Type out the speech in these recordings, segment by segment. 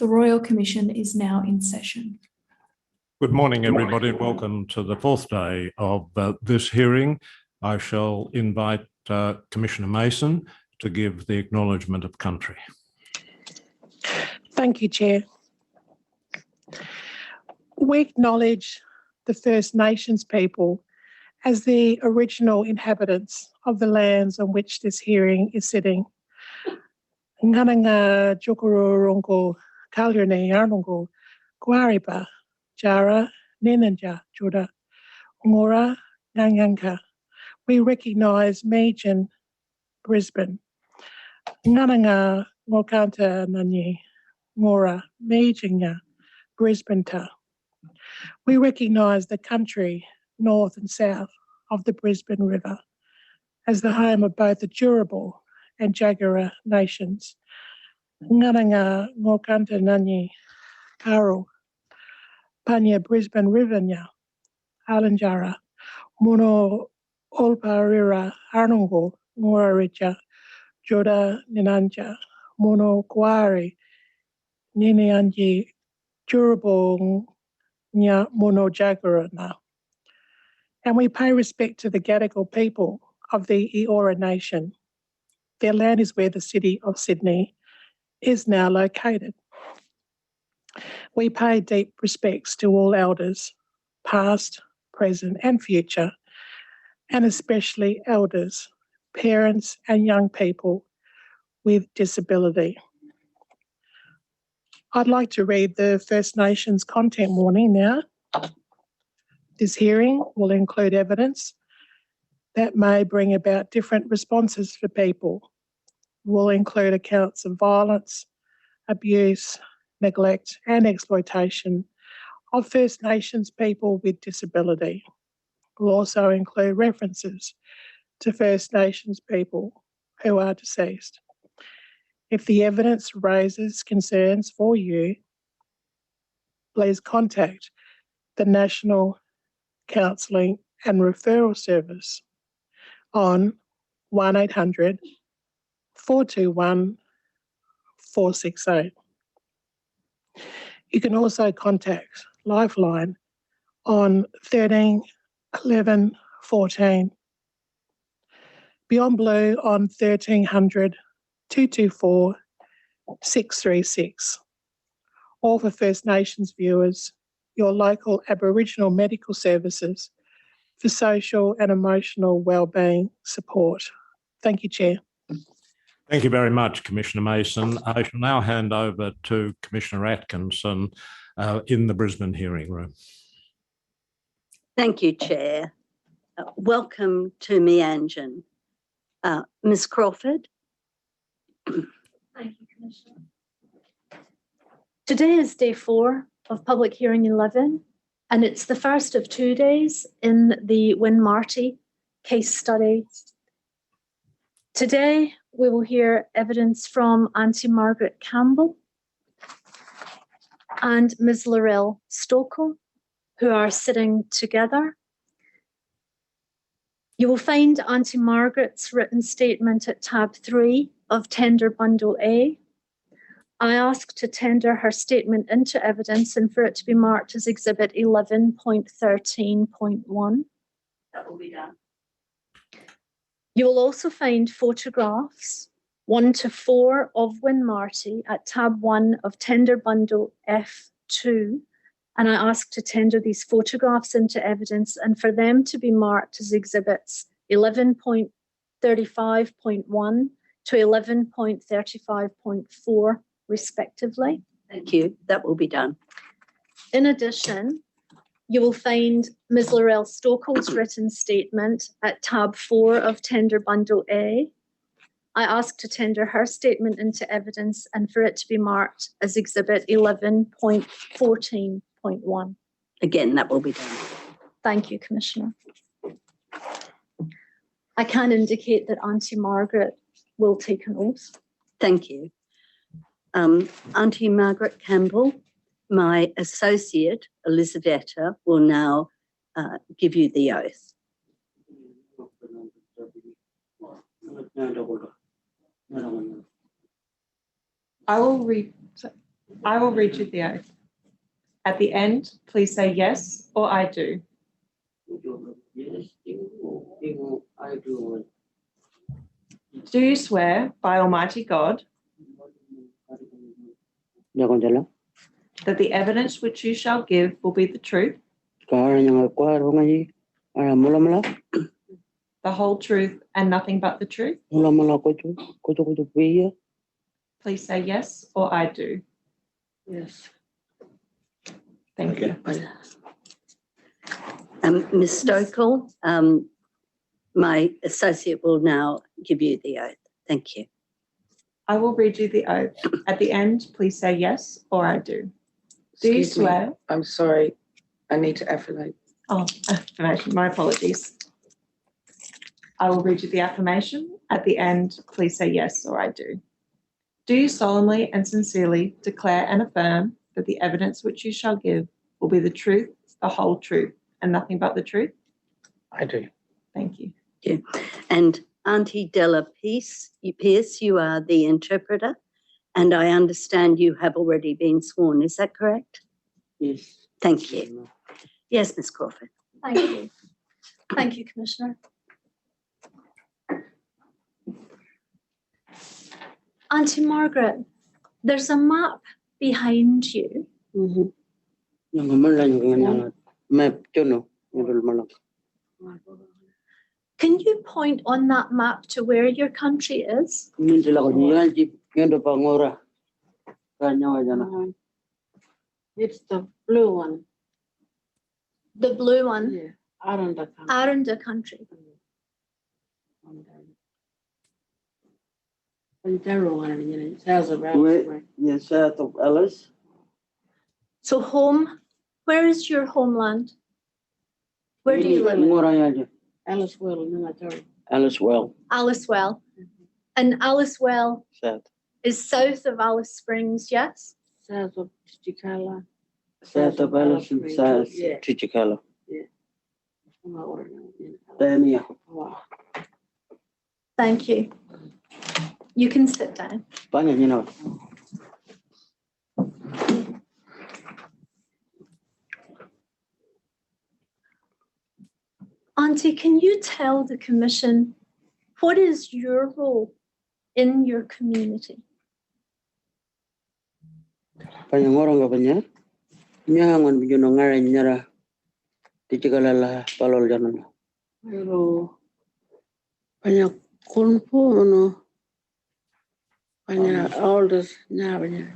The Royal Commission is now in session. Good morning, everybody. Welcome to the fourth day of this hearing. I shall invite Commissioner Mason to give the acknowledgement of country. Thank you, Chair. We acknowledge the First Nations people as the original inhabitants of the lands on which this hearing is sitting. Ngananga Jukururungu Kalyurni Yarnungu Guariba Jara Ninanja Juda Ngora Nganganka. We recognise Mejan Brisbane. Ngananga Ngokanta Nani Ngora Mejinga Brisbane Ta. We recognise the country north and south of the Brisbane River as the home of both the Turrbal and Jagera nations. Ngananga Ngokanta Nani Karo Panya Brisbane Rivernya Alanjara Mono Olparira Arnungo Ngoraricha Joda Ninanja Mono Kwari Ninianji Turrbal Nya Mono Jagera na. And we pay respect to the Gadigal people of the Eora Nation. Their land is where the City of Sydney is now located. We pay deep respects to all elders, past, present and future, and especially elders, parents and young people with disability. I'd like to read the First Nations content warning now. This hearing will include evidence that may bring about different responses for people. Will include accounts of violence, abuse, neglect and exploitation of First Nations people with disability. Will also include references to First Nations people who are deceased. If the evidence raises concerns for you, please contact the National Counselling and Referral Service on 1800 421 468. You can also contact Lifeline on 13 11 14. Beyond Blue on 1300 224 636. Or for First Nations viewers, your local Aboriginal medical services for social and emotional wellbeing support. Thank you, Chair. Thank you very much, Commissioner Mason. I shall now hand over to Commissioner Atkinson in the Brisbane hearing room. Thank you, Chair. Welcome to Meanjin. Ms Crawford. Thank you, Commissioner. Today is day 4 of public hearing 11, and it's the first of 2 days in the Win Marty case study. Today, we will hear evidence from Auntie Margaret Campbell and Ms Laurel Stokel, who are sitting together. You will find Auntie Margaret's written statement at tab 3 of Tender Bundle A. I ask to tender her statement into evidence and for it to be marked as Exhibit 11.13.1. That will be done. You will also find photographs 1 to 4 of Win Marty at tab 1 of Tender Bundle F2, and I ask to tender these photographs into evidence and for them to be marked as exhibits 11.35.1 to 11.35.4 respectively. Thank you. That will be done. In addition, you will find Ms Laurel Stokel's written statement at tab 4 of Tender Bundle A. I ask to tender her statement into evidence and for it to be marked as Exhibit 11.14.1. Again, that will be done. Thank you, Commissioner. I can indicate that Auntie Margaret will take an oath. Thank you. Auntie Margaret Campbell, my associate, Elisabetta, will now give you the oath. I will read. I will read you the oath. At the end, please say yes or I do. Yes, I do. Do you swear by Almighty God Jangan jalan. that the evidence which you shall give will be the truth, Sekarang yang aku ada ngaji, ada mula-mula, the whole truth, and nothing but the truth? mula-mula kucu biya. Please say yes or I do. Yes. Thank you. Ms Stokel, my associate will now give you the oath. Thank you. I will read you the oath. At the end, please say yes or I do. Do you Excuse me, swear? I'm sorry. I need to affirmate. Oh, affirmation. My apologies. I will read you the affirmation. At the end, please say yes or I do. Do you solemnly and sincerely declare and affirm that the evidence which you shall give will be the truth, the whole truth, and nothing but the truth? I do. Thank you. And Auntie Della Pierce, you are the interpreter, and I understand you have already been sworn. Is that correct? Yes. Thank you. Yes, Ms Crawford. Thank you. Thank you, Commissioner. Auntie Margaret, there's a map behind you. Yang malang yang map jono yang malang. Can you point on that map to where your country is? Ini sila ko niyan jeep yang do pangora. Kanya jana. It's the blue one. The blue one, Yeah. Aranda. Aranda country. Ontario one, you know, south of Where yes, south of Alice. So home, where is your homeland? Where do you live? Ngora aja. Alice Well, no, I don't. Alice well. Alicewell. And Alicewell South. is south of Alice Springs, yes? South of Chicala. South of Alice and south Yeah. Trichicala. Wow. Tania. Thank you. You can sit down. Banyak you know. Auntie, can you tell the Commission what is your role in your community? Banyak orang ka banyak. Nyangan bijuno ngaran nyara. Trichicala lah palol janan. Pero banyak kunpu mano. Banyak elders nya banyak.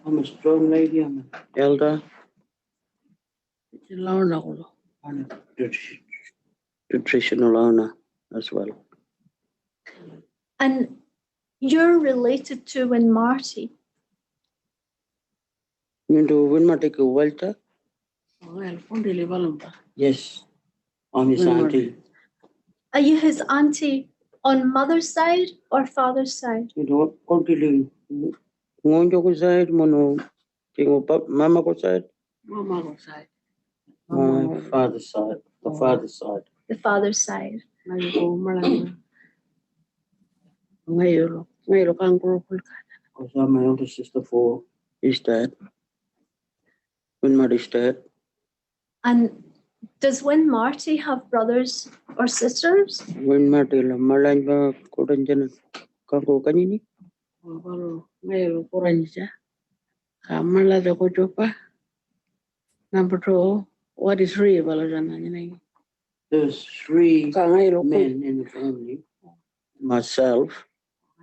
I'm a strong lady. I'm an elder. Lawan ako lo. I'm a nutritional owner as well. And you're related to Win Marty. You do win my take a welter? Well, fundi le balamba. Yes. I'm his Win auntie. Are you his auntie on mother's side or father's side? You know, continue. Ngonjo ko side, mono, tingo mama ko side, Mama ko side. my father's side, the father's side. The father's side. Ngayon ko malanga. Ngayon kang kurupul ka. Because I'm my older sister for his dad. When my dad. And does Win Marty have brothers or sisters? When my tila, malang ba kodan dyan kangko kanini? Kalau ngayon kurang siya. Kamala da ko jopa. Number 2, what is real balo dyan na yun. There's 3 Ngayon ko. men in the family. Myself,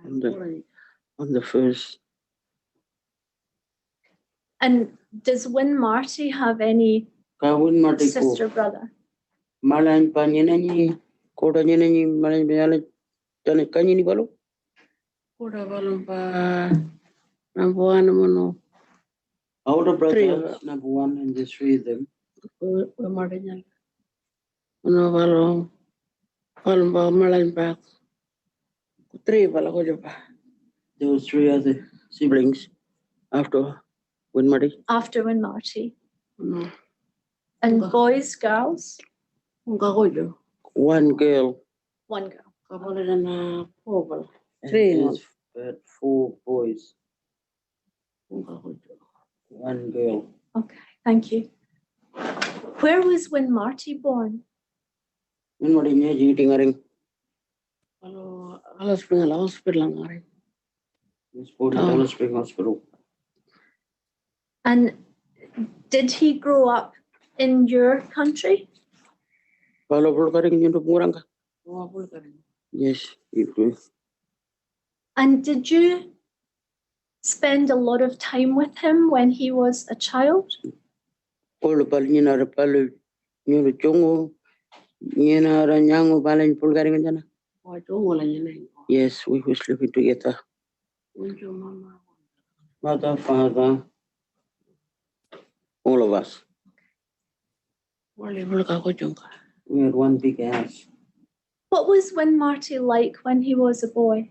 on the first. And does Win Marty have any Kawin mati ko. sister brother? Malang pa niya na niya. Kodan niya na niya. Malang ba yan kanini balo? Kuda balong pa nampuan mo no. Older 3 brothers, number 1, and there's 3 of them. Pemade niya. Ano balong pa malain pa. 3 pala ko jopa. There was 3 other siblings after Winmarty. After Win Marty. Ano And Ba- boys, girls? kung kako jo. 1 girl. One girl. Kapala na po pala. And 3 no. there's 4 boys. Kung kako jo. one girl. Okay, thank you. Where was Win Marty born? Min madinya jiting aring. Kalau Alice Spring Hospital ang ari. Miss Puri Oh. Alice Spring Hospital. And did he grow up in your country? Kalau pulkaring nyundup ngurang ka? Wah, boleh kan? Yes, itu. And did you spend a lot of time with him when he was a child? Kalau paling nyina palu nyuru chungu. Nyina nyangu paling pulkaring jana. Wah, cuma lah ni. Yes, we was living together. Unjuk mama. Mother, father, all of us. Boleh kau jungka. We had one big house. What was Win Marty like when he was a boy?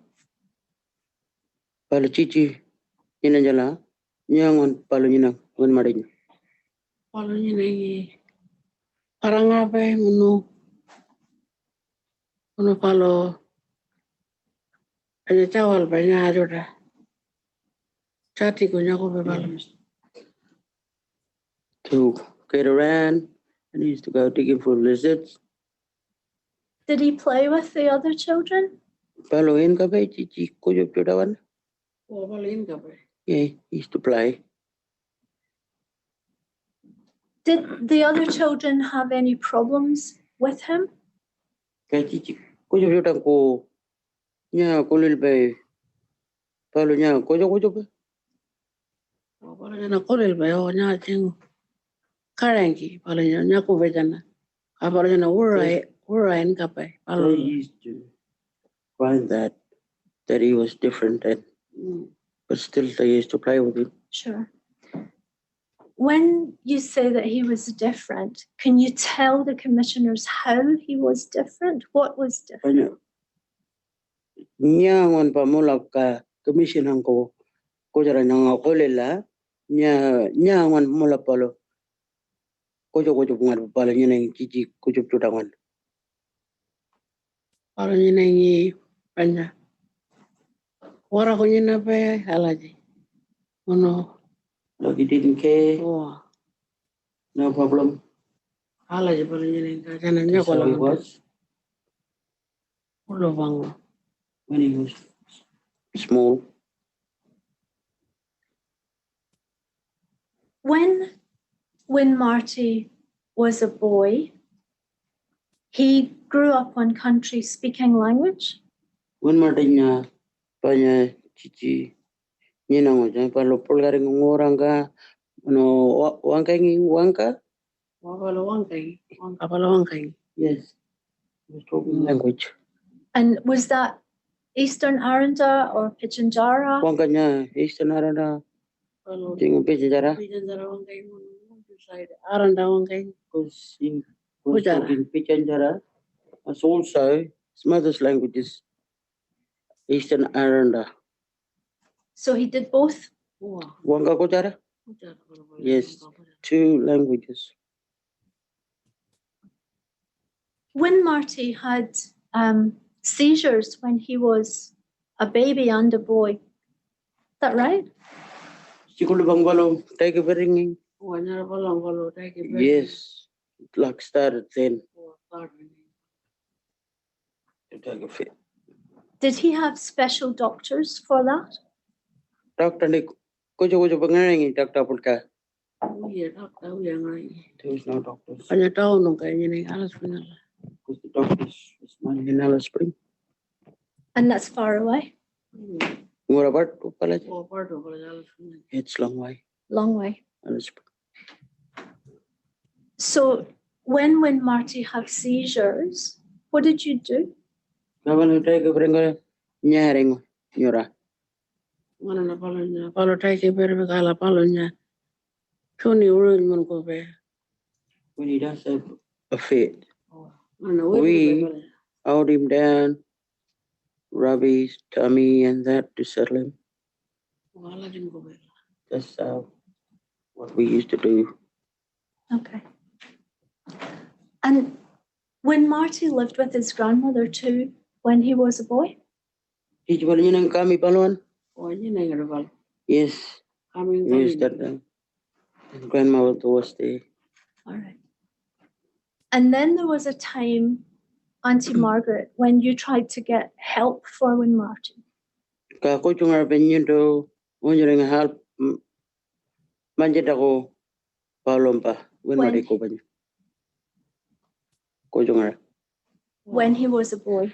Palu cici, nyina jala, nyangon palu nyina ngon marinya. Kalau ni parang apa munu kalau ada cawal banyak ada dah. Cati punya aku bebal. To get around, and he used to go digging for lizards. Did he play with the other children? Palu in ka bay cici kujub judawan. Oh, balikin ka ba? Yeah, he used to play. Did the other children have any problems with him? Kay cici kujub judawan ko nya kulil bay. Palu nya kujub. Oh, kalau jangan kolel ba, oh nya cing karangi, kalau nya aku bejana. Kalau jangan urai ka ba, So kalau he used to find that he was different, and but still they used to play with him. Sure. When you say that he was different, can you tell the commissioners how he was different? What was different? Nya ngon pamulak ka commission ko jara nang ko lela nya ngon mula palo ko ngar palo nya nang cici ko tudangan. kalau ni banyak. Orang ko na ba halaji. Ono, Like he didn't care, oh, no problem. halaji kalau ni ka jangan nya That's how he kalau was ulo bang. when he was small. When Marty was a boy, he grew up on country speaking language. When madinya panya cici nya nang nya palo pulgaring ngorang ka no wangka. Wapalo wangkai. Yes, he was talking language. And was that Eastern Aranda or Pitjantjatjara? Wangkanya istinarada Kalau tingo pejara. bicara wangkai mo, side aranda wangkai. Because he was Pujara. talking Pichanjara, as also his mother's language is Eastern Aranda. So he did both. Wah, Wangka Kojara? bicara kalau boleh. Yes. 2 languages. When Marty had seizures when he was a baby and a boy, is that right? Sikulubang balo, take a ringing. Wah, nyara balang kalau tak kira. Yes, it like started then Wah, start. to take a fit. Did he have special doctors for that? Doctor ni kujo pangaring doctor pulka. Oh iya, tak tahu yang lain. There was no doctors. Hanya tahu nung kayaknya ni alas benar. Because the doctors was not in Alice Spring. And that's far away, Murabat pala. Oh, pardon kalau alas benar. It's long way. long way. Alice Spring. So when Marty had seizures, what did you do? Kawan take a ringo nyaring nyura. Mana na palonya, palo tak kira berkala palonya. Kuni urun mun ko be. When he does have a fit, Mana We- out him down, rub his tummy and that to settle him. Wala din ko be. That's what we used to do. Okay. And when Marty lived with his grandmother too, when he was a boy? Hijbal niya ng kami paluan? Oh, ini na nga palo. Yes, Kami yes, that time. And grandma was there. All right. And then there was a time, Auntie Margaret, when you tried to get help for Win Marty. Ka ko chungar benyendo wonjering help manjed ako palompa when When? mari ko banyo. Ko chungar. When he was a boy.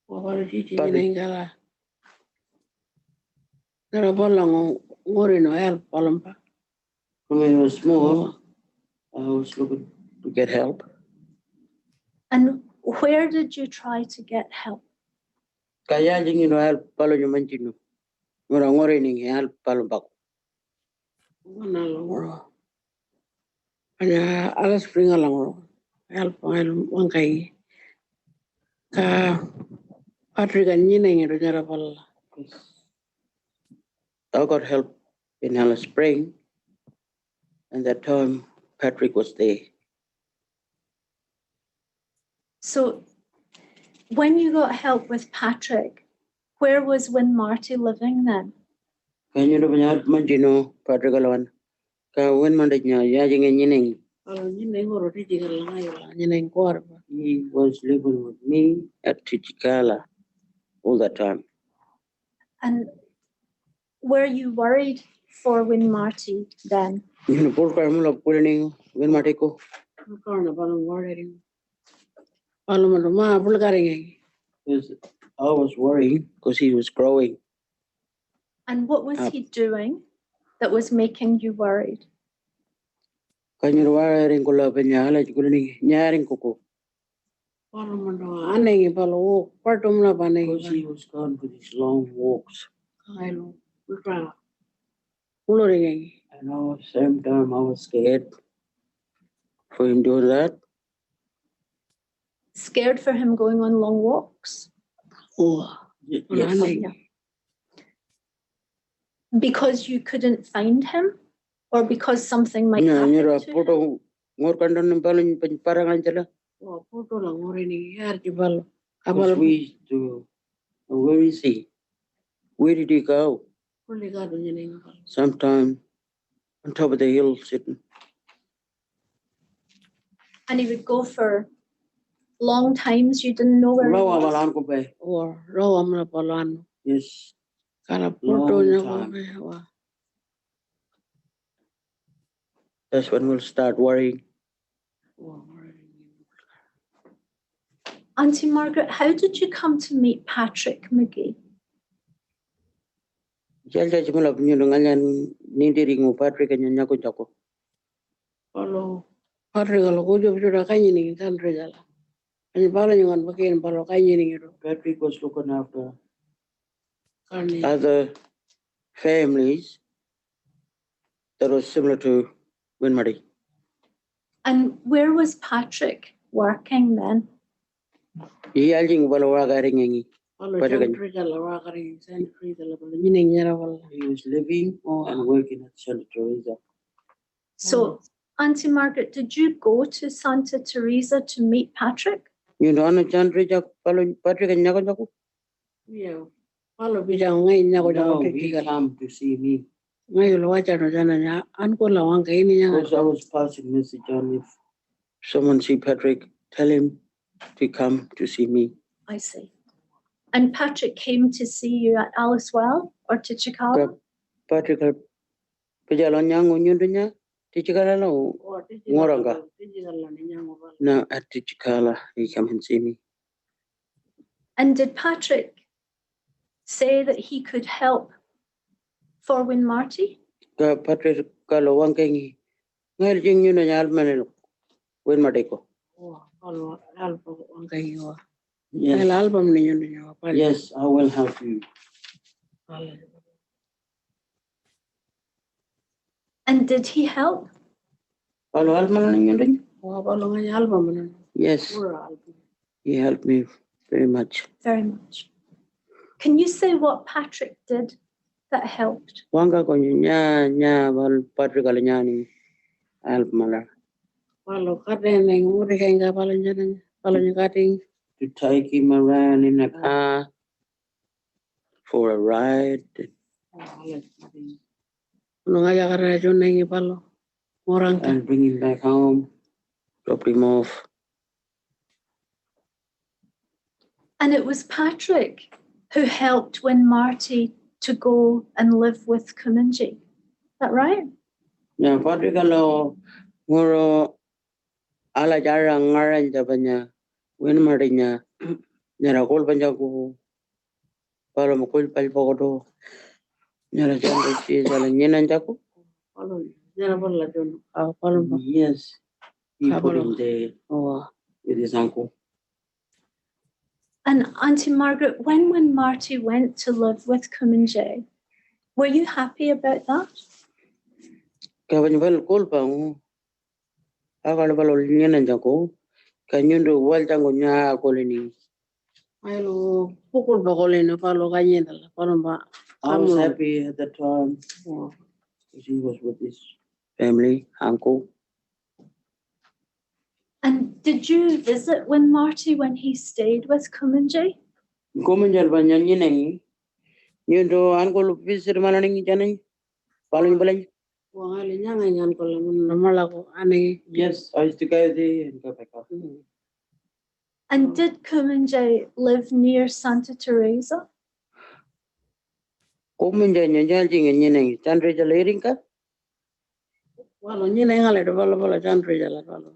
Wala chichi Pati. ningala. Nara bolang ngori no help palampa. When I was small, I was looking to get help. And where did you try to get help? Kaya jing no help palo nyo manjino. Ngora ngori ning help palompa. Wana langoro. Anya alas springa langoro. Help wangkai. Ka Patrick and Yining and Nara Pala. I got help in Alice Spring, and that time Patrick was there. So when you got help with Patrick, where was Win Marty living then? Kaya nyo na manjino Patrick alawan. Ka when manday niya yajing and yining. Kalau Yining or teaching a langai, Yining Korba. He was living with me at Tichikala all the time. And were you worried for Win Marty then? You know, poor Carmela pulling when Mateko. Karna Palam watering. Palamama Bulgaring. Because I was worrying because he was growing. And what was Up. he doing that was making you worried? Kanya wiring ko laban niya, halay ko rin nyaring ko. Palamando, Anning Palo, Partumla Because he Banning. was gone for these long walks. Kailo, Ultra. Uluring. And at the same time, I was scared for him doing that. Scared for him going on long walks? Oh, Yes. Anning. Because you couldn't find him? Or because something might Yeah, happen you're a to him? photo more content than parang anjala. Oh, Puto Langorini, Yarjibal. Because Abal we used to, where is he? Where did he go? Puligado Yining. Sometime on top of the hill sitting. And he would go for long times, you didn't know where he Lawa was? malan ko ba? Or Roam Palan. Yes. Kala Long Puto time. Nago. That's when we'll start worrying. Auntie Margaret, how did you come to meet Patrick McGee? Jal mula pinyo nganyan nindiri mo Patrick kanya nyako jako. Palo Patrick Gojo Jura Kayini, Sandrejala. And Palo Yuan Bakin Palo Kayini. Patrick was looking after Carney. other families that was similar to Winmarty. And where was Patrick working then? Yaling balawaga ringi. Palo Patrick. Sandrejala Wakari, Sandrejala, Yining Yaraval. He was living and working at Santa Teresa. So, Auntie Margaret, did you go to Santa Teresa to meet Patrick? You know, Santa Teresa, Patrick and nyako jako. Yeah. Palo Bijang Ngay Nago No, he Jaka. came to see me. Ngayon wacha no jana Uncle Lawang Kaini Because I was passing message on if someone see Patrick, tell him to come to see me. I see. And Patrick came to see you at Alice Well or to Chicago? Patrick, pejalan yang unyundunya, Tichikala no, Ngoranga. No, at Tichikala, he come and see me. And did Patrick say that he could help for Win Marty? Patrick, kalau wang kengi, ngayon jing yun na nyal manelo, Win Mateko. Palo Alpo Kayo. Yes. Album niyo. Yes, I will help you. And did he help? Kalau alman yun din? Palo nga album. Yes, he helped me very much. Very much. Can you say what Patrick did that helped? Wanga ko nya bal Patrick alanyani help mala. Palo kaden ng uri kay nga palo niya kating. To take him around in a car for a ride. Ano nga yakara yun na palo. Orang ka. and bring him back home, drop him off. And it was Patrick who helped win Marty to go and live with Kuminji. Is that right? Yeah, Patrick kalau ngoro ala jarang ngaran jabanya, win marinya, nyara kol banjaku, kalau mukul pal pokoto, nyara jangan si jalan nyenan jaku. Follow. Jara bola jon. Follow ba. Yes, he put Kabalo. him there Oh. with his uncle. And Auntie Margaret, when Marty went to live with Kuminji, were you happy about that? Kawan bal kol pangu, akal bal nyenan jaku, kanyundo wal jangu nya kolini. Ayo pukul ba kolin follow kanya dala. Follow ba. I was Kamu. happy at that time. Oh. He was with his family, uncle. And did you visit Win Marty when he stayed with Kuminji? Kuminjal banyan nyeneng, nyundo uncle visit malaning janay, paling balay. Wah ali nyanga nyan ko lamun namala ko ani. Yes, I used to go there and go back up. And did Kuminji live near Santa Teresa? Kuminjal nyanjal jing nyeneng, chandre jalering ka? Walo nyine ngale do bala bala chandri jala bala.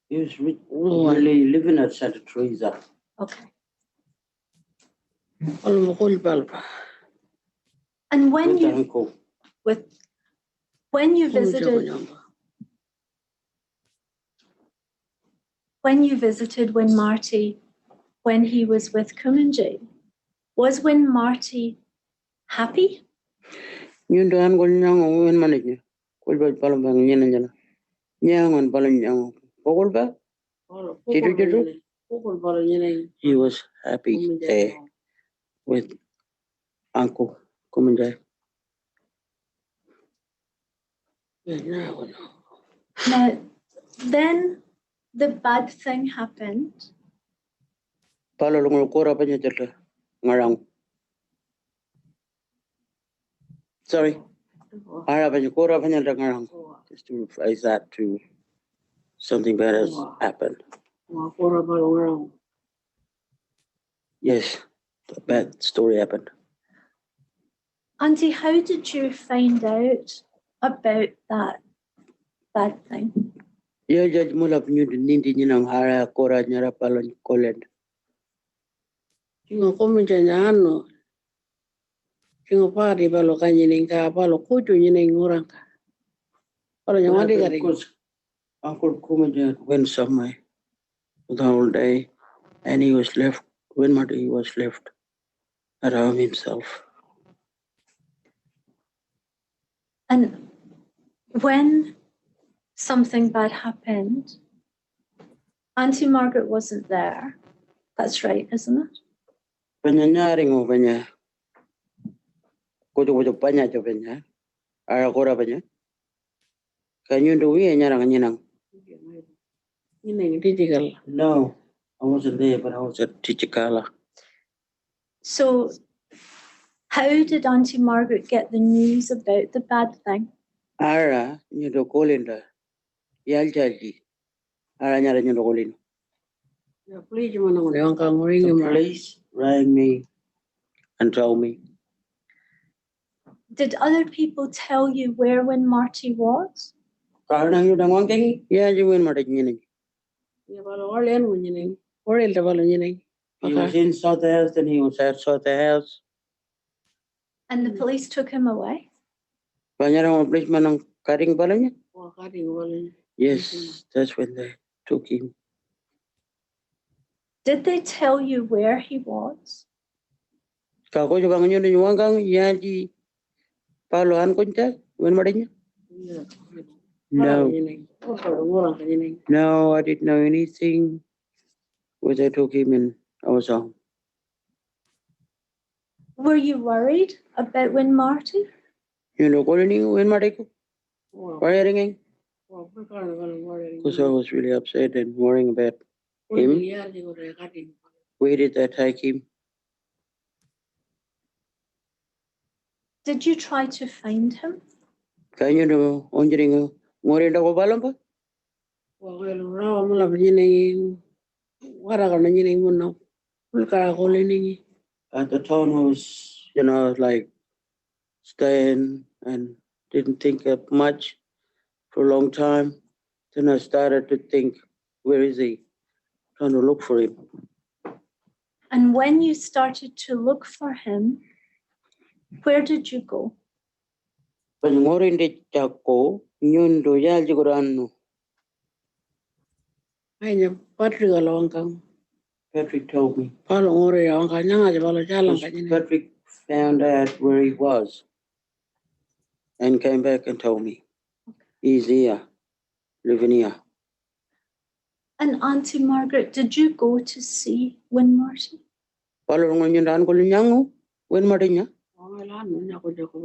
He was Oh. really living at Santa Teresa. Okay. Walo mukul balba. And when With the you uncle. when you visited Win Marty when he was with Kuminji, was Win Marty happy? Nyundo uncle nyang wen manage. Kulba palang bang nyeneng jana. Nyangon palang nyang. Pokol ba? Pukul bala nyine. He was happy there with uncle Kuminjal. Now, then the bad thing happened. Palo lungol kora pa niya jala ngarang. Sorry. Ara pa niya kora pa niya jala ngarang. Just to rephrase that to something bad has happened. Pura bala ngarang. Yes, a bad story happened. Auntie, how did you find out about that bad thing? Ya judge mula pinyo nindi niya ng hara kora niya palo niya koled. Chingo komi chanyano. Chingo pari balo kanyining ka balo kuchu nyining orang ka. Balo nyamadi kari. Because Uncle Kuminjal went somewhere the whole day and he was left, when Marty was left at home himself. And when something bad happened, Auntie Margaret wasn't there. That's right, isn't it? Panyanyari mo panya. Kucho panya cho panya. Ara kora panya. Kanyo duwi nyarang nyanang. Nyining digital. No, I wasn't there, but I was at Tichikala. So how did Auntie Margaret get the news about the bad thing? Ara nyo kolinda. Yal jaji. Ara nyara nyo kolin. Please manang lewang ka nguring The mo. police rang me and told me. Did other people tell you where Win Marty was? Karang yu dang wangking. Ya jiwin Marty nyining. Ya balo orlen mo nyining. Orel ta balo nyining. He was inside the house, then he was outside the house. And the police took him away? Banyarang police manang karing pala niya. Wah kari balo. Yes, that's when they took him. Did they tell you where he was? Kako jo bang nyo wangkang ya ji paloan kunca wen Marty niya. No. No, I didn't know anything. When they took him and I was home. Were you worried about Win Marty? You know, calling when Marty ko. Why ringing? Because I was really upset and worrying about him. Where did they take him? Did you try to find him? Kanya no onjering Ngori nda ko balamba. Wakelo rawa mula vijine wara kana nyine muno. Ulkara kole ningi. At the time I was, like staying and didn't think of much for a long time. Then I started to think, where is he? Trying to look for him. And when you started to look for him, where did you go? But ngori ndi chako, nyundo ya jigurano. Ainya Patrick alawangkang. Patrick told me. Palo ngore ya wangka nyanga jabalo jalan Because kanyine. Patrick found out where he was and came back and told me. He's here, living here. And Auntie Margaret, did you go to see Win Marty?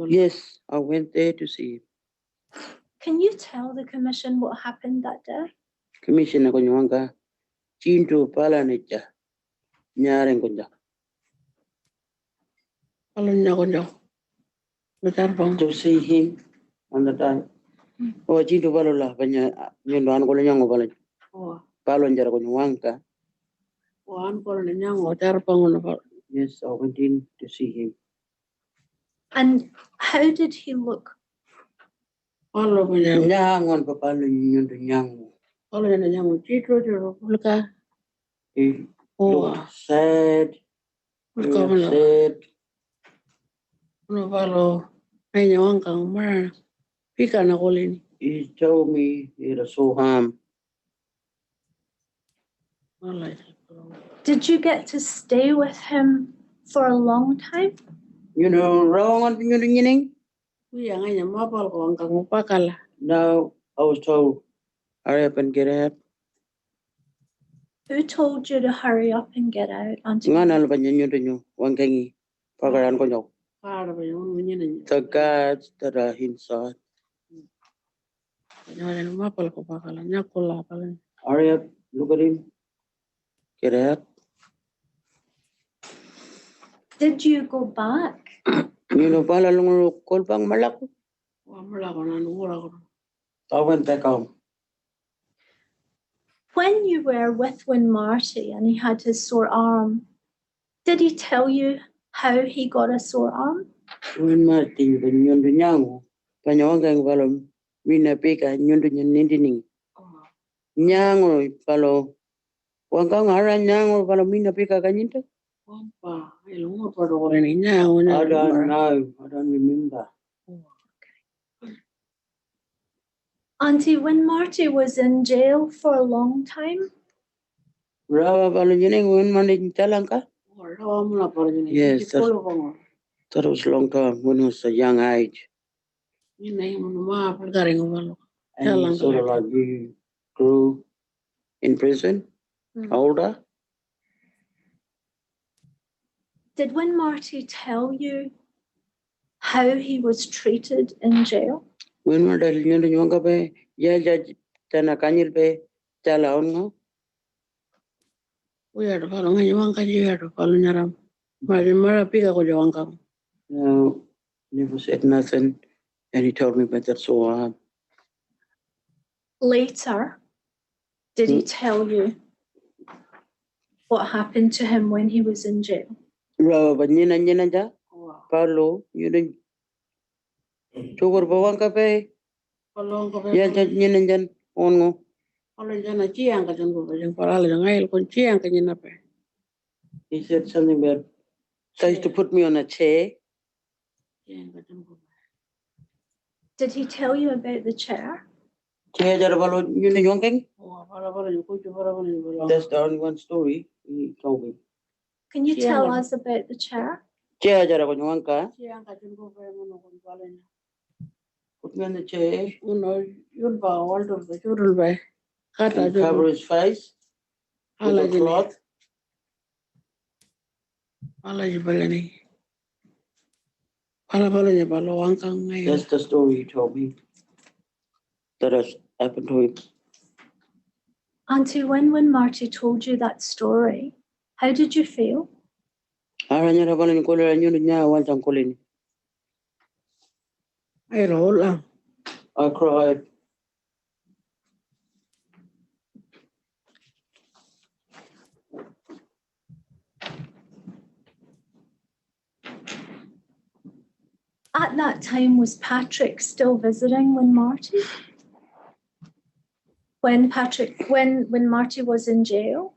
Yes, I went there to see him. Can you tell the commission what happened that day? Commissioner Konyawanga, Chintu Palanicha, Nyarengunja. Palo nyakonjo. Lutar bang. To see him on the time. Oh, Chintu Palola, Banya, Yango Palaj. Oh, Palonjara Konyawanga. wan palo nyango tar bang ono. Yes, I went in to see him. And how did he look? Palo punya. Nyangon Papalo Nyundu Nyango. Palo yana nyango citro citro ulka. He Oh, looked sad. ulka mana. Sad. Ono palo. Ainya wangkang mara. Pika na kolini. He told me he had a sore arm. Malay. Did you get to stay with him for a long time? Wrong on the Kuya nganya mapal ko wangkang upakala. No, I was told, hurry up and get out. Who told you to hurry up and get out, Auntie? Ngana albanyo nyo, wangkangi, pagaran ko nyo. Para ba yung mga nyo. The guards that are inside. Kanya mapal ko pakala. Nyakula pala. Hurry up, look at him. Get out. Did you go back? Pala lungo kolpang malako. Wamala ko na nura ko. I went back home. When you were with Win Marty and he had his sore arm, did he tell you how he got a sore arm? When Martin, the nyundu nyangu, panyawangang palo, wina pika nyundu nyanindini. Nyangu palo, wangkang hara nyangu palo mina pika kanyinta. Wampa, ilungo pa do ko rin niya. I don't know. I don't remember. Auntie, when Marty was in jail for a long time, Rawa palo jining when mandi talangka. Yes, that was a long time when he was a young age. And sort of like you grew in prison, older. did Win Marty tell you how he was treated in jail? When my dad knew the young pe, ya tana kanyil pe, chala ongo. We had a follow when you want to follow Naram. Mara Pika ko Joanka. No, never said nothing. And he told me about that sore arm. Later, did he tell you what happened to him when he was in jail? Rawa ba nyina ja, Paulo, you didn't. Chukur bawang ka pe, ya nyina jan ongo. He said something about, they used to put me on a chair. Did he tell you about the chair? Chair jara balo yun yung king. That's the only one story he told me. Can you tell us about the chair? Chair jara ko yung ka. Put me on the chair. And cover his face with a cloth. That's the story he told me. That has happened to him. Auntie, when Marty told you that story, how did you feel? I cried. At that time, was Patrick still visiting when Marty? When Marty was in jail?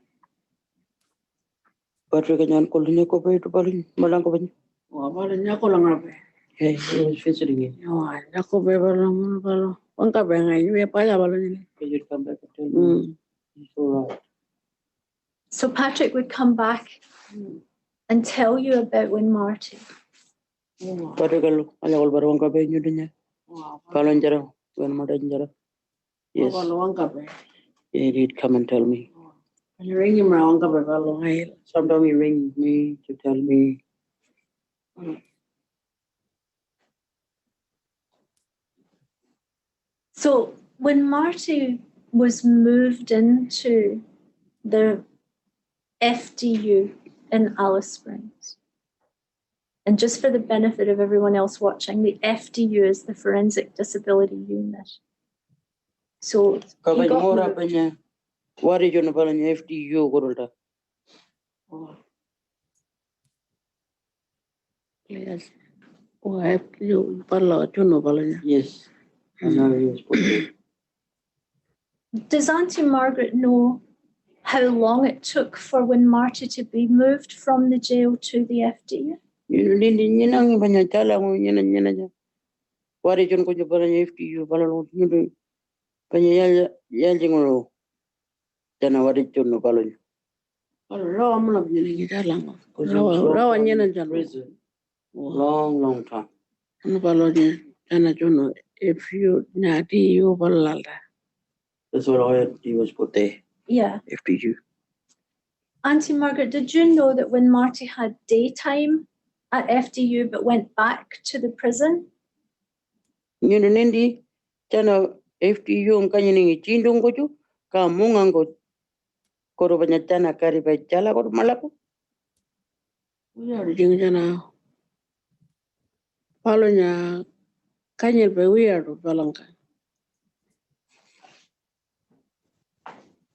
Patrick and Colinia cooperate to Balin, Malanko. Wah, bala niya ko lang rabe. Hey, he was visiting him. Wah, ako be bala mo bala. Ang kabe ngay, niya pa ya bala niya. Can you come back and tell me? He's all right. So Patrick would come back and tell you about when Marty. Wah, Patrick, I'll all but one cabe, you didn't. wah, Palanjara, when Madanjara. Yes, bala ang kabe. he did come and tell me. Ang ring him ang kabe bala ngay. Sometimes he rings me to tell me. So when Marty was moved into the FDU in Alice Springs, and just for the benefit of everyone else watching, the FDU is the Forensic Disability Unit. So he Kabaj got Mora moved. Panya, what is your Napalan FTU Gurulta? Wah. Yes. Wah, you bala chuno bala niya. Yes, I know he was put there. Does Auntie Margaret know how long it took for when Marty to be moved from the jail to the FDU? You didn't know Panya Tala, Yana. What is your Kujapalan FTU Balalo? You do Panya Yajingro. Then what is your Napalan? Bala raw mo lang niya kita lang. Raw niya na dyan. Prison. Wah, Long time. ano bala niya? Sana chuno. If you nati you bala la. That's what I heard. He was put there. Yeah. FTU. Auntie Margaret, did you know that when Marty had daytime at FDU but went back to the prison? You know, Nindi, Chana FTU and Kanyaning Chindung Goju, Kamungango, Korobanyatana carry by Chala or Malapo. We are jing jana. Bala niya kanyel be we are balangka.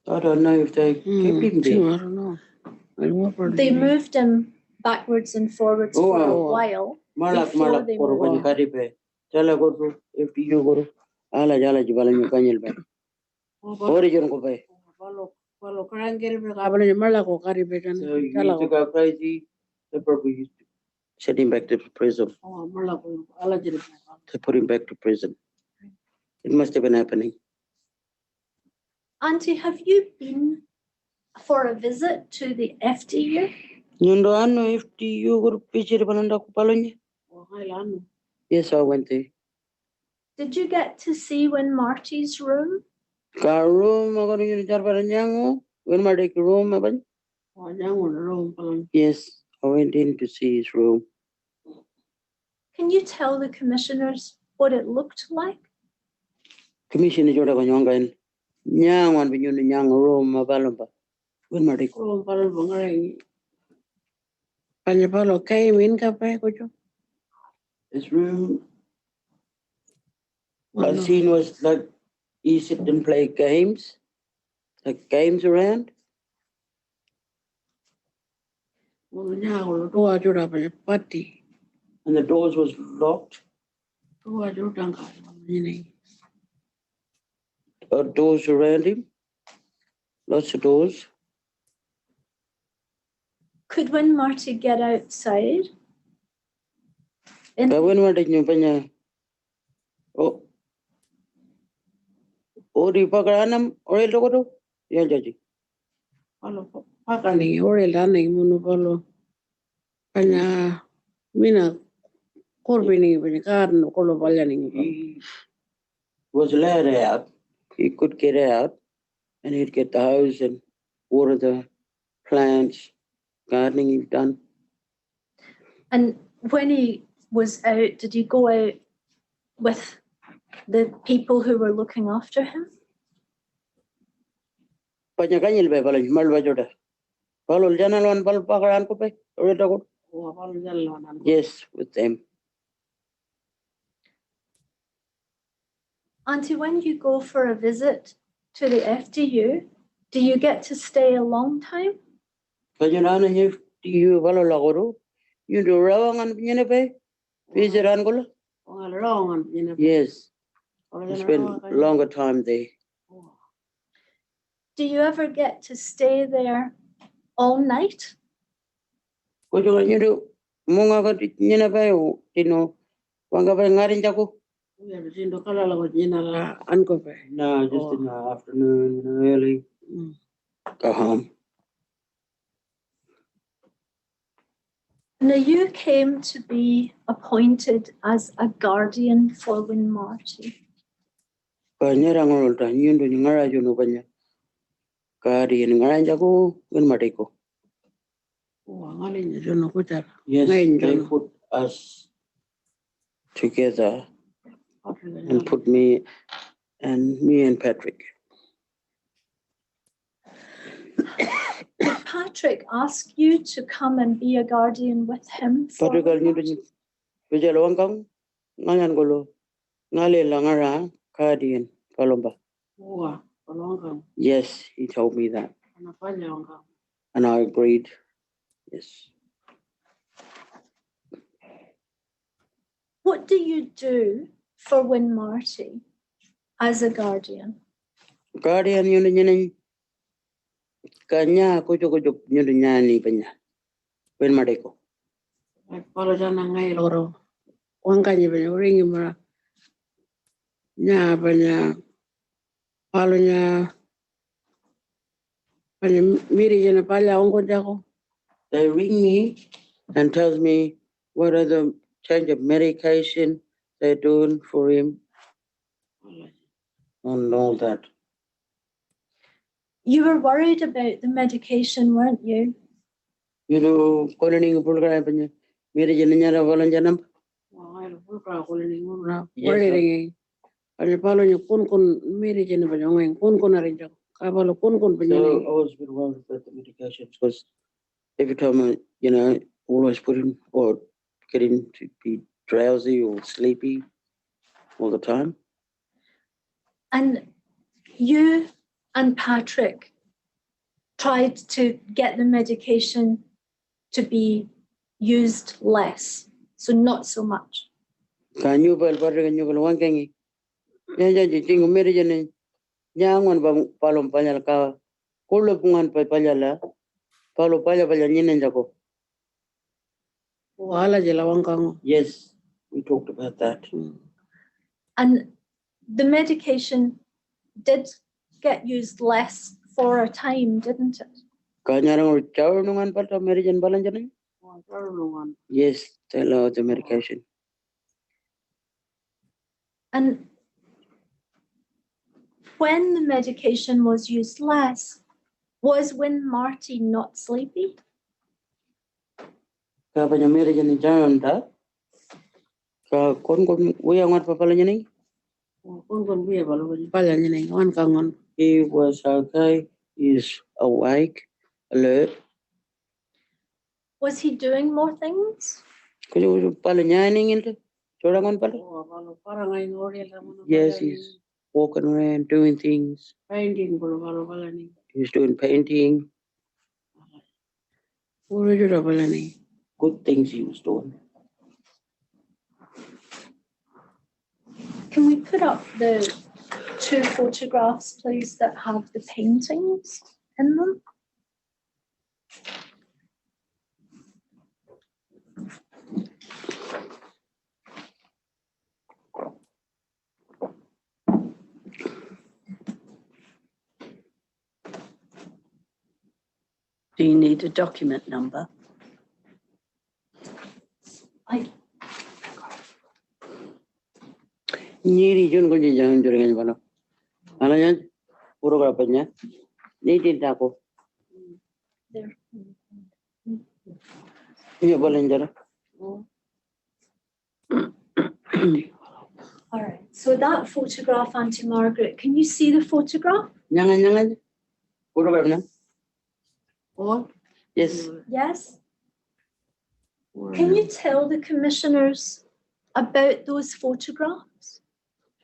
I don't know if they kept him there. I don't know. I don't know for They moved him backwards and forwards for a Oh. while. Malak Before Malak they Korobanya moved. carry by Chala Guru, FTU Guru, Ala Jala Jibalan Kanyel by. Origin go by. Bala karangel be kabala niya mala ko kari be jan. So you used to go crazy, they probably used to send him back to prison. Oh, mala ko ala jere. They put him back to prison. It must have been happening. Auntie, have you been for a visit to the FDU? Yundo ano FTU Guru Pichir Bananda Kupalonya? Oh, ay lano. Yes, I went there. Did you get to see when Marty's room? Room, I'm going to Jarbaranyango. When my take room, Aban? Oh, jango na ro palang. Yes, I went in to see his room. Can you tell the commissioners what it looked like? Commissioner Joda Ganyongan, Yang one when you young room, Abalamba. When my take Ro palang bangaray. Panya palo kay min ka pa ko jo. his room, I seen was like he sit and play games, like games around. Mo nya ko do a jo ra pa pati. And the doors was locked, Do a jo tang ka ni. doors around him, lots of doors. Could when Marty get outside? In But when my take Panya, oh, di Pagaranam or El Dogodo, Yajaji. Palo pa ka ni ore la ni mo no palo. Panya mina korbi ni panya kar no ko lo balya ni. He was let out. He could get out and he'd get the hose and water the plants, gardening he'd done. And when he was out, did he go out with the people who were looking after him? Panyakanyil by Balan, Malvajoda. Palol Janalan Balpakaran Cope, or Dogo? Oh, palo jalla na. Yes, with them. Auntie, when you go for a visit to the FDU, do you get to stay a long time? Kajanana, if you Valagoro, you do Rawang and Pinepe, Visiran gula? Wala rongan jina. Yes. Pala We jana spend rongan. longer time there. Do you ever get to stay there all night? Kujunga nyiru munga ka nyina bayo tino wanga ba ngarin jago. Ya bisindo kala lawa jina la anko pa. No, just in the afternoon, early. Go home. Now you came to be appointed as a guardian for Winmarty. Ka nyara ngol ta nyundo ngara juno banya. Ka di ngara jago gun matiko. Ngali ni jono kuchar. Yes, Ngayon they jono. put us together and put me and Patrick. Did Patrick ask you to come and be a guardian with him? For Patrick al nyundo Winmarty? vijalo wangkang ngayan golo ngale langara kadian palomba. Wah, palongkang. Yes, he told me that, Apa jangkang? and I agreed. Yes. What do you do for Winmarty as a guardian? Guardian nyundo nyene kanya kujo nyundo nyani banya. Ben madeko. Pala jana ngai loro. Wangkanya banyak ringi mara. Nya banyak. Palunya. Banyak miri jana pala ongko jako. They ring me and tells me what are the change of medication they're doing for him and all that. You were worried about the medication, weren't you? You know, calling program banya. Miri jana nyara walanjanam. Wah, ngai pulka aku ni ngura. Yes, Wari sir. ringi. Ada palunya kun miri jana banyak ngai kun arin jako. Kapalo kun So I penyeling. was a bit worried about the medications because every time I, always put him or get him to be drowsy or sleepy all the time. And you and Patrick tried to get the medication to be used less, so not so much. Can you bal barre kan you kan wangangi? Ya jingo miri jana nyangon bang palom panyal ka kulo pungan pa palyala palo palya nyinen jako. Wala jela wangkang. Yes, we talked about that. And the medication did get used less for a time, didn't it? Kanyarang chow nungan palta miri jan balan jana? Wah, nungan. Yes, they allow the medication. And when the medication was used less, was Winmarty not sleepy? Ka panya miri jan jalan ta? Ka kon uyangat pa pala jana? Kun biya balu pala ni wangkang. He was okay. He's awake, alert. Was he doing more things? Kujo pala nyaning into chorangon pala. Parang ay ngori lang. Yes, he's walking around doing things. Painting balu pala ni. He's doing painting. Puro jura pala ni. Good things he was doing. Can we put up the 2 photographs, please, that have the paintings in them? Do you need a document number? Nyiri jun ko jangan jorengan bala. Alanya puro kapanya. Ni tinta ko. There. Iya balan jara. All right. So that photograph, Auntie Margaret, can you see the photograph? Jangan. Puro kapanya. Oh, Yes. Yes. Can you tell the commissioners about those photographs?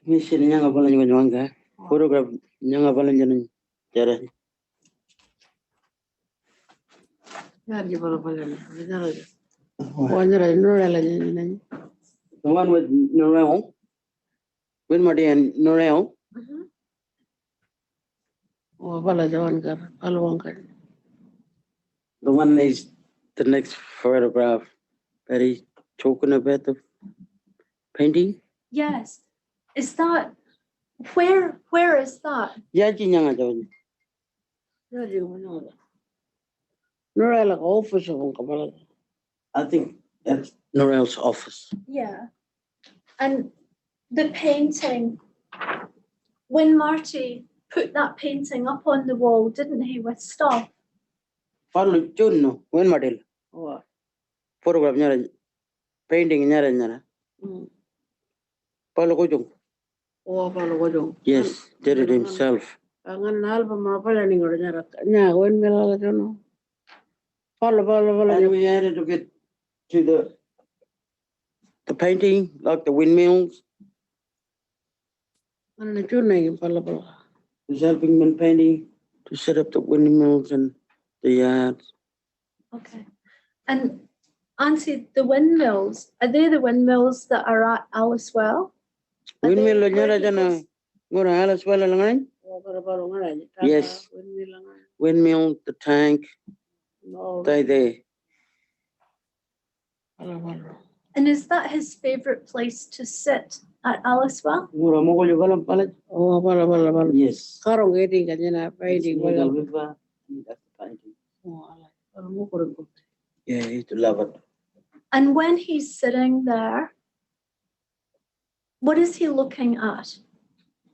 Mission nyanga balan juga nyanga. Puro kap nyanga balan jara. ya di balu pala ni. Wanyara nura la ni. The one with Norel, Winmarty and Norel. Oh, pala jawan ka, palawang ka. The one is the next photograph that he's talking about the painting. Yes. Is that, where is that? Yaji nyanga jawan. Jadi mana? Nora la office of kapala. I think that's Norel's office. Yeah. And the painting, when Marty put that painting up on the wall, didn't he, with stuff? Palu chunno, Winmarty. Oh, Photograph nyara, painting nyara. Palu kujung. oh, pala ko jong. Yes, did it himself. Angan album apa ni ngor nyara. Nya wen mela ka jono. Pala. And we added a bit to the painting, like the windmills. Ano chun na yung pala. Was helping in painting to set up the windmills and the yards. Okay. And Auntie, the windmills, are they the windmills that are at Alice Well? Are they Windmill where nyara he jana was- ngora halas wala langan. Oh, pala ngara. Yes. Windmill, the tank, No. they there. Pala. And is that his favorite place to sit at Alice Well? Ngora mogol yung pala. Oh, pala. Yes. Karong eating ka na It's painting near the wala. river. That's the painting. Oh, ala. Pala mo ko rin ko. Yeah, he used to love it. And when he's sitting there, what is he looking at?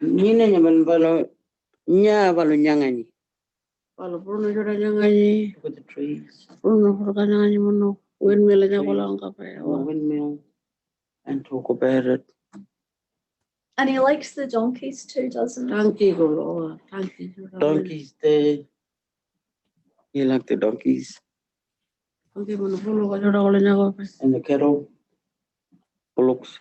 Nina nyaman pala nya pala nyangani. Pala puro jura jangan Look at the trees. puro ka jangan mo no. Windmill nya ko lang ka pa. The windmill and talk about it. And he likes the donkeys too, doesn't he? Tangki ko lo. Tangki. Donkeys there. You like the donkeys Tangki mo no puro ka jura ko nya ko pa. and the cattle. Bullocks.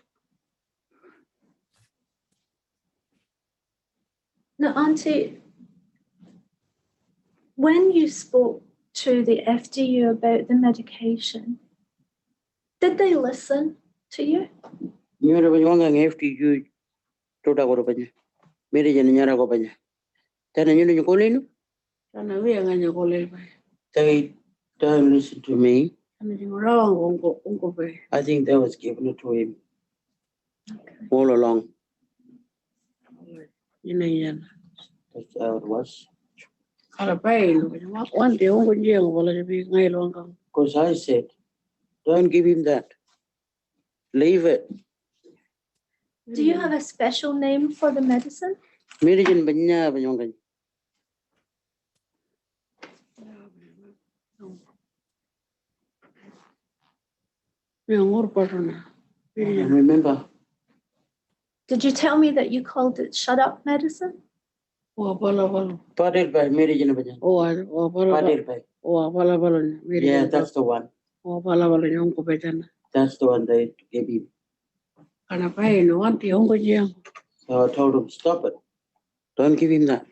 Now, Auntie, when you spoke to the FDU about the medication, did they listen to you? Nyara ba yung ang FTU tota ko pa niya. Mere jan nyara ko pa niya. Tana nyo yung kulay no? Sana wi nga nya ko le pa. They don't listen to me. Ano yung rawang ko pa. I think that was given it to him all along. Yun yan. That's how it was. Kala pa lo. Wan de ko jeng wala bi ngai lo ka. Because I said, don't give him that. Leave it. Do you have a special name for the medicine? Mere jan banya ba yung ganyan. Yung or pa na. And remember, Did you tell me that you called it shut up medicine? Oh, pala. Padir by Mere jan ba yan? Oh, pala. Padir by. Oh, pala. Yeah, that's the one. Oh, pala yung ko pa dyan. That's the one they gave him. Kana pa no wan ti ko jeng. So I told him, stop it. Don't give him that.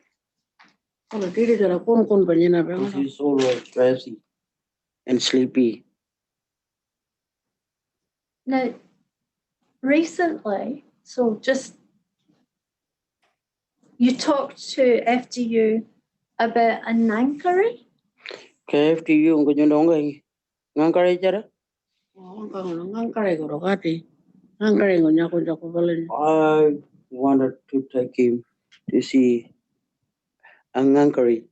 Kala tiri dara kon pa niya na Because pa. he's always drowsy and sleepy. Now, recently, so just you talked to FDU about a nankery? Kaya FTU ang ganyan daw ngay. Ngangkari jara? Oh, ngang kare ko rokati. Ngang kare ko nya ko pala. I wanted to take him to see a ngangkari.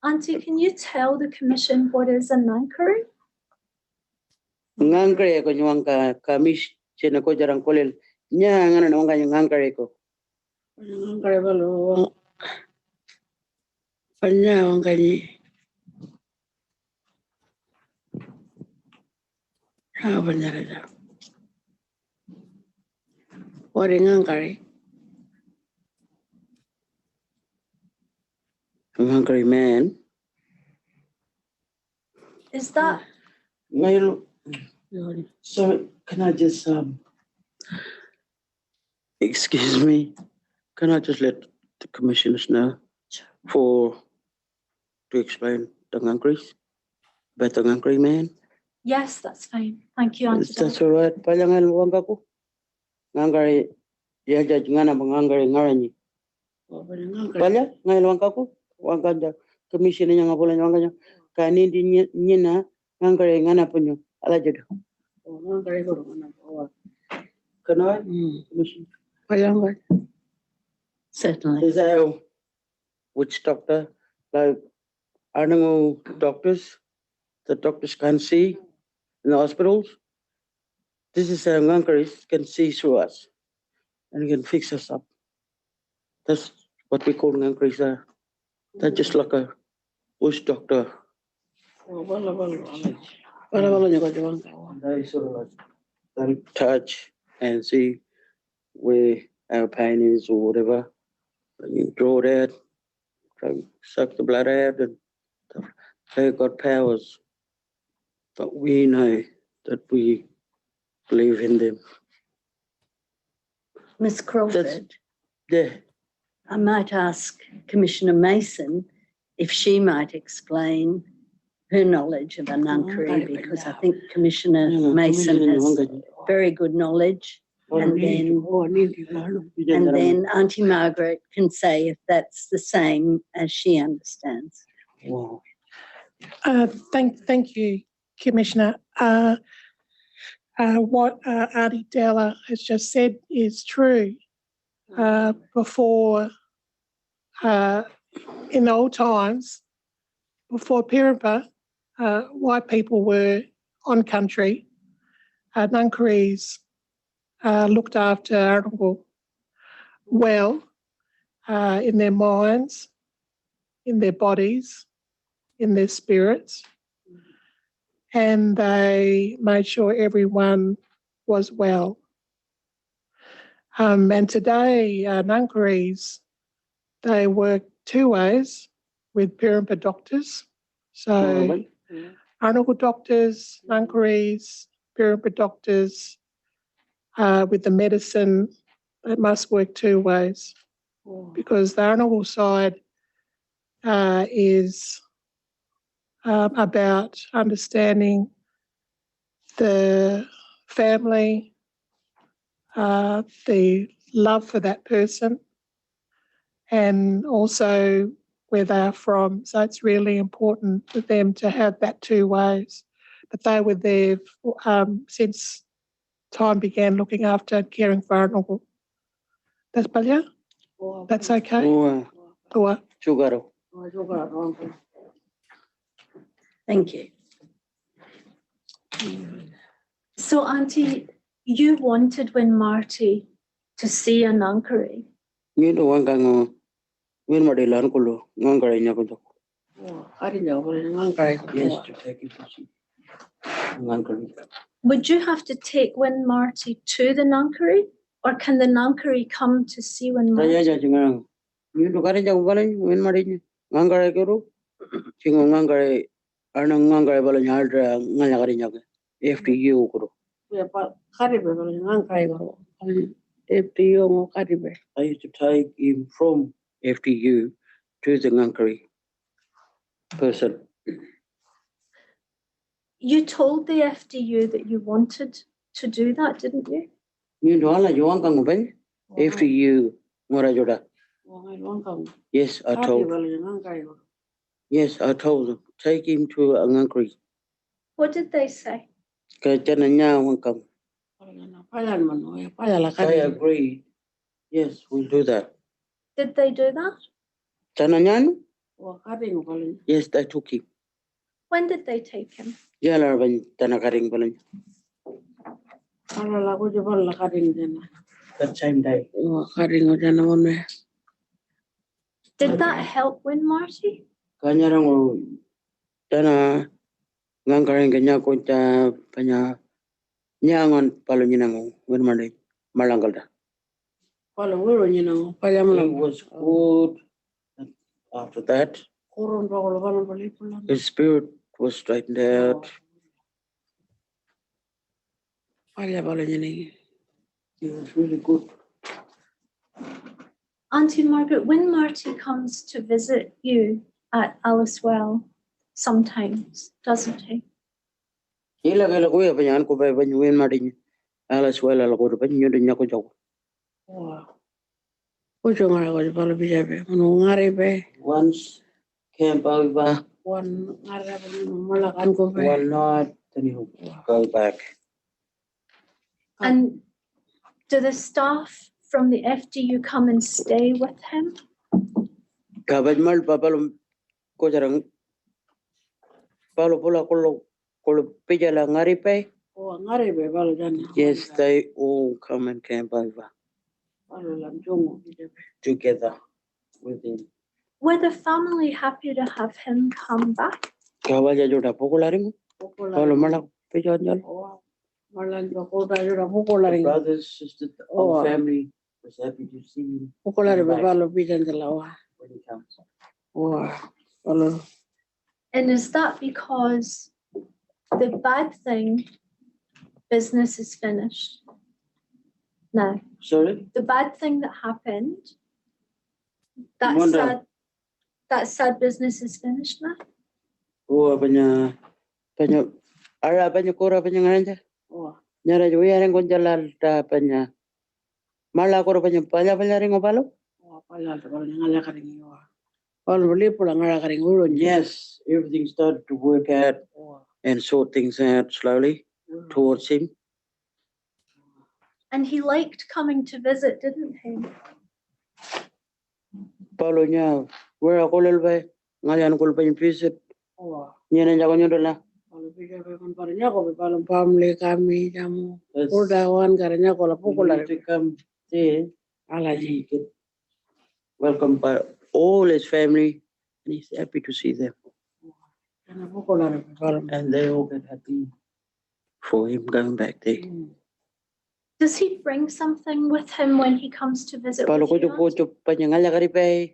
Auntie, can you tell the commission what is a nankery? Ngangkari ako nyuang kamis sina ko jarang kolel. Nya ngana na nga ngangkari ko. Ngang kare pala. Panya ang kanyi. Apa nyara ja. Wari ngang kare. A ngangkari man. Is that Ngayon, Yun. so can I just excuse me? Can I just let the commissioners know to explain the ngangkaris about the ngangkari man? Yes, that's fine. Thank you, Auntie. That's all right. Palangan wanga ko. Ngangare ya jaj ngana mangangare ngarani. Pala ngai wanga ko. Wanga da commission nya ngabola wanga nya. Kani di nyina ngangare ngana punyo. Ala jadu. Ngangare ko ngana bawa. Kana commission. Payanga. Certainly. Is a witch doctor like I don't know doctors. The doctors can see in the hospitals. This is a Ngankaris can see through us and can fix us up. That's what we call Ngankaris. They're just like a bush doctor. They sort of like they'll touch and see where our pain is or whatever. And you draw it out, try to suck the blood out, and stuff. They've got powers. But we know that we believe in them. Ms Crawford, Yeah. I might ask Commissioner Mason if she might explain her knowledge of Anangkari, because I think Commissioner Mason has very good knowledge. And then Auntie Margaret can say if that's the same as she understands. Wow. Thank you, Commissioner. What Auntie Della has just said is true. Before, in old times, before Pirimpa, white people were on country. Nuncaries looked after Arungal well in their minds, in their bodies, in their spirits, and they made sure everyone was well. And today, Nuncaries, they work two ways with Pirimpa doctors. So Arungal doctors, Nuncaries, Pirimpa doctors, with the medicine, it must work two ways, because the Arungal side is about understanding the family, the love for that person, and also where they're from. So it's really important for them to have that two ways. But they were there since time began looking after and caring for Arungal. That's Palya? That's okay? Tua. Sugar. Thank you. So, Auntie, you wanted when Marty to see Anangkari. You know one gang when Madilan Kulu, Nangari Nakujo. Yes, to take it to see. Nangari. Would you have to take Win Marty to the Nunkery, or can the Nunkery come to see Win Marty? You look at it, when Marin, Nangari Guru, Chingo Nangari, Arnang Nangari Balanyardra, Nangari, FTU Guru. I used to take him from FTU to the Nangari person. You told the FDU that you wanted to do that, didn't you? You know, you want to go FTU Morajoda. Yes, I told. Yes, I told them. Take him to Anangkari. What did they say? I agreed. Yes, we'll do that. Did they do that? Chananyan? Yes, they took him. When did they take him? That same day. Did that help Win Marty? Kanyarango Tana Ngangaring Ganya Kunta Panya Nyangon Palunyango when Monday Malangalda. It was good. After that, his spirit was straightened out. It was really good. Auntie Margaret, when Marty comes to visit you at Alice Well, sometimes, doesn't he? Ila kala kuya banyan ko ba banyuin marinya. Alas wala la ko banyo de nyako jago. Wow. Kucho ngara ko palo bija be. Mano ngare be. Once camp over, One ngara be malakan ko be. one night, then he'll go back. And do the staff from the FDU come and stay with him? Kabaj mal papalo ko jarang palo pola kolo pijala ngari pe. Oh ngare be palo jana. Yes, they all come and camp over Palo lam jongo bija be. together with him. Were the family happy to have him come back? Kawaja jota popularing palo mala pijala. Oh. Malan ko ko da jura pokola ring. Brothers, sisters, the whole family was happy to see him Pokola be palo bija ndala. when he comes. Wow. Palo. And is that because the bad thing, business is finished? No, Sorry? the bad thing that happened, that Wanda. sad business is finished now? Oh, banyak ara banyak kora banyak nganja. Oh. Nyara jo yang kon jalal ta banyak. Mala kora banyak banyak ring opalo. Oh pala ta palo ngala ka ring yo. Palo beli pulang ngala ka ring urun. Yes, everything started to work out and sort things out slowly towards him. And he liked coming to visit, didn't he? Palo nya, where ako lalbay, ngayon ko pa yung visit. Oh. Nyana jago nyo dola. Palo bija be kon palo nya ko be palo family kami jamu. Udawan karanya ko la pokola. To come there, Alaji. he get welcomed by all his family, and he's happy to see them. Kana pokola be palo. And they all get happy for him going back there. Does he bring something with him when he comes to visit Palo ko with you? po Auntie? panyangala karipay,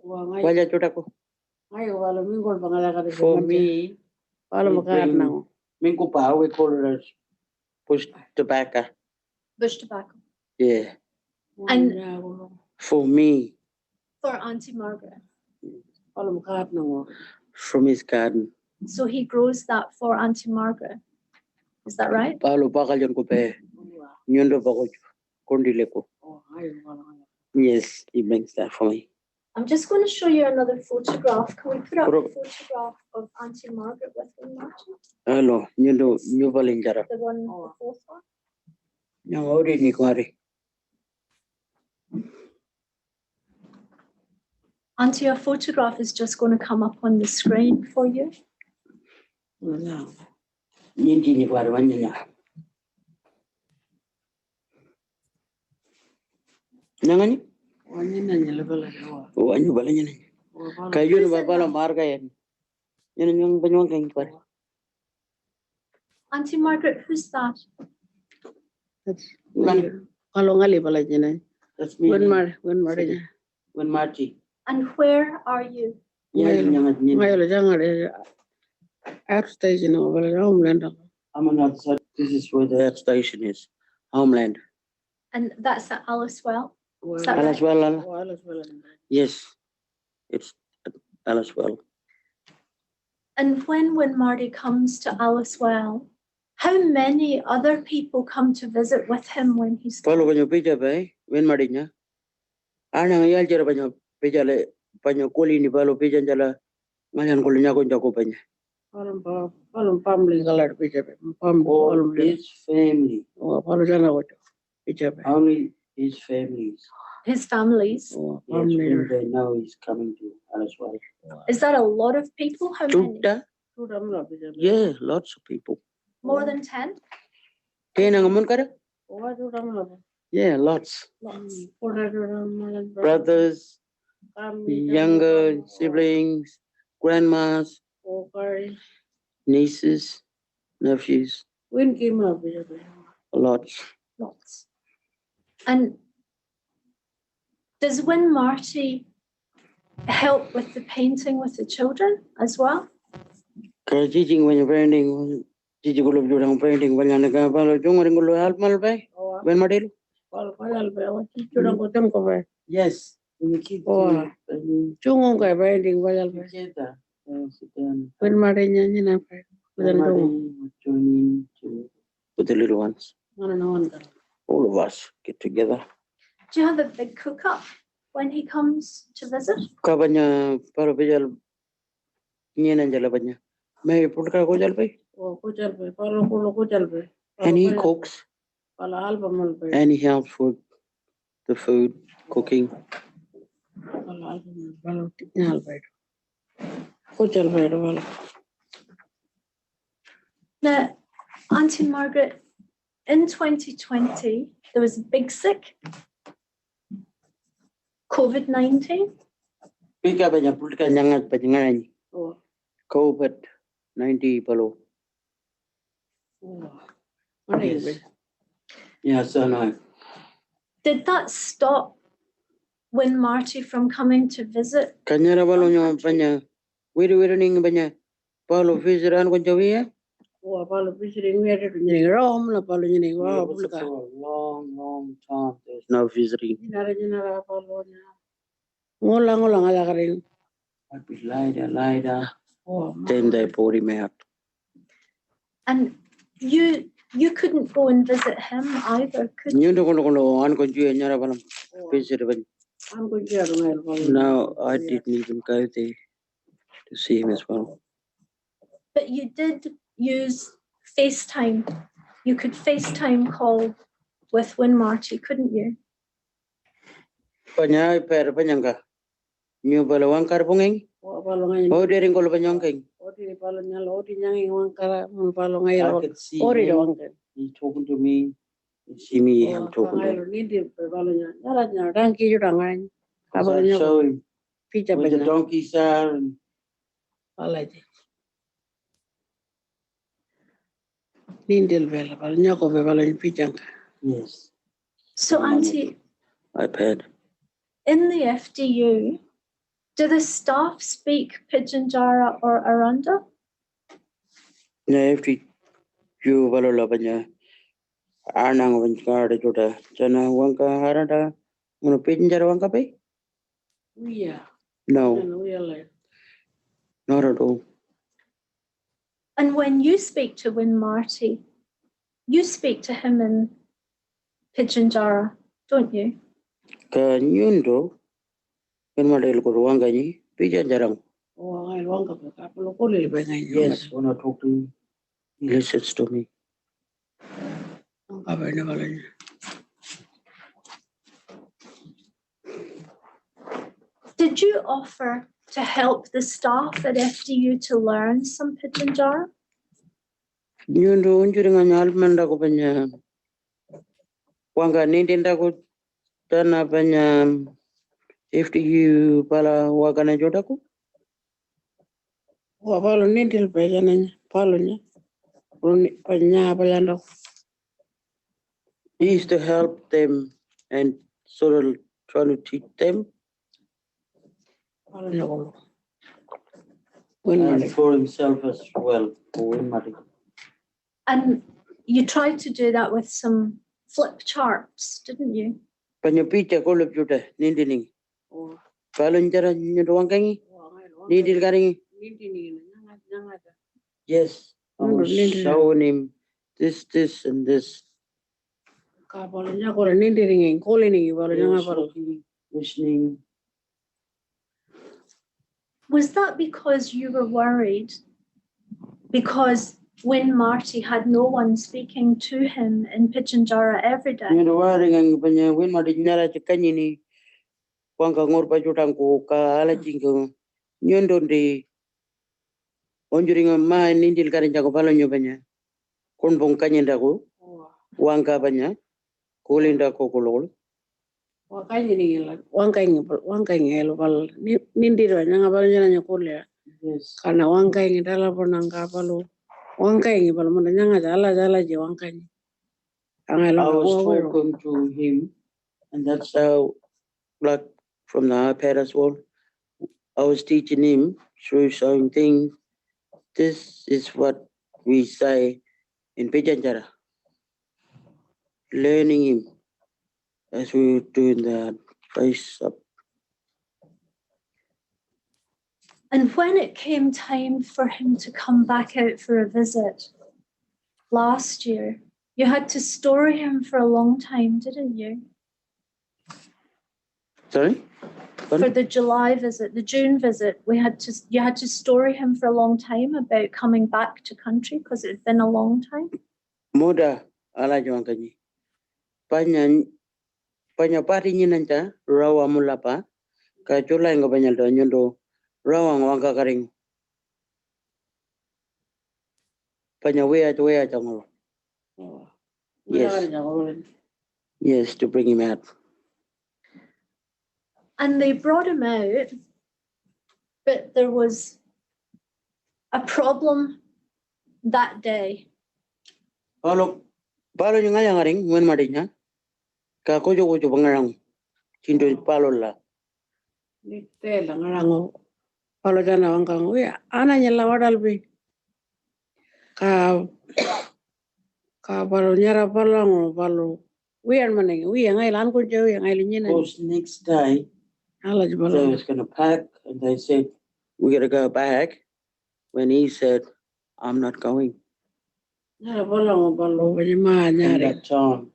Wa ngai. wala chuta ko. Ngai palo mingol bangala ka ring. For me, palo he makat bring- na ko. Mingko pa, we call it as push tobacco. Bush tobacco. Yeah, And- for me, For Auntie Margaret. palo makat na ko. from his garden. So he grows that for Auntie Margaret. Is that right? Palo pa kalyan ko pa, nyundo pa ko, kondile ko. Oh ngai palo. Yes, he brings that for me. I'm just going to show you another photograph. Can we put up Bro. a photograph of Auntie Margaret with him, Martin? Hello, nyundo, nyubalinjara. The one, the fourth one? Yang ori ni kuari. Auntie, a photograph is just going to come up on the screen for you. Wala. Nyinti ni kuari wanyanya. Nangani? Wanya na nyala pala ko. Wanyu balanya ni. Kayu ni babala marga yan. Yan yung banyuang kang kuari. Auntie Margaret, who's that? Kalau ngali pala jina. That's me. Wen mar nya. When Marty. And where are you? Yan yung nyangat Ngai nyin. lo jangan ada air station no pala homeland. I'm on the other side. This is where the air station is. Homeland. And that's at Alice Well. Wala. that Alas well, ala. Wala wala. Yes. It's Alas well. And when Marty comes to Alice Well, how many other people come to visit with him when he's Palo banyo pija bay. When Marty niya. Ana ngayal jara banyo pija le. Banyo kuli ni palo pija jala. Ngayon kuli niya ko jako banyo. Palam family kalar picha pe. Pam All palam le. his family. Oh palu jana ko. Picha pe. Only his families. his families? Oh Yes, when family. they know he's coming to Alas well. Is that a lot of people? How many? Chuta? Sudah mula picha pe. Yeah, lots of people. More than 10? Kaya nangamun ka na? Oh sudah mula. Yeah, lots. Lots. Sudah mula. Brothers, younger siblings, grandmas, Okay. nieces, nephews, Win kim lah picha pe. lots. Lots. And does Win Marty help with the painting with the children as well? Kaya jijing when you're painting, jijing ko lang yung painting, wala na ka palo, yung ring ko half mal ba? Oh When Martil? palu palu pe. Oh sudah ko tem ko pe. Yes. When you keep Oh. Chungong kay painting palu pe. together, sit down. Win mari nya pe. Joining to with the little ones. All of us get together. Do you have a big cook up when he comes to visit? Kabanya parabajal nyen jala banya. May put ka gojal bay. And he cooks and he helps with the food, cooking. Now, Auntie Margaret, in 2020, there was a big sick, COVID-19. Pika banya put ka nyangat banya COVID-19 palo. Yes. Yeah, so no. Did that stop Win Marty from coming to visit? Kanyara balo nyo banya. Wiri ning banya. Palo visiran ko jawiya. Wah, kalau visiting we ada tu jadi rom lah, kalau jadi wah, For bukan. a long time. There's no visiting. Jenara kalau nya. Ngulang aja kering. I'd be later. Oh, Then they brought him out. And you couldn't go and visit him either, could you? You don't know on conju nyara balam visit. aku jadi kalau. No, I didn't even go there to see him as well. But you did use FaceTime. You could FaceTime call with Win Marty, couldn't you? Panya per panyangka. New balawang karpungeng. Wah, kalau ngai. Oh, dering kalau panyangkeng. Oh, di kalau nyala, oh di nyanyi orang kara, kalau ngai. I could see Oh, di him. doang kan. He's talking to me. You see me, I'm talking to him. Ni di kalau nyala, rangki juga ngai. So Kalau I nyala, show him pijak where the benar. donkeys are. And Alah je. Nindil bela, kalau nyako bela ni pijak. yes, So, Auntie, iPad. in the FDU, do the staff speak Pidginjara or Aranda? Na every you balola panya. Anang wankar juta. Jana wanka harada. Muna pinjar wanka pe? Iya. No, Iya lah. not at all. And when you speak to Win Marty, you speak to him in Pidginjara, don't you? Kanyundo. Kan madel ko wanga ni. Pija jarang. Oh, ngai luang kapal kapal ko lili bengai. Yes, when I talk to him, he listens to me. Kapal ni kalau nya. Did you offer to help the staff at FDU to learn some Pidginjara? Nyundo unjuri nga nyal manda ko panya. Wanga nindinda ko tana panya. FDU pala wakana jota ko. Wah, kalau nindil bela nanya, kalau nya. Panya pala He used to help them and sort of try to teach them. Kalau nya kalau. And for himself as well. And you tried to do that with some flip charts, didn't you? Panya picha ko lep juta nindining. Oh, Palun jara nyundo wangangi. Nindil garingi. Nindil jangan. Yes. I was showing him this, and this. Kapal nya kalau nindil ingin koli ni kalau He jangan was kalau. looking, listening. Was that because you were worried? Because when Marty had no one speaking to him in Pidginjara every day? Nyundo waring ang panya win madi nyara chakani ni. Wanga ngor pa jutang ko ka ala jingo. Nyundo di. Onjuring ma nindil garin jago palun nyo panya. Kon bong kanyenda ko. Wangka panya. Kulinda ko kulol. Wakanya ni lah, wangkanya lo kalau nindil banyak apa jangan kuliah. Yes. Karena wangkanya dalam pernah kapal lo, wangkanya kalau mana jangan jala je wangkanya. I was talking to him, and that's how, like from the iPad as well, I was teaching him through showing things. This is what we say in Pidginjara. Learning him as we were doing the face up. And when it came time for him to come back out for a visit last year, you had to store him for a long time, didn't you? Sorry? For the July visit, the June visit, you had to story him for a long time about coming back to country because it had been a long time. Muda ala juang kanyi. Panya pati nyinanja rawa mulapa ka chula inga banyal do nyundo rawa ngwanga karing. Panya wea chango. Yes. Yes, to bring him out. And they brought him out, but there was a problem that day. Palo yung nga ring ngwen marinya. Ka kojo bangarang chindo palo la. Nite lang rango. Palo jana wangkang uya. Ana nyala wadalbi. Ka palo nyara palang palo. Uyan maning uya ngai lan ko jauh yang ngai linyina. Because next day they was gonna pack and they said we gotta go back. When he said, I'm not going. Nyara palang palo banyama At nyari. that time,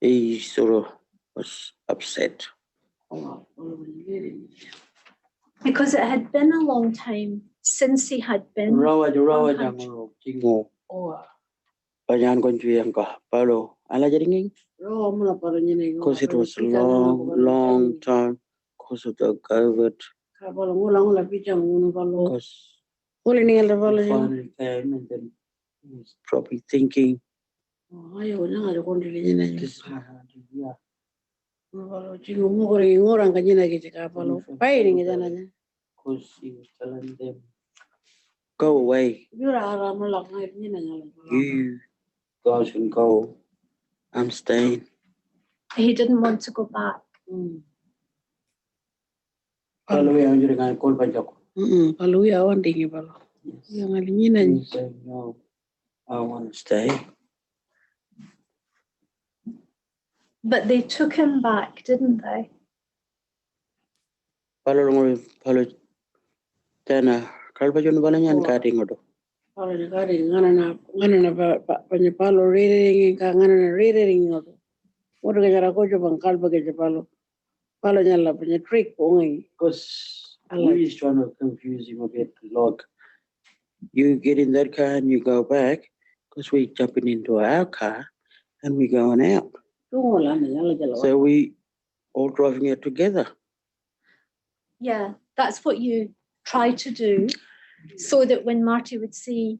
he sort of was upset. Because it had been a long time since he had been. Rawa country. jango jingo. Panyan konju yang ka palo ala jaringing. Because it was a long time because of the COVID. Because he finally came and then he was probably thinking, this is my country, yeah. Because he was telling them, go away. You guys can go. I'm staying. He didn't want to go back. Kalau yang jadi kan call pajak. Kalau ya awan tinggi palo. Yang alinya He nanya. said, no, I want to stay. But they took him back, didn't they? Kalau Tana, kalau pajak ni balanya ni cutting itu. Kalau negara ngana na banyak palo reading ngana reading ngoto. Orang kerja aku coba kalpa kerja palo. Palo nyala banyak trick ongai. Because we is trying to confuse him a bit. Like, you get in that car and you go back, because we jumping into our car and we going out. So we all driving it together. Yeah, that's what you try to do so that when Marty would see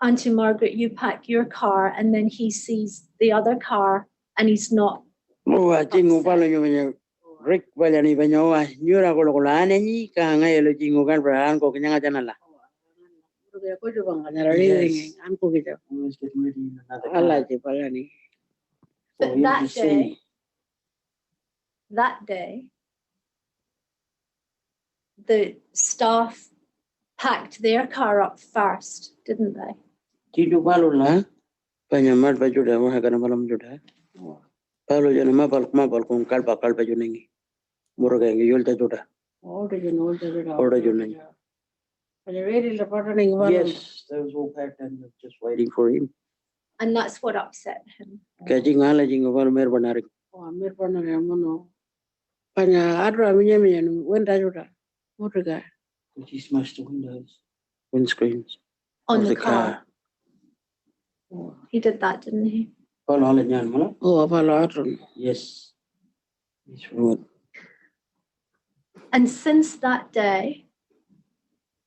Auntie Margaret, you pack your car and then he sees the other car and he's not. Oh, I think palo nyo Rick bala ni banyo nyura ko lokolana ni ka ngayon lo jingo kan berang ko kanya nga la. Orang aku coba ngana reading anku kita. Allah je pala ni. But that day, the staff packed their car up first, didn't they? Tidu palo la, panyamat baju dah mah kana malam juda. Palo jana mapal kung kalpa junengi. Murga yang yolta juda. Order you Order junengi. Yes. Yes, that was all packed and just waiting for him. And that's what upset him. Kaji ngala jingo palo mer banarik. Oh, Amir pernah yang mana? Banyak ada minyak wenda juga. Motor guy. He smashed the windows, windscreens On of the car. He did that, didn't he? Palo halat niyan mo? Oh, apa latron? Yes. He's from And since that day,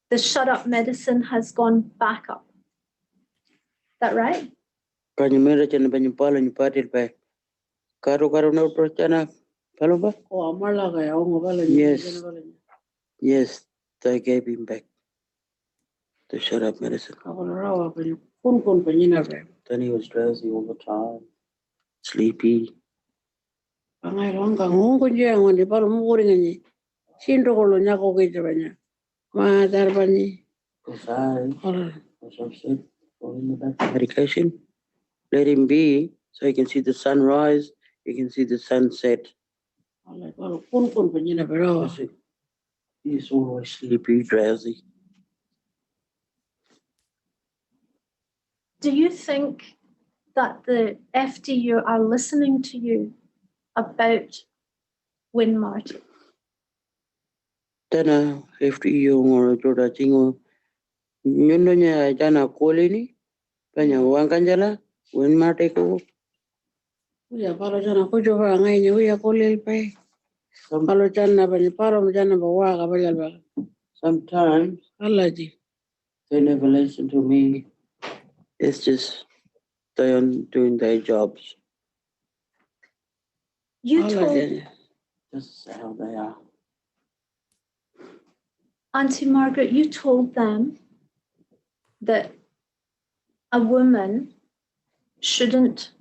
the shut up medicine has gone back up. Is that right? Kanya mera chana banyak palo ni patil pa. Karo na percana palo ba? Oh, amal lah kaya. Oh, ngapala Yes. Yes, they gave him back the shut up medicine. Kapal rawa pa pun penyina pa. Then he was drowsy all the time, sleepy. Pangai lang kang ngong je ang di palo mo ring ni. Sinto ko lo nya ko kita banyak. Ma darbani. Because I was upset for him about the medication. Let him be so he can see the sunrise, he can see the sunset. Palo pun penyina pa rawa. He's always sleepy, drowsy. Do you think that the FDU are listening to you about Win Marty? Tana FDU ngoro joda chingo. Nyundo nya jana kolini. Panya wanganjala. When mateko. Uya palo jana ko jo ba ngai ni uya ko lel pe. Palo jana ba ni palo jana ba wa ka ba jal ba. Sometimes Allah ji. they never listen to me. It's just they are doing their jobs. You Allah told ji. This is how they are. Auntie Margaret, you told them that a woman shouldn't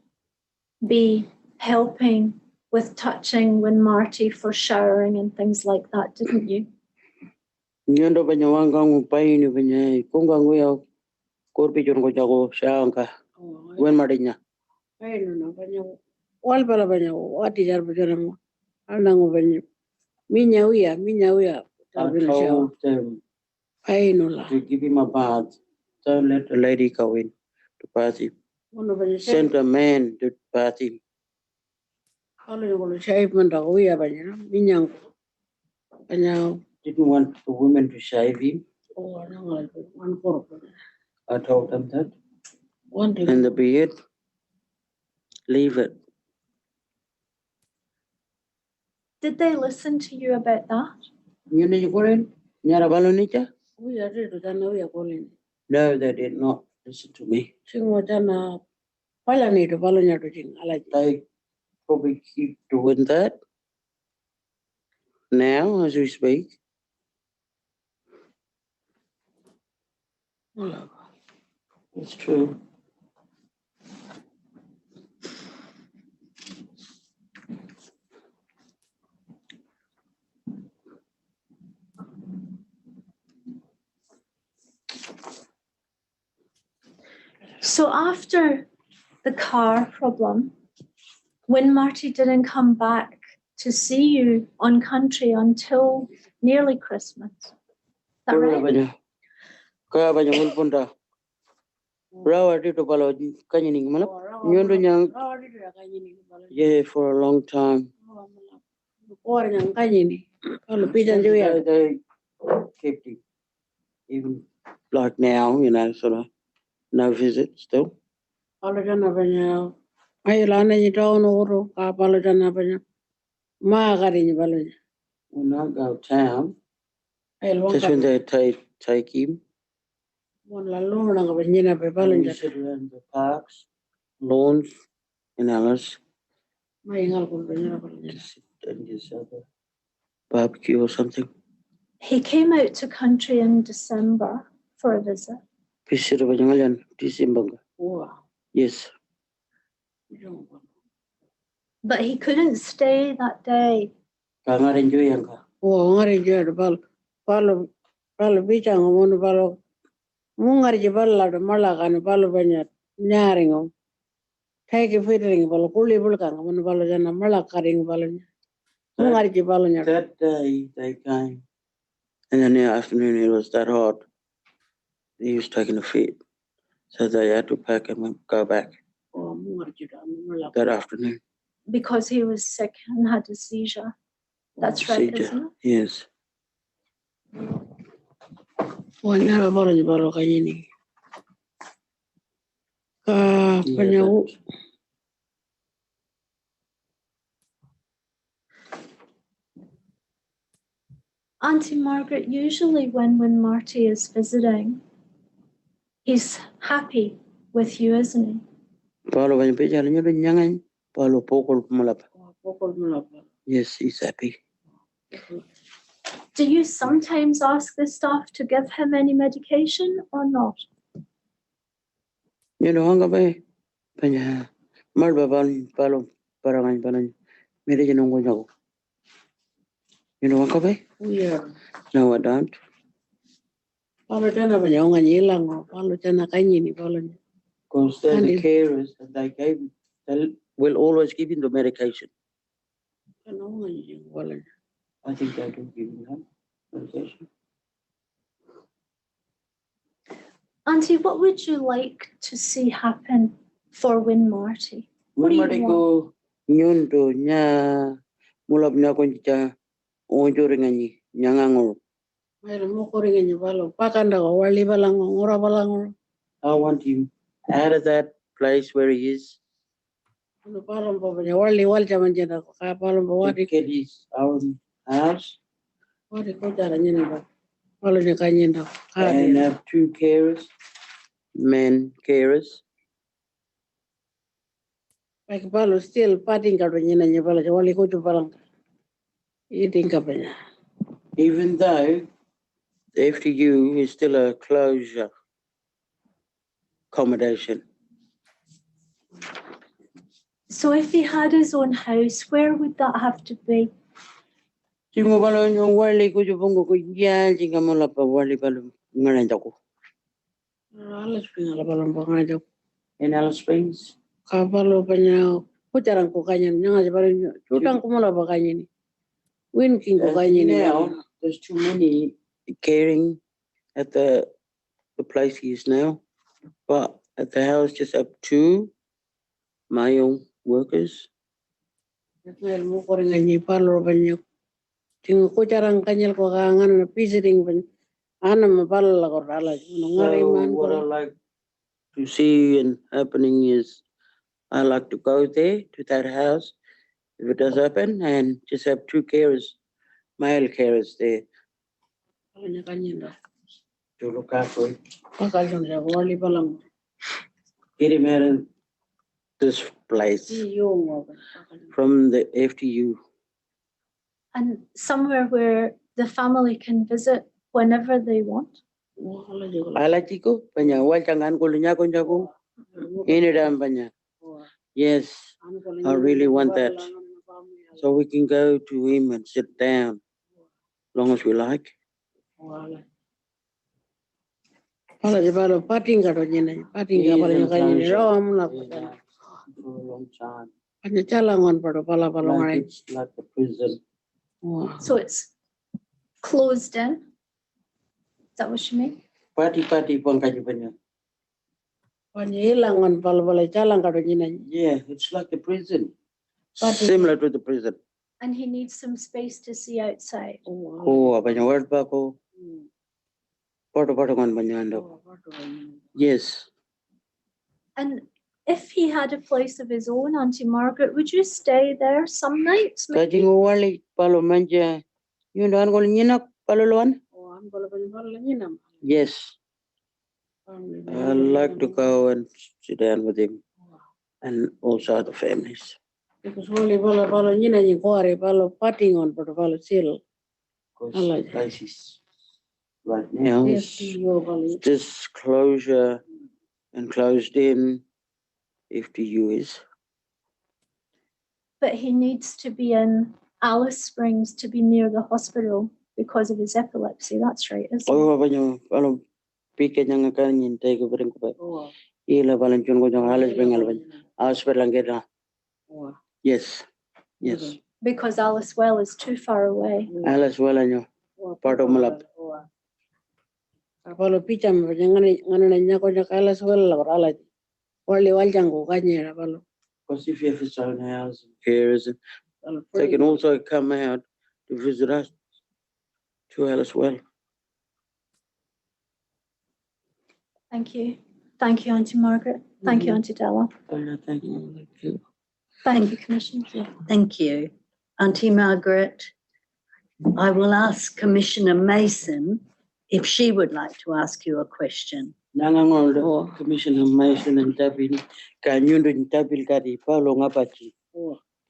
be helping with touching Win Marty for showering and things like that, didn't you? Nyundo panya wangangu paini panya kungangu ya korpi jongo jago shangka. When marinya. Ay no no banya wal pala banya wati jar ba jana mo. Ala ngo banya. Minya uya. I told them Ay no la. to give him a bath. Don't let the lady go in to bath him. Ono banya Send a man to bath him. Kalau yang kalau saya pun tahu ya banyak minyak Didn't want the women to shave him. oh nang one korp I told them that. one day And the beard, leave it. Did they listen to you about that? You know you in? Nyara balonicha? we are to jana we are calling No, they did not listen to me. singo jana pala ni to pala nya to jing ala They probably keep doing that now as we speak. It's true. So after the car problem, when Marty didn't come back to see you on country until nearly Christmas. Is that right? Kaya banyak ulpunta. Rawa dito pala kanya ning malap. Nyondo nyang yeah for a long time. or yang kanya ni kalau pijan jo ya They kept it even like now, you know, sort of no visit still. kalau jana banyak ay lana ni tahun oro ka pala jana banyak ma kari ni pala When I go town, ay luang that's ka when they take him. mon lalu nang banyak na pe pala And we sit around the parks, lawns in Alice. may ingal ko banyak pala Just sit and just have a barbecue or something. He came out to country in December for a visit. Visit banyak ngalian December. wah Yes. But he couldn't stay that day. Kanga rin jo yang ka. wah ngari jo ada pala pijan ngomong pala mungari je pala ada malah kan pala banyak nyaring Kayak fitting pala kuli bulkan ngomong pala jana malah karing pala mungari je pala nyar That day they came, and in the afternoon it was that hot. He was taking a fit, so they had to pack and go back oh mungari je malah that afternoon. Because he was sick and had a seizure. That's right, Seizure. isn't it? Yes. wah nyara pala je pala kayak ni ka Yeah, banyak but Auntie Margaret, usually when Marty is visiting, he's happy with you, isn't he? Paulo banyak pejalan nyo rin nyangan. Paulo pokol pumalap. pokol malah Yes, he's happy. Do you sometimes ask the staff to give him any medication or not? You know, hanga ba banyak marba Paulo parangan panan. Mere janong ko jago. You know, hanga ba? iya No, I don't. pala jana banyak orang hilang pala jana kayak ni pala Because they're the And carers and they will always give him the medication. kan orang pala I think they do give him that. Auntie, what would you like to see happen for Win Marty? What do you Mamari ko nyundo nya mulap nya ko nja onjore ngani nyangangor. Mayro mo koringa ni balo pakanda ko wali balango ngora balango. I want him out of that place where he is. Ano palom pa banya wali jaman jena ko ka palom pa To wadi get his own house ko jara nyina ba. Palo ni kanyenda ka and have 2 carers, men carers. Like palo still pating ka nyina ni palo wali ko tu palang. Eating ka banya. Even though the FTU is still a closure accommodation. So if he had his own house, where would that have to be? Tingo balo yung wali ko jubongo ko yan jinga mo pa wali balo ngaranda ko. Alas pinga palom pa ngajo. In Alice Springs. Ka palo banya ko jarang ko kanyan nga si palo utang ko mula pa kanyan ni. Win king ko kanyan ni. Now there's too many caring at the place he is now. But at the house just have 2 male workers. Ngayon mo koringa ni palo banya. Tingo ko jarang kanyal ko kangan na visiting ban. Ana mapala ko rala. Ngari So man what I ko. like to see and happening is I like to go there to that house if it does happen and just have 2 carers, male carers there Kanya kanyenda. to look after it. Pakal sa wali palang. Get him out of this place Yung mo. from the FTU. And somewhere where the family can visit whenever they want? Ala chico, panya walchangan ko lunya ko jago. Anytime panya. Yes, I really want that. So we can go to him and sit down, long as we like. Pala di palo pating ka rin yun. Pating ka pala yung kanya ni Rom na ko. For a long time. Kanya chalangon pala pala ngayon. It's like the prison. So it's closed in? Is that what you mean? Party pang kaji panya. Kanya ilangon pala chalang ka rin yun. Yeah, it's like the prison. Party. Similar to the prison. And he needs some space to see outside. Oh, apanya word pa ko. Poto kan banyando. Yes. And if he had a place of his own, Auntie Margaret, would you stay there some nights? Kaji ngwali palo manja. Yun doan ko nyinak palo luan. Yes. I like to go and sit down with him and also other families. Because wali pala yun na yung kuwari pala pating on pala sil. Because the place is right now is just closure and closed in FTU is. But he needs to be in Alice Springs to be near the hospital because of his epilepsy. That's right, isn't it? Oh, apanya palo pike nyanga kan nyintai ko bring ko ba. Ila palan chun ko jang Alice Springs alban. Hospital ang kita. Yes. Yes. Because Alice Well is too far away. Alice wala nyo. Part of Malap. Palo picham ngana niya ko niya kala swela la rala. Wali waljang ko kanya palo. Because if you have his own house and carers, they can also come out to visit us to Alice Well. Thank you. Thank you, Auntie Margaret. Thank you, Auntie Della. Thank you. Thank you, Commissioner. Thank you. Auntie Margaret, I will ask Commissioner Mason if she would like to ask you a question. Nangangol Commissioner Mason and Tabin kanyundo Tabil kadi palo ngapachi.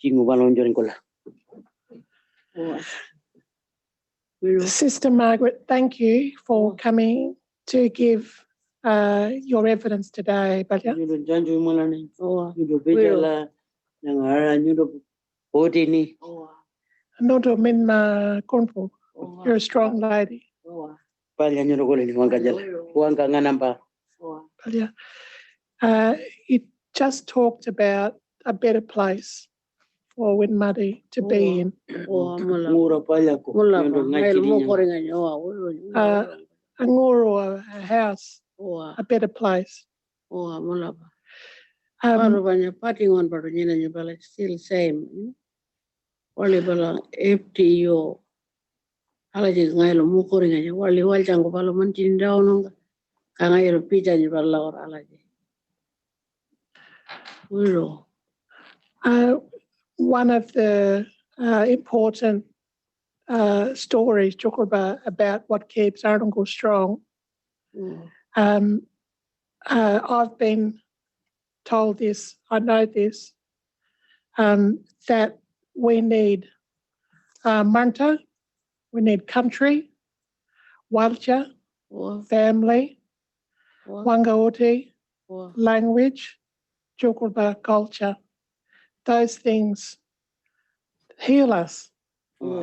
Chingu balon jorin kola. Sister Margaret, thank you for coming to give your evidence today. But Nyundo janju malani. Nyundo bejala. Nangara nyundo odini. not to min Cornwall, you're a strong lady. Panya nyundo kola ni wanga jala. Wanga nganamba. But yeah, it just talked about a better place for Winmati to be in. Oa mula. Ngura pala ko. Mula Yondo pa. ngai Ngayon chiri mo niya. ko rin nga oa. Ulo. A ngoro, a house, Oa. a better place. Oa mula pa. Paano ba niya patingon pa rin niya bala still same. Wali bala FTO. Hala jing ngayon mo ko rin nga. Wali waljang ko bala man tindaw nung ka ngayon pija niya bala or ala jing. Ulo. One of the important stories about what keeps Arungal strong. I've been told this, I know this, that we need Manta, we need country, Walja, family, Wangaoti, language, Jukurba culture. Those things heal us.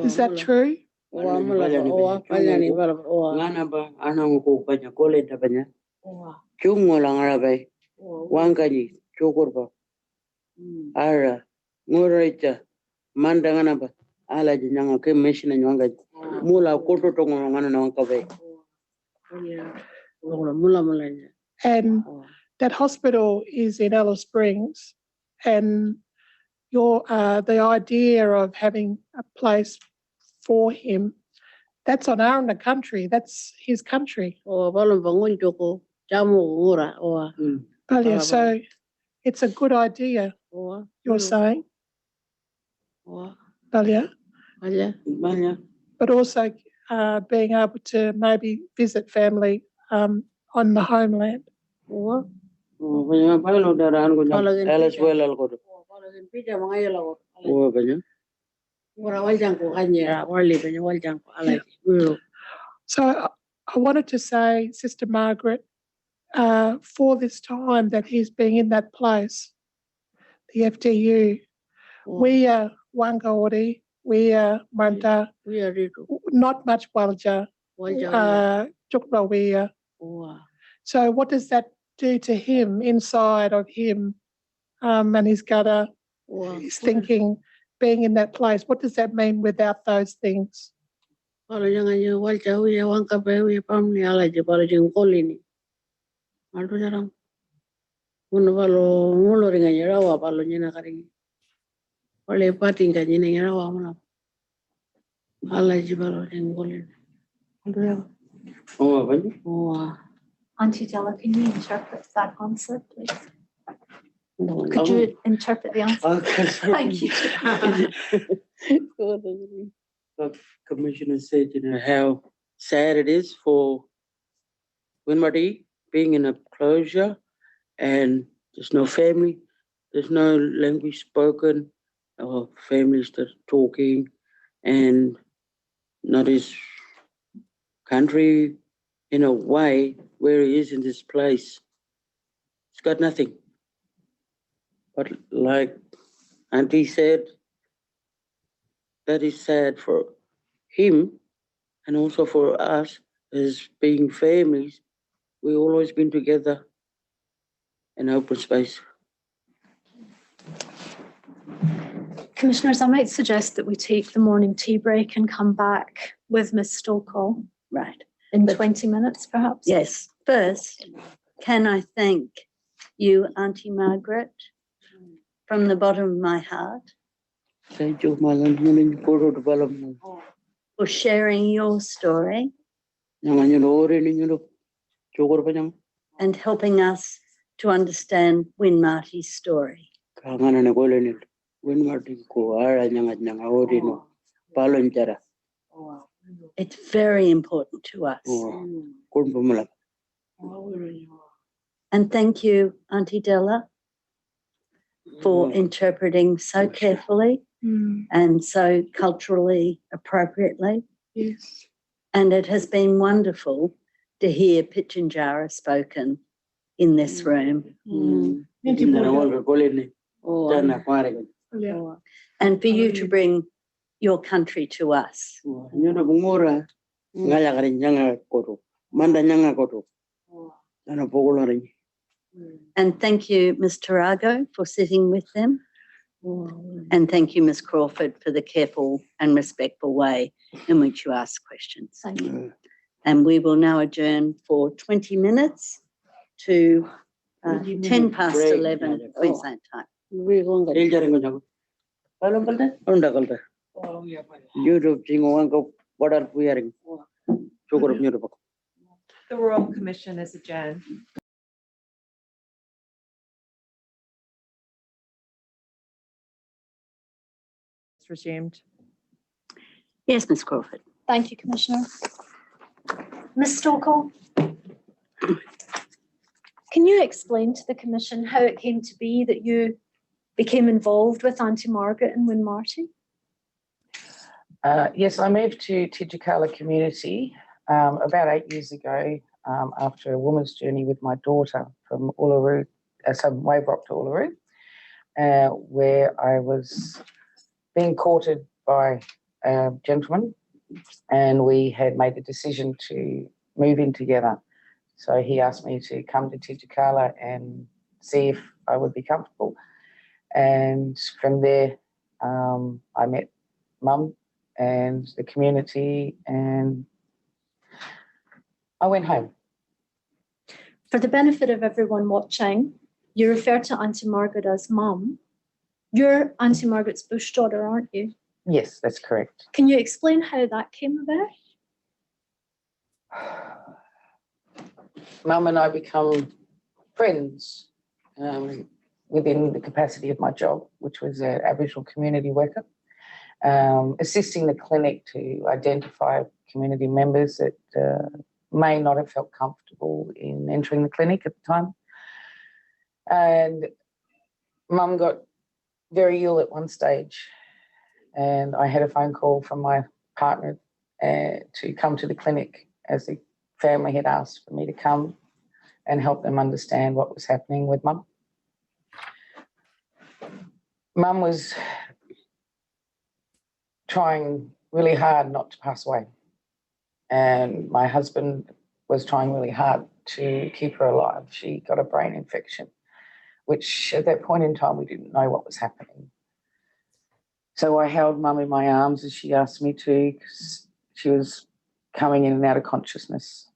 Is that true? Oa mula pa. Oa pala ni bala. Oa. Ngana ba anang ko panya kole ta panya. Chungo lang arabai. Wangkani chokur ba. Ara ngoraicha manda ngana ba. Ala jinyanga ke meshina nyanga. Mula koto tongo ngana na wangkabai. Mula. And that hospital is in Alice Springs, and the idea of having a place for him, that's on Aruna country, that's his country. Oa balong bangun joko. Jamu ngura. Oa. Balia, so it's a good idea, Oa. you're saying, Oa. Balia, Aja. Banya. but also being able to maybe visit family on the homeland. Oa. Banya palo daraan ko Palagin Alice pija. well ko. Palagin pija mga yelo. Oh banya. Ngura waljang ko kanya. Wali banya waljang ko alay. Ulo. So I wanted to say, Sister Margaret, for this time that he's been in that place, the FDU, we are Wangaori, we are Manta, We are ritu. not much Walja, Waljang. Jukrawea. Oa. So what does that do to him, inside of him, and his gutter, Oa. his thinking, being in that place? What does that mean without those things? Kalau jangan je walca huya wangka pe huya pamni ala je kalau jeng kolini. Malu jarang. Munu kalau ngulu ringan je rawa kalau nyena karing. Kalau pating kan nyena je rawa mana. Ala je kalau jeng kolini. Malu jarang. Oh banya. Wah. Auntie Della, can you interpret that answer, please? Could you interpret the answer? Thank you. The commissioner said, how sad it is for Winmati being in a closure and there's no family, there's no language spoken, or families that are talking, and not his country in a way where he is in this place. He's got nothing. But like Auntie said, that is sad for him and also for us as being families. We've always been together in open space. Commissioners, I might suggest that we take the morning tea break and come back with Ms. Stokal Right. in But- 20 minutes, perhaps. Yes. First, can I thank you, Auntie Margaret, from the bottom of my heart Thank you, Malan. Koro development. for sharing your story and helping us to understand Winmati's story. It's very important to us. And thank you, Auntie Della, for interpreting so carefully and so culturally appropriately. Yes. And it has been wonderful to hear Pitjantjatjara spoken in this room Yeah. and for you to bring your country to us. And thank you, Ms. Tarago, for sitting with them. And thank you, Ms Crawford, for the careful and respectful way in which you ask questions. Thank you. And we will now adjourn for 20 minutes to 10 past Break. 11 Queensland time. 제일 잘한 거냐고. 빨리 빨리. 온다 걸다. 유럽 징어한 거 뭐랄 부야ring. 조그럽 유럽. The Royal Commission is adjourned. It's resumed. Yes, Ms Crawford. Thank you, Commissioner. Ms Stokel, can you explain to the Commission how it came to be that you became involved with Auntie Margaret and Winmarty? Yes, I moved to Tijikala community about 8 years ago after a woman's journey with my daughter from Uluru, Wave Rock to Uluru, where I was being courted by a gentleman, and we had made a decision to move in together. So he asked me to come to Tijikala and see if I would be comfortable. And from there, I met Mum and the community, and I went home. For the benefit of everyone watching, you refer to Auntie Margaret as Mum. You're Auntie Margaret's bush daughter, aren't you? Yes, that's correct. Can you explain how that came about? Mum and I become friends within the capacity of my job, which was an Aboriginal community worker, assisting the clinic to identify community members that may not have felt comfortable in entering the clinic at the time. And Mum got very ill at one stage, and I had a phone call from my partner to come to the clinic, as the family had asked for me to come and help them understand what was happening with Mum. Mum was trying really hard not to pass away, and my husband was trying really hard to keep her alive. She got a brain infection, which at that point in time we didn't know what was happening. So I held Mum in my arms as she asked me to, because she was coming in and out of consciousness.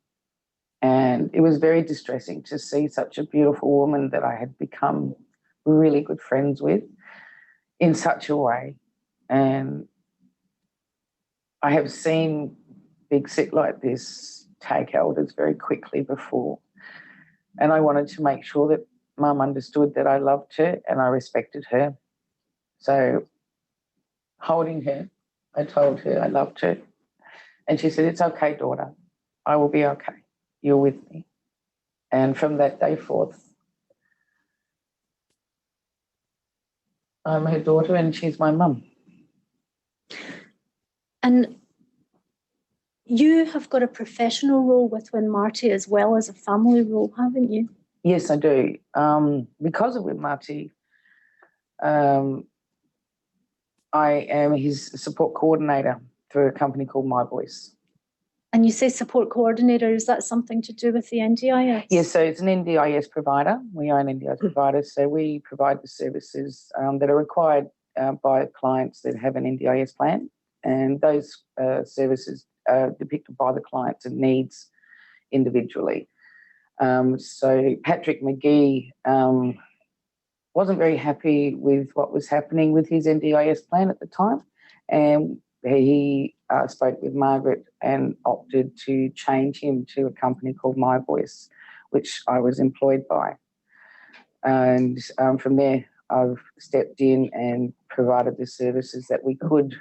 And it was very distressing to see such a beautiful woman that I had become really good friends with in such a way. And I have seen Big Sick like this take elders very quickly before. And I wanted to make sure that Mum understood that I loved her and I respected her. So holding her, I told her I loved her. And she said, "It's okay, daughter. I will be okay. You're with me." And from that day forth, I'm her daughter and she's my mum. And you have got a professional role with Winmarty as well as a family role, haven't you? Yes, I do. Because of Winmarty, I am his support coordinator through a company called My Voice. And you say support coordinator, is that something to do with the NDIS? Yes, so it's an NDIS provider. We are an NDIS provider, so we provide the services that are required by clients that have an NDIS plan, and those services are depicted by the clients and needs individually. So Patrick McGee wasn't very happy with what was happening with his NDIS plan at the time, and he spoke with Margaret and opted to change him to a company called My Voice, which I was employed by. And from there, I've stepped in and provided the services that we could.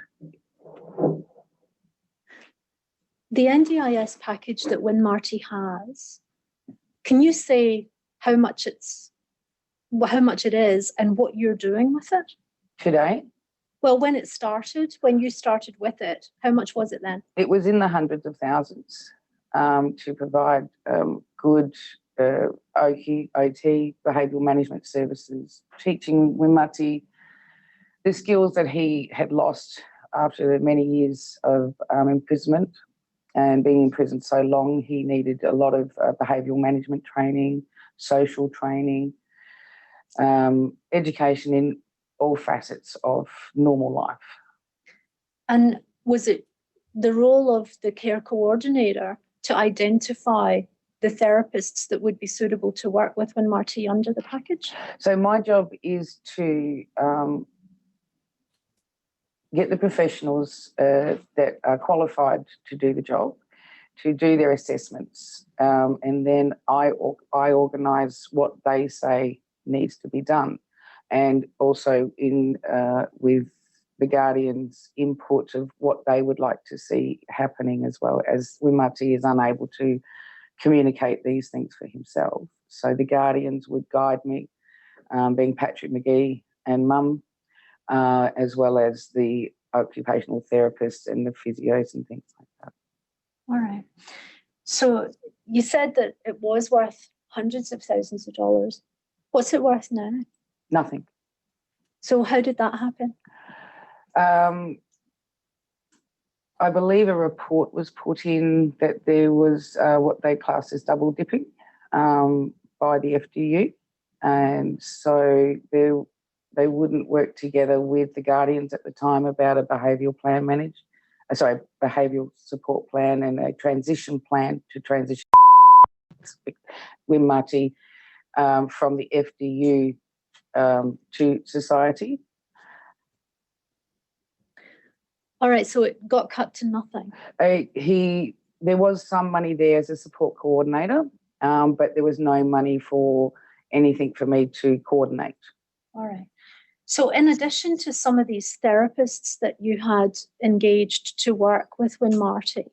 The NDIS package that Winmarty has, can you say how much it is and what you're doing with it? Today, Well, when it started, when you started with it, how much was it then? it was in the hundreds of thousands to provide good OT, behavioural management services, teaching Winmarty the skills that he had lost after many years of imprisonment. And being in prison so long, he needed a lot of behavioural management training, social training, education in all facets of normal life. And was it the role of the care coordinator to identify the therapists that would be suitable to work with Win Marty under the package? So my job is to get the professionals that are qualified to do the job, to do their assessments, and then I organise what they say needs to be done, and also in with the Guardians' input of what they would like to see happening, as well as Win Marty is unable to communicate these things for himself. So the Guardians would guide me, being Patrick McGee and Mum, as well as the occupational therapists and the physios and things like that. All right. So you said that it was worth hundreds of thousands of dollars. What's it worth now? Nothing. So how did that happen? I believe a report was put in that there was what they class as double dipping by the FDU, and so they wouldn't work together with the Guardians at the time about a behavioural plan behavioural support plan and a transition plan to transition Win Marty from the FDU to society. All right, so it got cut to nothing. There was some money there as a support coordinator, but there was no money for anything for me to coordinate. All right. So in addition to some of these therapists that you had engaged to work with Win Marty,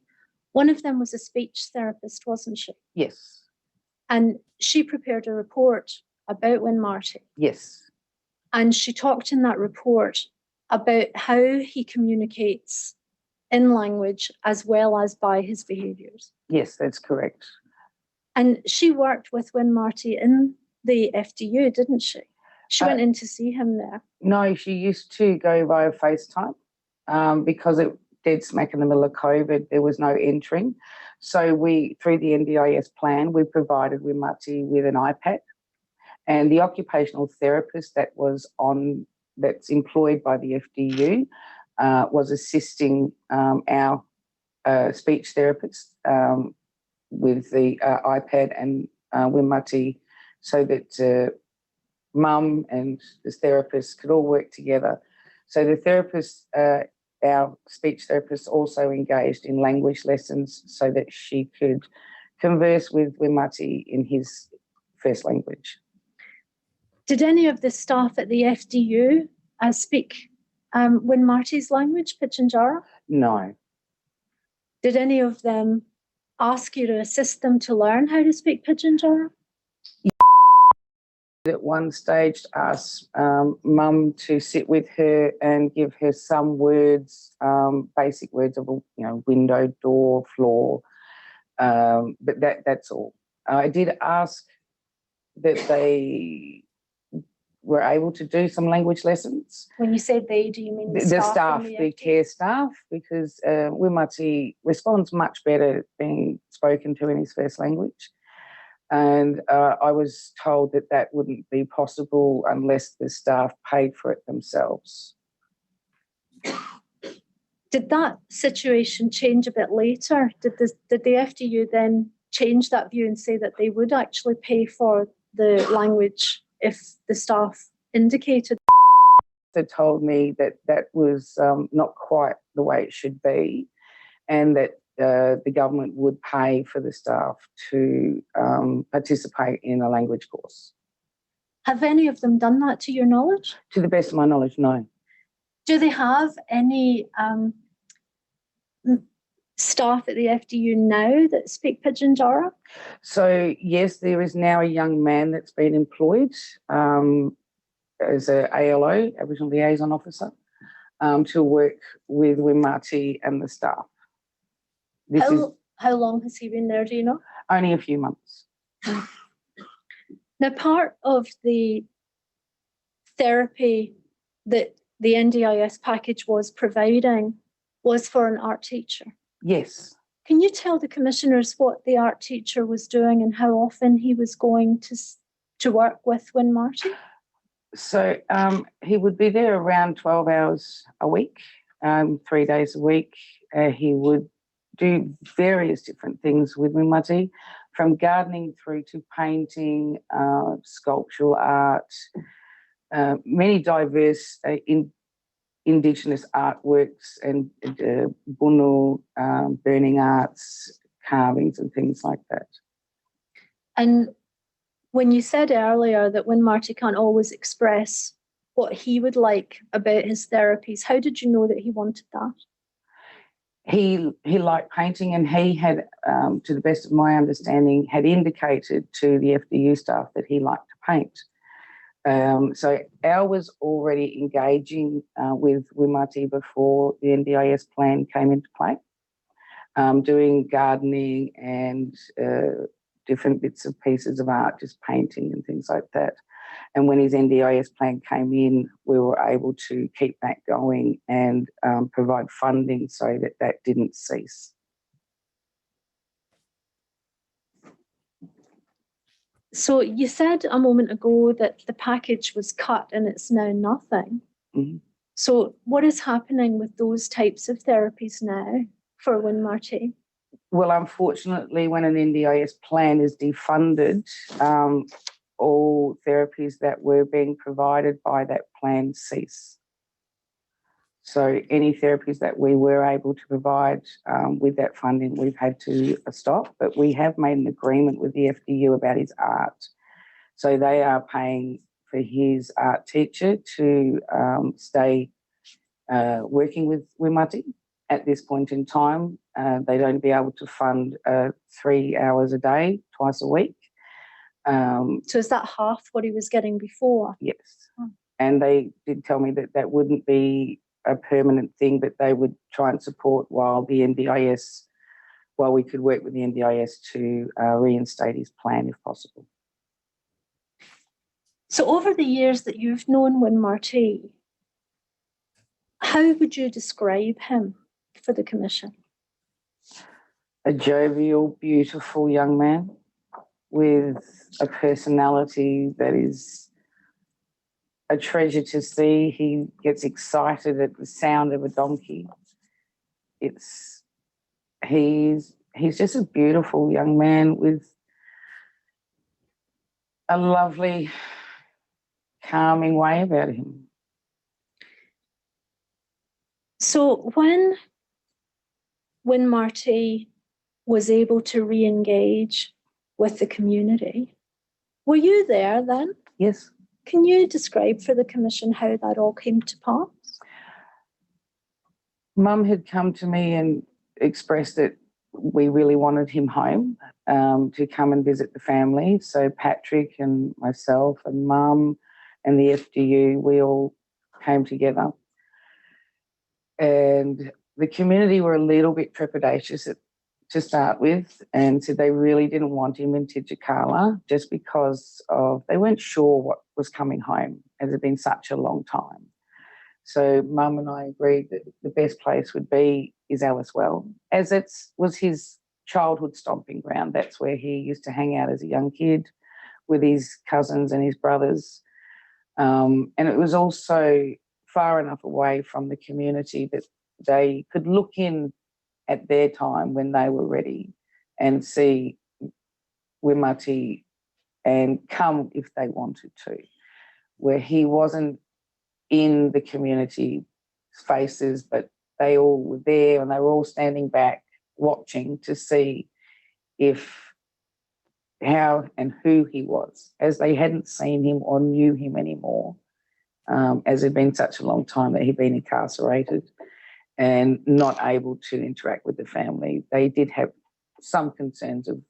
one of them was a speech therapist, wasn't she? Yes. And she prepared a report about Win Marty. Yes. And she talked in that report about how he communicates in language as well as by his behaviours. Yes, that's correct. And she worked with Win Marty in the FDU, didn't she? She went in to see him there. No, she used to go via FaceTime because it dead smack in the middle of COVID, there was no entering. So we, through the NDIS plan, we provided Win Marty with an iPad, and the occupational therapist that's employed by the FDU was assisting our speech therapist with the iPad and Win Marty, so that Mum and the therapist could all work together. So the therapist, our speech therapist, also engaged in language lessons so that she could converse with Win Marty in his first language. Did any of the staff at the FDU speak Win Marty's language, Pitjantjatjara? No. Did any of them ask you to assist them to learn how to speak Pitjantjatjara? At one stage asked Mum to sit with her and give her some words, basic words of, window, door, floor, but that's all. I did ask that they were able to do some language lessons. When you say they, do you mean the staff, in the care staff, because Win Marty responds much better being spoken to in his first language. And I was told that that wouldn't be possible unless the staff paid for it themselves. Did that situation change a bit later? Did the FDU then change that view and say that they would actually pay for the language if the staff indicated? They told me that that was not quite the way it should be, and that the government would pay for the staff to participate in a language course. Have any of them done that to your knowledge? To the best of my knowledge, no. Do they have any staff at the FDU now that speak Pitjantjatjara? So yes, there is now a young man that's been employed as a ALO, Aboriginal Liaison Officer, to work with Win Marty and the staff. How long has he been there, do you know? Only a few months. Now, part of the therapy that the NDIS package was providing was for an art teacher. Yes. Can you tell the commissioners what the art teacher was doing and how often he was going to work with Win Marty? So he would be there around 12 hours a week, 3 days a week. He would do various different things with Wimati, from gardening through to painting, sculptural art, many diverse Indigenous artworks and bunu, burning arts, carvings and things like that. And when you said earlier that when Marty can't always express what he would like about his therapies, how did you know that he wanted that? He liked painting, and he had, to the best of my understanding, had indicated to the FDU staff that he liked to paint. So Al was already engaging with Wimati before the NDIS plan came into play, doing gardening and different bits of pieces of art, just painting and things like that. And when his NDIS plan came in, we were able to keep that going and provide funding so that that didn't cease. So you said a moment ago that the package was cut and it's now nothing. Mm-hmm. So what is happening with those types of therapies now for Win Marty? Well, unfortunately, when an NDIS plan is defunded, all therapies that were being provided by that plan cease. So any therapies that we were able to provide with that funding, we've had to stop. But we have made an agreement with the FDU about his art. So they are paying for his art teacher to stay working with Wimati at this point in time. They'd only be able to fund 3 hours a day, twice a week. So is that half what he was getting before? Yes. And they did tell me that that wouldn't be a permanent thing, but they would try and support while we could work with the NDIS to reinstate his plan if possible. So over the years that you've known Win Marty, how would you describe him for the Commission? A jovial, beautiful young man with a personality that is a treasure to see. He gets excited at the sound of a donkey. He's just a beautiful young man with a lovely, calming way about him. So when Win Marty was able to re-engage with the community, were you there then? Yes. Can you describe for the Commission how that all came to pass? Mum had come to me and expressed that we really wanted him home to come and visit the family. So Patrick and myself and Mum and the FDU, we all came together. And the community were a little bit trepidatious to start with, and said they really didn't want him in Tijikala just because they weren't sure what was coming home, as it had been such a long time. So Mum and I agreed that the best place would be is Alice Well, as it was his childhood stomping ground. That's where he used to hang out as a young kid with his cousins and his brothers. And it was also far enough away from the community that they could look in at their time when they were ready and see Wimati and come if they wanted to, where he wasn't in the community faces, but they all were there and they were all standing back watching to see how and who he was, as they hadn't seen him or knew him anymore, as it had been such a long time that he'd been incarcerated and not able to interact with the family. They did have some concerns of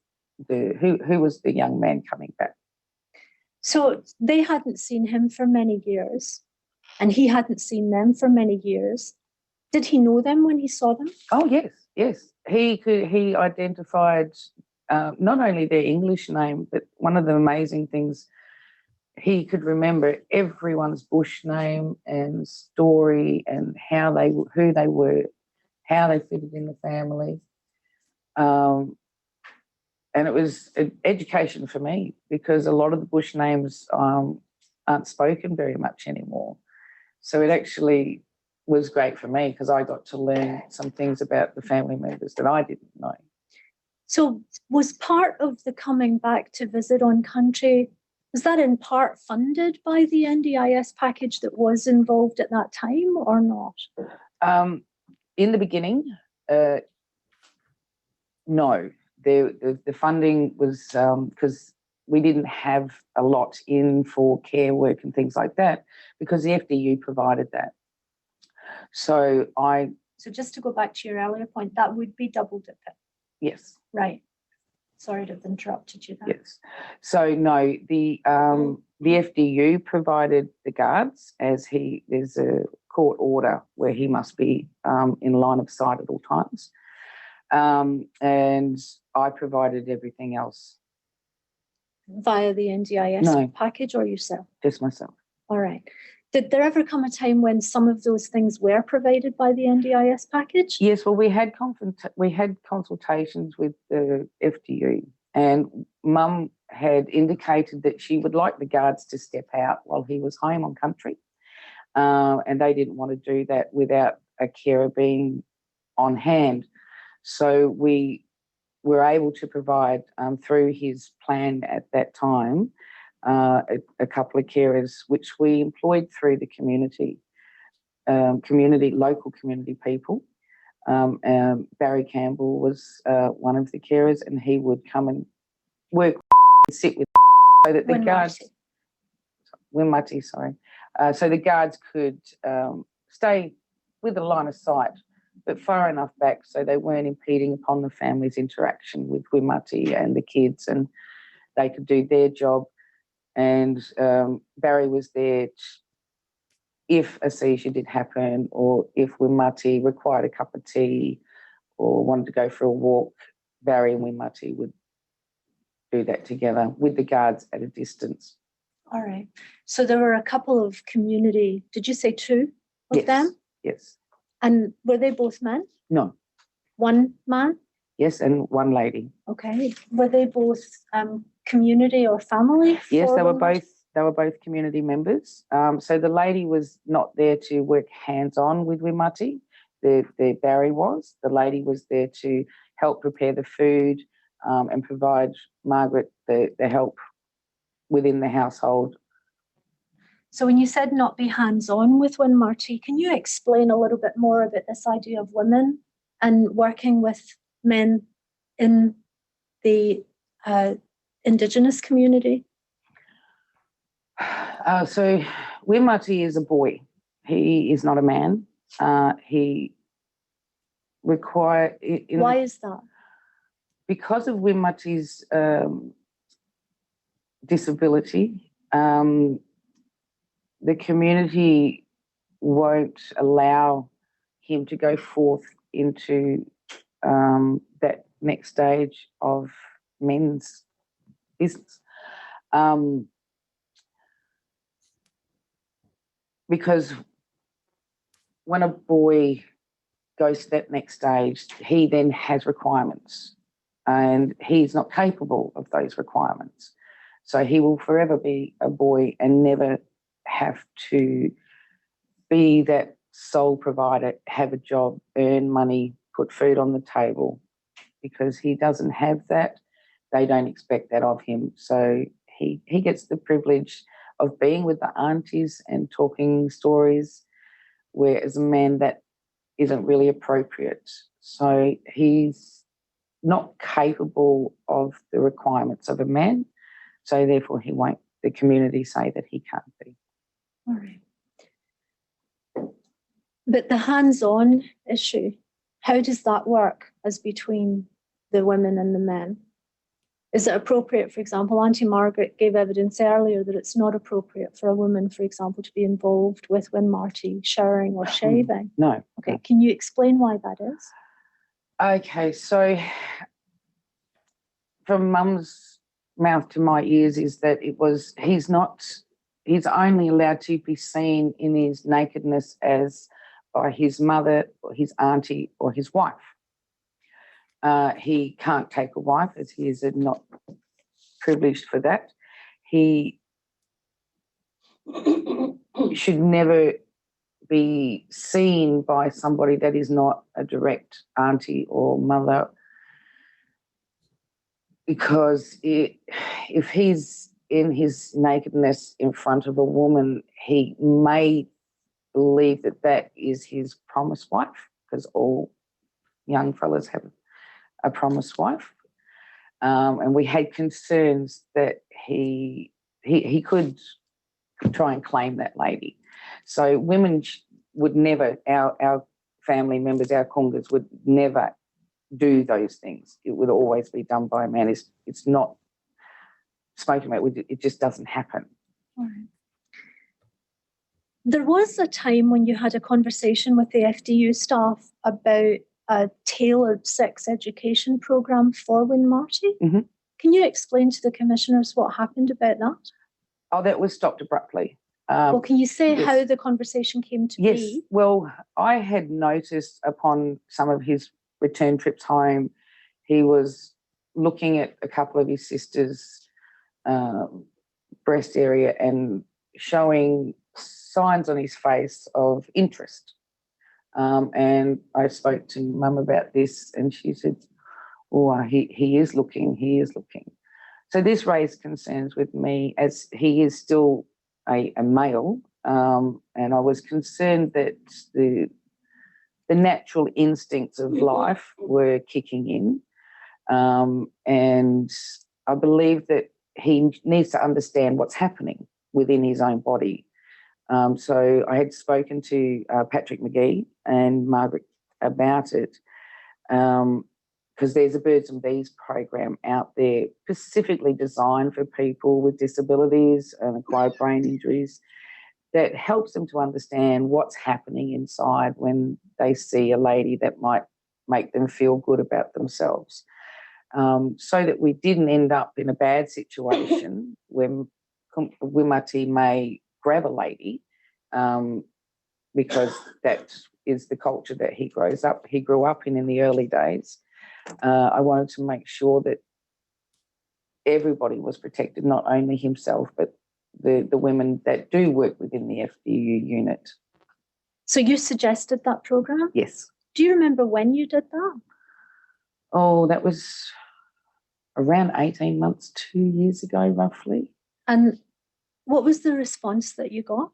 who was the young man coming back. So they hadn't seen him for many years, and he hadn't seen them for many years. Did he know them when he saw them? Oh, yes. He identified not only their English name, but one of the amazing things, he could remember everyone's bush name and story and who they were, how they fitted in the family. And it was an education for me, because a lot of the bush names are aren't spoken very much anymore. So it actually was great for me because I got to learn some things about the family members that I didn't know. So was part of the coming back to visit on country, was that in part funded by the NDIS package that was involved at that time or not? In the beginning, no. The funding was because we didn't have a lot in for care work and things like that because the FDU provided that. So just to go back to your earlier point, that would be double dipping. Yes. Right. Sorry to have interrupted you there. Yes. So no, the FDU provided the guards as there's a court order where he must be in line of sight at all times. And I provided everything else. Via the NDIS No. package or yourself? Just myself. All right. Did there ever come a time when some of those things were provided by the NDIS package? Yes, well, we had consultations with the FDU, and Mum had indicated that she would like the guards to step out while he was home on country, and they didn't want to do that without a carer being on hand. So we were able to provide, through his plan at that time, a couple of carers, which we employed through the local community people. Barry Campbell was one of the carers, and he would come and work and sit with so that the guards, Wimati, sorry, so the guards could stay with a line of sight, but far enough back so they weren't impeding upon the family's interaction with Wimati and the kids, and they could do their job. And Barry was there if a seizure did happen, or if Wimati required a cup of tea or wanted to go for a walk, Barry and Wimati would do that together with the guards at a distance. All right. So there were a couple of community, did you say two of them? Yes. And were they both men? No. One man? Yes, and one lady. Okay. Were they both community or family? Yes, they were Wimati? both community members. So the lady was not there to work hands-on with Wimati. The Barry was. The lady was there to help prepare the food and provide Margaret the help within the household. So when you said not be hands-on with Wimati, can you explain a little bit more about this idea of women and working with men in the Indigenous community? So Wimati is a boy. He is not a man. He require. Why is that? Because of Wimati's disability, the community won't allow him to go forth into that next stage of men's business. Because when a boy goes to that next stage, he then has requirements, and he's not capable of those requirements. So he will forever be a boy and never have to be that sole provider, have a job, earn money, put food on the table, because he doesn't have that. They don't expect that of him. So he gets the privilege of being with the aunties and talking stories, whereas a man that isn't really appropriate. So he's not capable of the requirements of a man. So therefore he won't, the community say that he can't be. All right. But the hands-on issue, how does that work as between the women and the men? Is it appropriate, for example, Auntie Margaret gave evidence earlier that it's not appropriate for a woman, for example, to be involved with Wimati showering or shaving? No. Okay, can you explain why that is? Okay, so from Mum's mouth to my ears is that he's only allowed to be seen in his nakedness as by his mother or his auntie or his wife. He can't take a wife as he is not privileged for that. He should never be seen by somebody that is not a direct auntie or mother, because if he's in his nakedness in front of a woman, he may believe that that is his promised wife, because all young fellas have a promised wife. And we had concerns that he could try and claim that lady. So women would never, our family members, our kungas would never do those things. It would always be done by a man. It's not spoken about. It just doesn't happen. All right. There was a time when you had a conversation with the FDU staff about a tailored sex education program for Winmarty. Mhm. Can you explain to the commissioners what happened about that? Oh, that was stopped abruptly. Well, can you say yes. how the conversation came to Yes. be? Well, I had noticed upon some of his return trips home, he was looking at a couple of his sisters' breast area and showing signs on his face of interest. And I spoke to Mum about this, and she said, "Oh, he is looking. He is looking." So this raised concerns with me, as he is still a male, and I was concerned that the natural instincts of life were kicking in, and I believe that he needs to understand what's happening within his own body. So I had spoken to Patrick McGee and Margaret about it, because there's a Birds and Bees program out there specifically designed for people with disabilities and acquired brain injuries that helps them to understand what's happening inside when they see a lady that might make them feel good about themselves. So that we didn't end up in a bad situation when Winmarty may grab a lady, because that is the culture that he grew up in the early days. I wanted to make sure that everybody was protected, not only himself, but the women that do work within the FDU unit. So you suggested that program? Yes. Do you remember when you did that? Oh, that was around 18 months, 2 years ago, roughly. And what was the response that you got?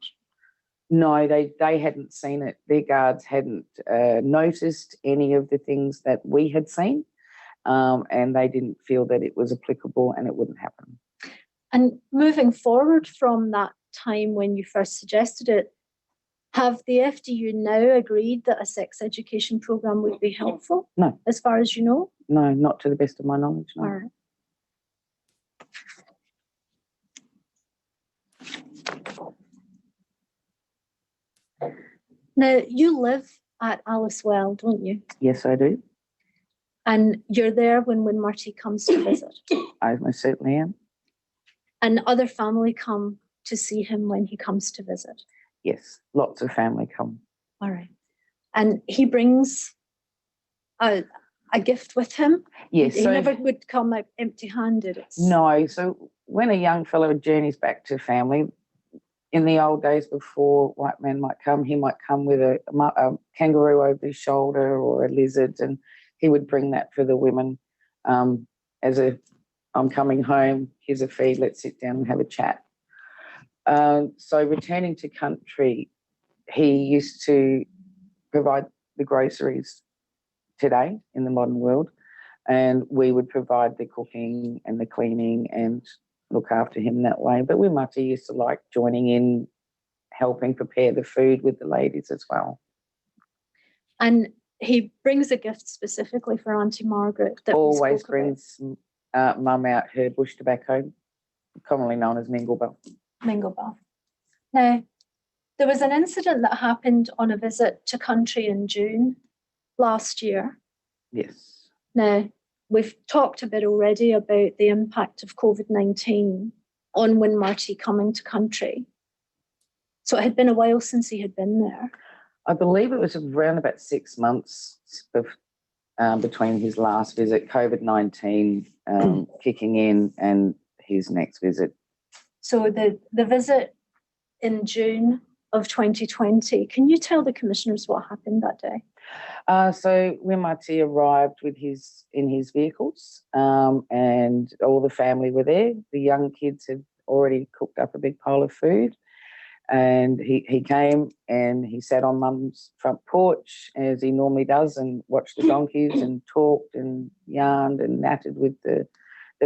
No, they hadn't seen it. Their guards hadn't noticed any of the things that we had seen, and they didn't feel that it was applicable and it wouldn't happen. And moving forward from that time when you first suggested it, have the FDU now agreed that a sex education program would be helpful? No. As far as you know? No, not to the best of my knowledge, no. All right. Now, you live at Alice Well, don't you? Yes, I do. And you're there when Winmarty comes to visit. I most certainly am. And other family come to see him when he comes to visit. Yes, lots of family come. All right. And he brings a gift with him? Yes. He never would come out empty-handed. No. So when a young fellow journeys back to family, in the old days before white men might come, he might come with a kangaroo over his shoulder or a lizard, and he would bring that for the women as a, "I'm coming home, here's a feed, let's sit down and have a chat." So returning to country, he used to provide the groceries today in the modern world, and we would provide the cooking and the cleaning and look after him that way. But Winmarty used to like joining in, helping prepare the food with the ladies as well. And he brings a gift specifically for Auntie Margaret. That Always brings Mum out her bush tobacco, commonly known as Minglebell. Minglebell. Now, there was an incident that happened on a visit to country in June last year. Yes. Now, we've talked a bit already about the impact of COVID-19 on Winmarty coming to country. So it had been a while since he had been there. I believe it was around about 6 months between his last visit, COVID-19 kicking in, and his next visit. So the visit in June of 2020. Can you tell the commissioners what happened that day? So Wimati arrived in his vehicles, and all the family were there. The young kids had already cooked up a big pile of food, and he came and he sat on Mum's front porch as he normally does and watched the donkeys and talked and yarned and nattered with the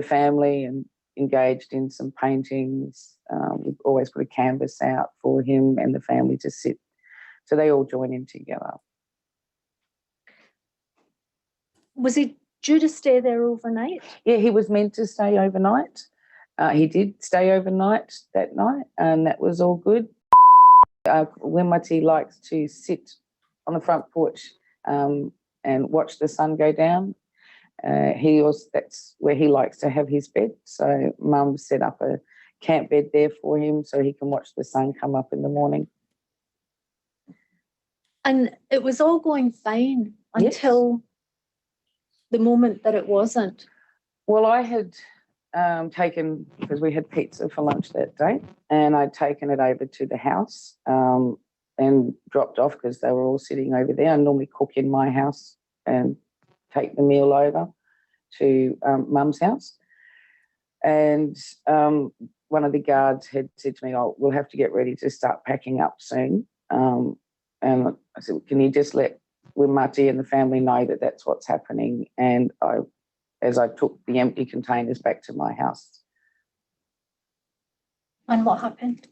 family and engaged in some paintings. We've always put a canvas out for him and the family to sit. So they all join in together. Was he due to stay there overnight? Yeah, he was meant to stay overnight. He did stay overnight that night, and that was all good. Wimati likes to sit on the front porch and watch the sun go down. That's where he likes to have his bed. So Mum set up a camp bed there for him so he can watch the sun come up in the morning. And it was all going fine until the moment that it wasn't. Well, I had taken, because we had pizza for lunch that day, and I'd taken it over to the house and dropped off because they were all sitting over there. I normally cook in my house and take the meal over to Mum's house. And one of the guards had said to me, "Oh, we'll have to get ready to start packing up soon." And I said, "Can you just let Wimati and the family know that that's what's happening?" And as I took the empty containers back to my house. And what happened?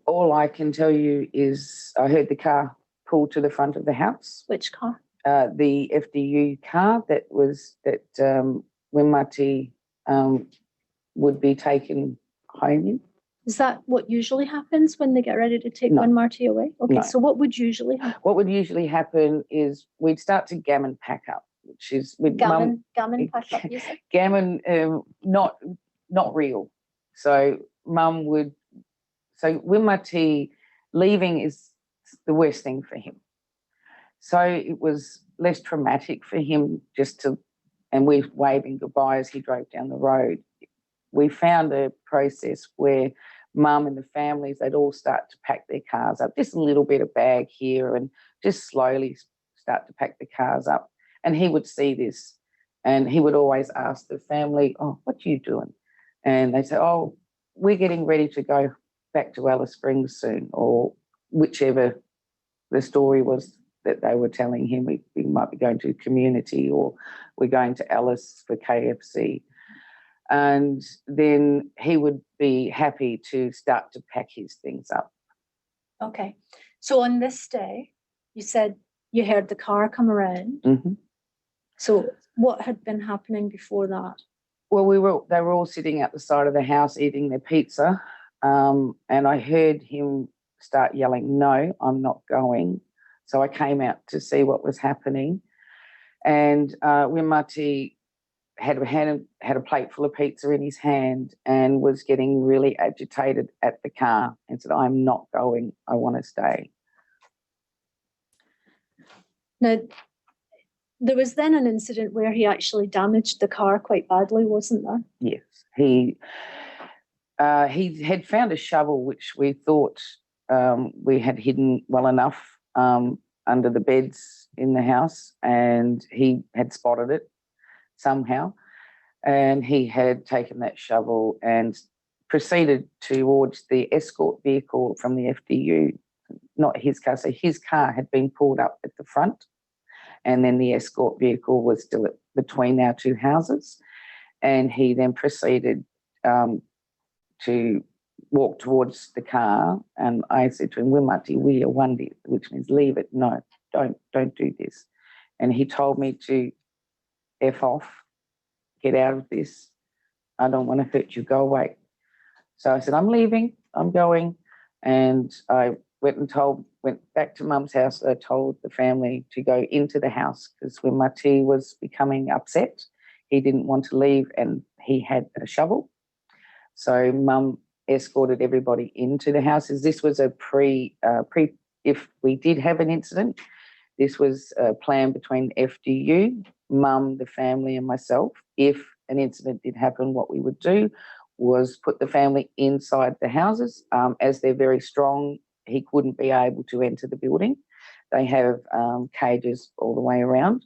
All I can tell you is I heard the car pull to the front of the house. Which car? The FDU car that Wimati would be taken home in. Is that what usually happens when they get ready to take No. Wimati away? Okay, No. so what would usually happen? What would usually happen is we'd start to gammon pack up, which is with Mum. Gammon pack up, you said? Gammon, not real. So Mum would. So Wimati leaving is the worst thing for him. So it was less traumatic for him and we're waving goodbye as he drove down the road. We found a process where Mum and the families, they'd all start to pack their cars up, just a little bit of bag here and just slowly start to pack the cars up. And he would see this and he would always ask the family, "Oh, what are you doing?" And they say, "Oh, we're getting ready to go back to Alice Springs soon," or whichever the story was that they were telling him. We might be going to community or we're going to Alice for KFC. And then he would be happy to start to pack his things up. Okay. So on this day, you said you heard the car come around. Mm-hmm. So what had been happening before that? Well, they were all sitting at the side of the house eating their pizza. And I heard him start yelling, "No, I'm not going." So I came out to see what was happening. And Wimati had a plate full of pizza in his hand and was getting really agitated at the car and said, "I'm not going, I want to stay." Now, there was then an incident where he actually damaged the car quite badly, wasn't there? Yes. He had found a shovel, which we thought we had hidden well enough under the beds in the house, and he had spotted it somehow, and he had taken that shovel and proceeded towards the escort vehicle from the FDU, not his car. So his car had been pulled up at the front, and then the escort vehicle was still between our two houses, and he then proceeded to walk towards the car, and I said to him, "Wimati, we are wandi," which means leave it. "No, don't do this." And he told me to F off, get out of this. I don't want to hurt you, go away. So I said, "I'm leaving, I'm going." And I went back to Mum's house. I told the family to go into the house because Wimati was becoming upset. He didn't want to leave and he had a shovel. So Mum escorted everybody into the house. As this was a if we did have an incident, this was a plan between FDU, Mum, the family and myself. If an incident did happen, what we would do, was put the family inside the houses. As they're very strong, he couldn't be able to enter the building. They have cages all the way around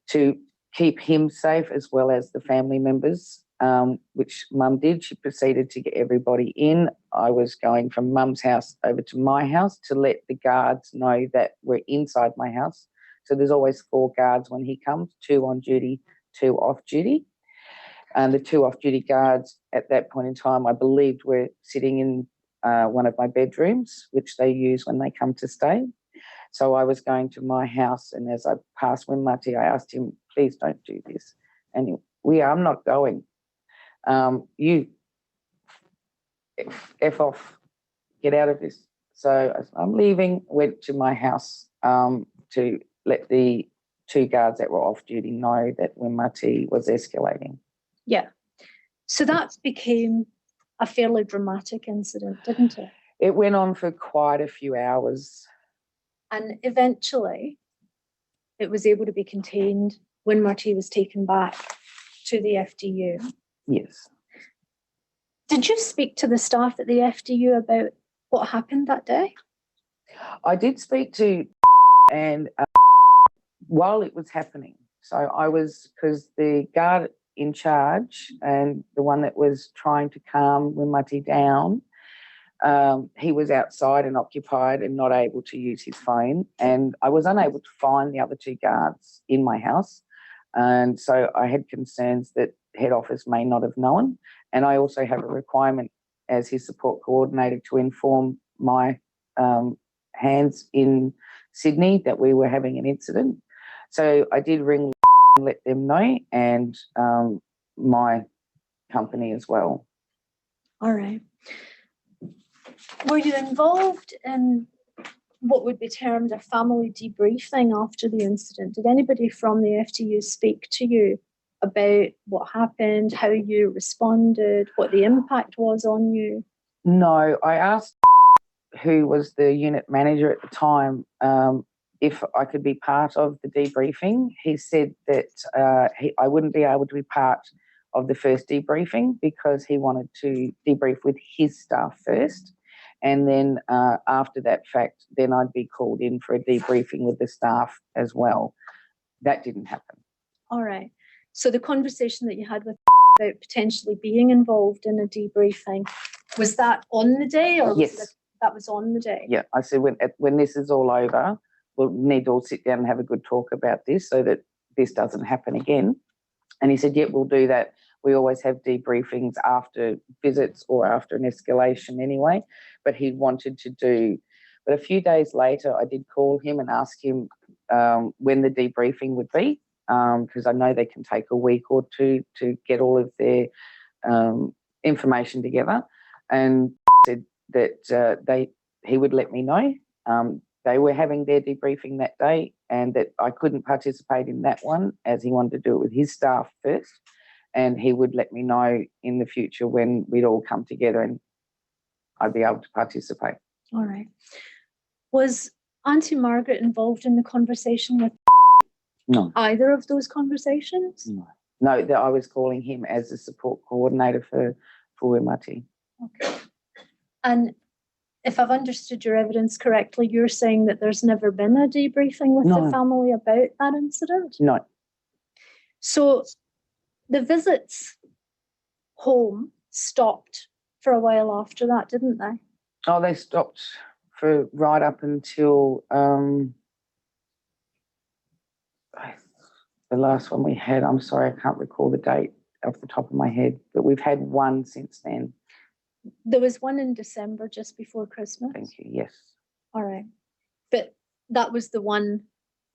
to keep him safe as well as the family members, which Mum did. She proceeded to get everybody in. I was going from Mum's house over to my house to let the guards know that we're inside my house. So there's always 4 guards when he comes, 2 on duty, 2 off duty. And the 2 off-duty guards at that point in time, I believed, were sitting in one of my bedrooms, which they use when they come to stay. So I was going to my house, and as I passed Winmarti, I asked him, please don't do this. And I'm not going. You F off, get out of this. So I'm leaving, went to my house to let the 2 guards that were off duty know that Winmarti was escalating. Yeah. So that became a fairly dramatic incident, didn't it? It went on for quite a few hours. And eventually it was able to be contained when Marty was taken back to the FDU. Yes. Did you speak to the staff at the FDU about what happened that day? I did speak to and while it was happening. So I was, because the guard in charge and the one that was trying to calm Winmarti down, he was outside and occupied and not able to use his phone. And I was unable to find the other 2 guards in my house. And so I had concerns that head office may not have known. And I also have a requirement as his support coordinator to inform my hands in Sydney that we were having an incident. So I did ring and let them know, and my company as well. All right. Were you involved in what would be termed a family debriefing after the incident? Did anybody from the FDU speak to you about what happened, how you responded, what the impact was on you? No, I asked who was the unit manager at the time if I could be part of the debriefing. He said that I wouldn't be able to be part of the first debriefing because he wanted to debrief with his staff first. And then after that fact, then I'd be called in for a debriefing with the staff as well. That didn't happen. All right. So the conversation that you had with about potentially being involved in a debriefing, was that on the day or Yes. that was on the day? Yeah, I said when this is all over, we'll need to all sit down and have a good talk about this so that this doesn't happen again. And he said, yeah, we'll do that. We always have debriefings after visits or after an escalation anyway, but he wanted to do. But a few days later, I did call him and ask him when the debriefing would be, because I know they can take a week or 2 to get all of their information together, and said that he would let me know. They were having their debriefing that day and that I couldn't participate in that one as he wanted to do it with his staff first, and he would let me know in the future when we'd all come together and I'd be able to participate. All right. Was Auntie Margaret involved in the conversation with No. either of those conversations? No, that I was calling him as the support coordinator for Winmarti. Okay. And if I've understood your evidence correctly, you're saying that there's never been a debriefing with the No. family about that incident? No. So the visits home stopped for a while after that, didn't they? Oh, they stopped for right up until the last one we had. I'm sorry, I can't recall the date off the top of my head, but we've had one since then. There was one in December just before Christmas. Thank you. Yes. All right. But that was the one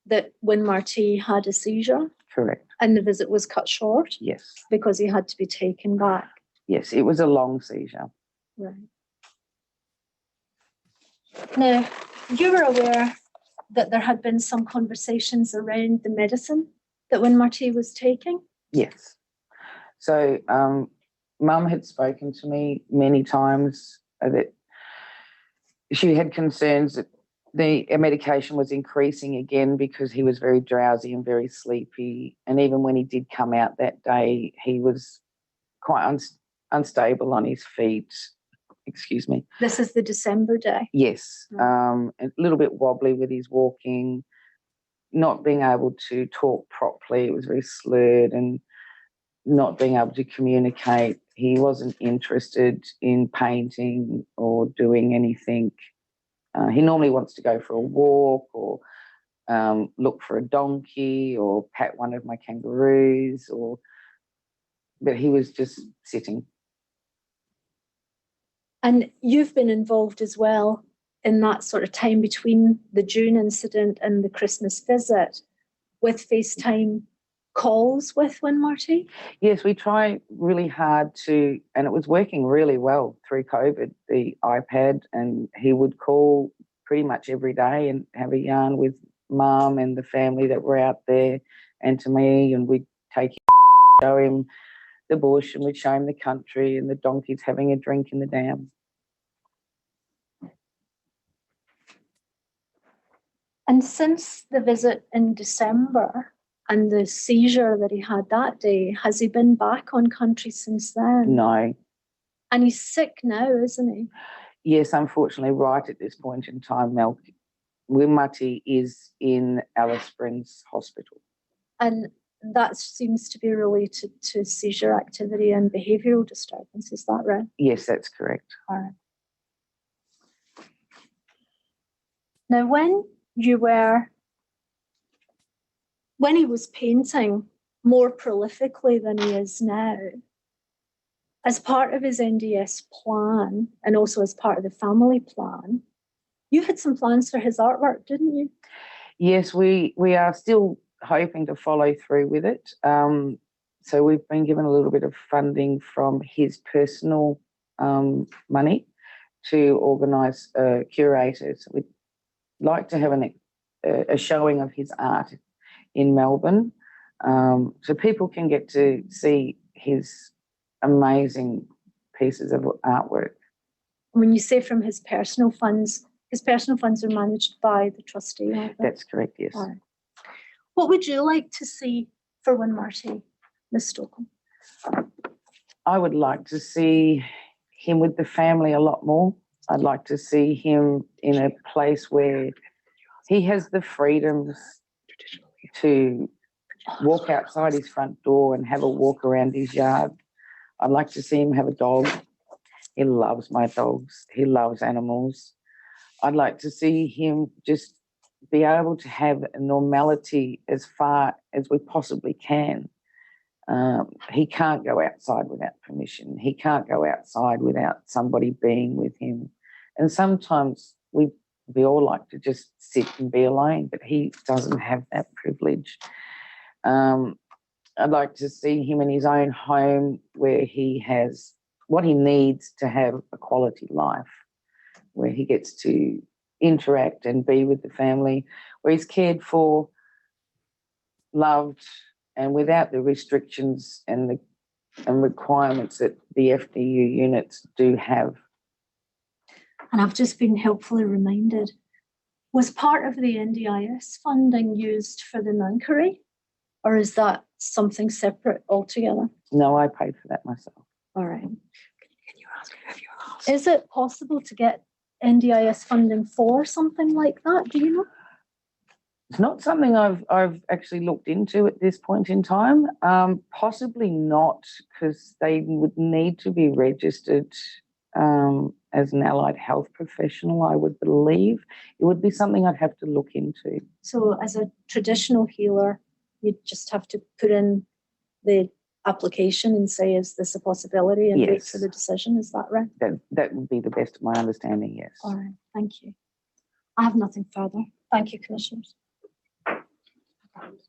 that when Marty had a seizure Correct. and the visit was cut short Yes. because he had to be taken back. Yes, it was a long seizure. Right. Now, you were aware that there had been some conversations around the medicine that when Marty was taking? Yes. So Mum had spoken to me many times that she had concerns that the medication was increasing again because he was very drowsy and very sleepy. And even when he did come out that day, he was quite unstable on his feet. Excuse me. This is the December day. Yes, a little bit wobbly with his walking, not being able to talk properly. It was very slurred and not being able to communicate. He wasn't interested in painting or doing anything. He normally wants to go for a walk or look for a donkey or pat one of my kangaroos, but he was just sitting. And you've been involved as well in that sort of time between the June incident and the Christmas visit with FaceTime calls with Win Marty? Yes, we try really hard to, and it was working really well through COVID, the iPad, and he would call pretty much every day and have a yarn with Mum and the family that were out there and to me, and we'd take him, show him the bush, and we'd show him the country and the donkeys having a drink in the dam. And since the visit in December and the seizure that he had that day, has he been back on country since then? No. And he's sick now, isn't he? Yes, unfortunately, right at this point in time, Win Marty is in Alice Springs Hospital. And that seems to be related to seizure activity and behavioural disturbance, is that right? Yes, that's correct. All right. Now, when he was painting more prolifically than he is now, as part of his NDS plan and also as part of the family plan, you had some plans for his artwork, didn't you? Yes, we are still hoping to follow through with it. So we've been given a little bit of funding from his personal money to organise curators. We'd like to have a showing of his art in Melbourne, so people can get to see his amazing pieces of artwork. When you say from his personal funds are managed by the trustee, aren't they? That's correct, yes. All right. What would you like to see for Win Marty, Ms. Stockham? I would like to see him with the family a lot more. I'd like to see him in a place where he has the freedoms to walk outside his front door and have a walk around his yard. I'd like to see him have a dog. He loves my dogs. He loves animals. I'd like to see him just be able to have a normality as far as we possibly can. He can't go outside without permission. He can't go outside without somebody being with him. And sometimes we all like to just sit and be alone, but he doesn't have that privilege. I'd like to see him in his own home where he has what he needs to have a quality life, where he gets to interact and be with the family, where he's cared for, loved, and without the restrictions and requirements that the FDU units do have. And I've just been helpfully reminded, was part of the NDIS funding used for the Nunkery, or is that something separate altogether? No, I paid for that myself. All right. Is it possible to get NDIS funding for something like that? Do you know? It's not something I've actually looked into at this point in time. Possibly not, because they would need to be registered as an allied health professional, I would believe. It would be something I'd have to look into. So as a traditional healer, you'd just have to put in the application and say, is this a possibility, and wait Yes. for the decision, is that right? That would be the best of my understanding, yes. All right, thank you. I have nothing further. Thank you, Commissioners.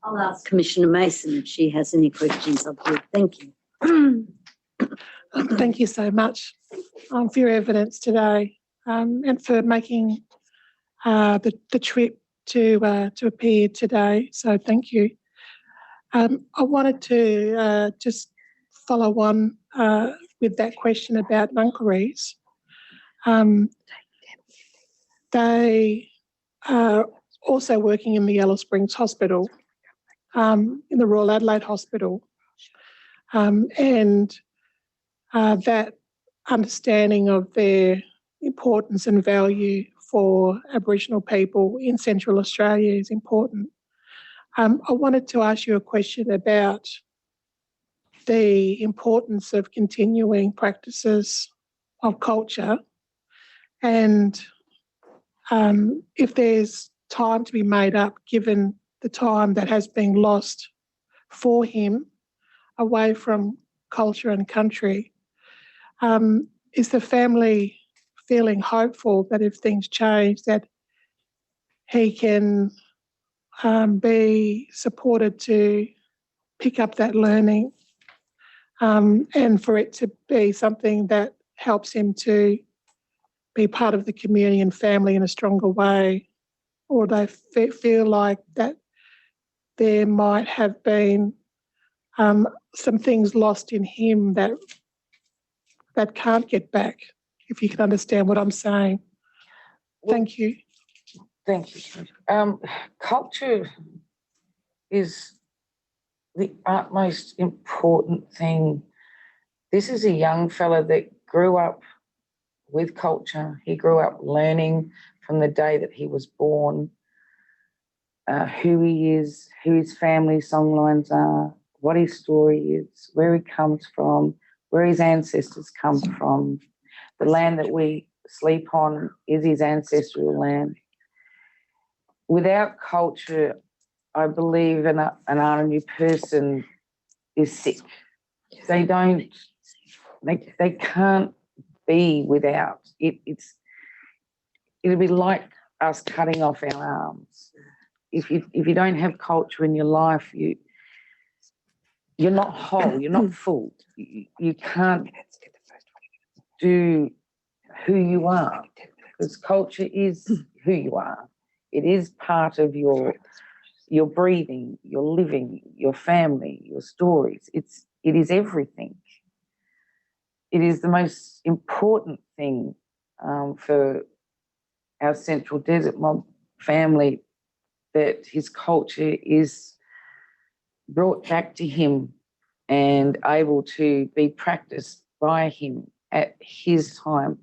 I'll ask Commissioner Mason if she has any questions of you. Thank you. Thank you so much for your evidence today, and for making the trip to appear today. So thank you. I wanted to just follow on with that question about Nunkeries. They are also working in the Alice Springs Hospital, in the Royal Adelaide Hospital, and that understanding of their importance and value for Aboriginal people in Central Australia is important. I wanted to ask you a question about the importance of continuing practices of culture and if there's time to be made up given the time that has been lost for him away from culture and country. Is the family feeling hopeful that if things change that he can be supported to pick up that learning and for it to be something that helps him to be part of the community and family in a stronger way? Or they feel like that there might have been some things lost in him that can't get back, if you can understand what I'm saying. Thank you. Thank you. Culture is the utmost important thing. This is a young fella that grew up with culture. He grew up learning from the day that he was born, who he is, who his family songlines are, what his story is, where he comes from, where his ancestors come from. The land that we sleep on is his ancestral land. Without culture, I believe an Arnhem person is sick. They can't be without it. It'll be like us cutting off our arms. If you don't have culture in your life, you're not whole, you're not full. You can't do who you are, because culture is who you are. It is part of your breathing, your living, your family, your stories. It is everything. It is the most important thing for our Central Desert Mob family, that his culture is brought back to him and able to be practiced by him at his time.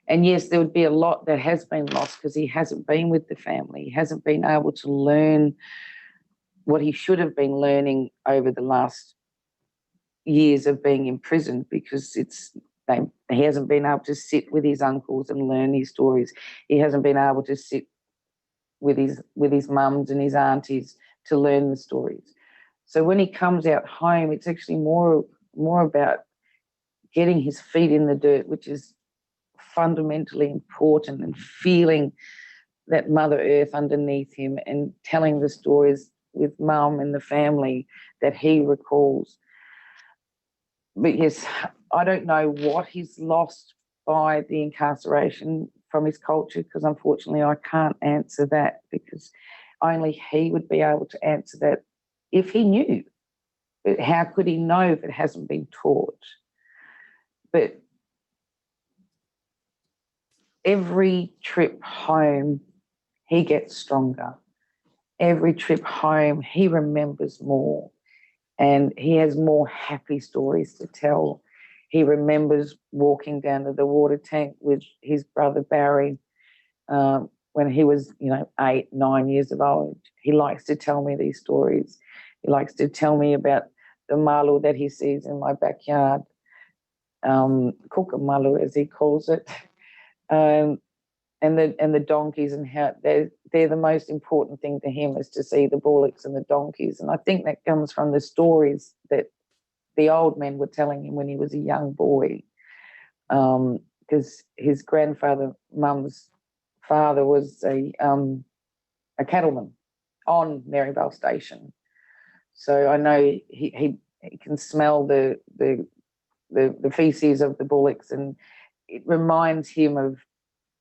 And yes, there would be a lot that has been lost because he hasn't been with the family. He hasn't been able to learn what he should have been learning over the last years of being imprisoned, because he hasn't been able to sit with his uncles and learn his stories. He hasn't been able to sit with his mums and his aunties to learn the stories. So when he comes out home, it's actually more about getting his feet in the dirt, which is fundamentally important, and feeling that Mother Earth underneath him and telling the stories with mum and the family that he recalls. But yes, I don't know what he's lost by the incarceration from his culture, because unfortunately I can't answer that, because only he would be able to answer that if he knew. But how could he know if it hasn't been taught? But every trip home, he gets stronger. Every trip home, he remembers more, and he has more happy stories to tell. He remembers walking down to the water tank with his brother Barry when he was, 8, 9 years of old. He likes to tell me these stories. He likes to tell me about the malu that he sees in my backyard, kukamalu as he calls it, and the donkeys, and how they're the most important thing to him, is to see the bullocks and the donkeys. And I think that comes from the stories that the old men were telling him when he was a young boy, because his grandfather, mum's father, was a cattleman on Maryvale Station. So I know he can smell the feces of the bullocks, and it reminds him of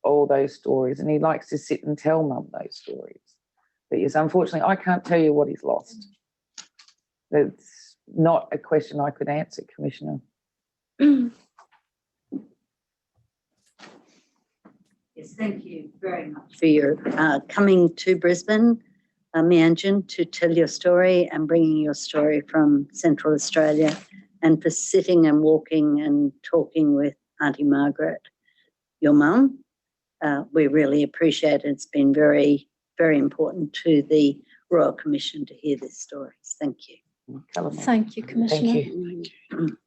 all those stories, and he likes to sit and tell mum those stories. But yes, unfortunately, I can't tell you what he's lost. That's not a question I could answer, Commissioner. Yes, thank you very much for your coming to Brisbane, Mianjin, to tell your story and bringing your story from Central Australia and for sitting and walking and talking with Auntie Margaret, your mum. We really appreciate it. It's been very, very important to the Royal Commission to hear this story. Thank you. Thank you, Commissioner. Thank you.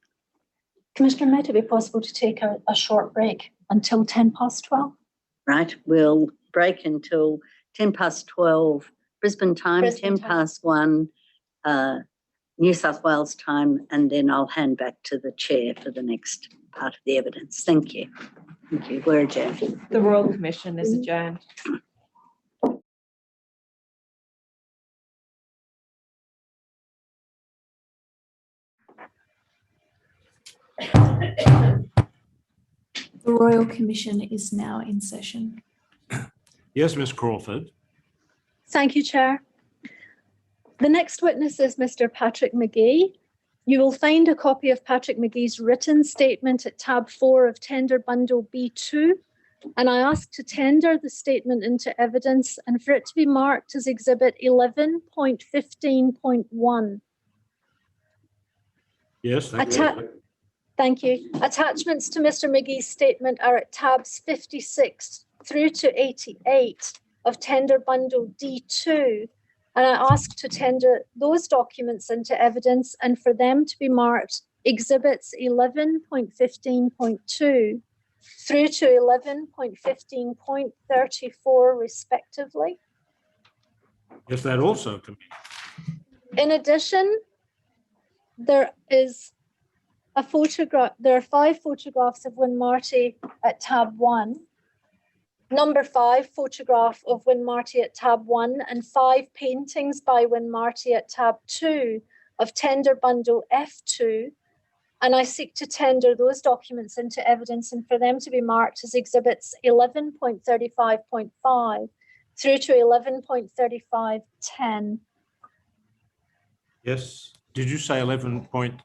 Commissioner, might it be possible to take a short break until 12:10? Right, we'll break until 12:10 Brisbane time, Brisbane 1:10 New South Wales time, and then I'll hand back to the chair for the next part of the evidence. Thank you. Thank you. We're adjourned. The Royal Commission is adjourned. The Royal Commission is now in session. Yes, Ms Crawford. Thank you, Chair. The next witness is Mr. Patrick McGee. You will find a copy of Patrick McGee's written statement at tab 4 of Tender Bundle B2, and I ask to tender the statement into evidence and for it to be marked as Exhibit 11.15.1. Yes, thank you. Thank you. Attachments to Mr. McGee's statement are at tabs 56 through to 88 of Tender Bundle D2, and I ask to tender those documents into evidence and for them to be marked Exhibits 11.15.2 through to 11.15.34 respectively. Yes, that also can be. In addition, there is a photograph. There are 5 photographs of Win Marty at tab 1. Number 5 photograph of Win Marty at tab 1 and 5 paintings by Win Marty at tab 2 of Tender Bundle F2. And I seek to tender those documents into evidence and for them to be marked as exhibits 11.35.5 through to 11.35.10. Yes. Did you say 11 point?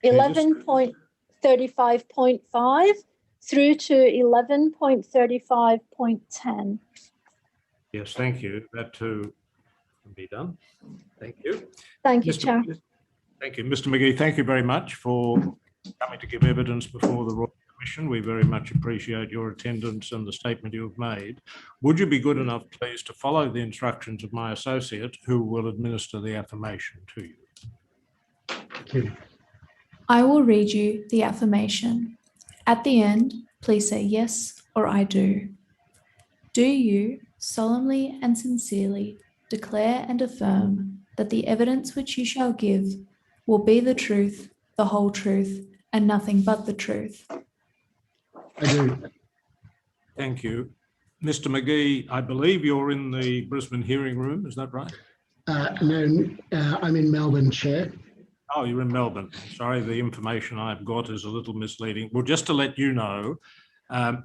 11.35.5 through to 11.35.10. Yes, thank you. That too can be done. Thank you. Thank you, Chair. Thank you. Mr McGee, thank you very much for coming to give evidence before the Royal Commission. We very much appreciate your attendance and the statement you have made. Would you be good enough, please, to follow the instructions of my associate who will administer the affirmation to you? Thank you. I will read you the affirmation. At the end, please say yes or I do. Do you solemnly and sincerely declare and affirm that the evidence which you shall give will be the truth, the whole truth, and nothing but the truth? I do. Thank you. Mr McGee, I believe you're in the Brisbane hearing room, is that right? No, I'm in Melbourne, Chair. Oh, you're in Melbourne. Sorry, the information I've got is a little misleading. Well, just to let you know,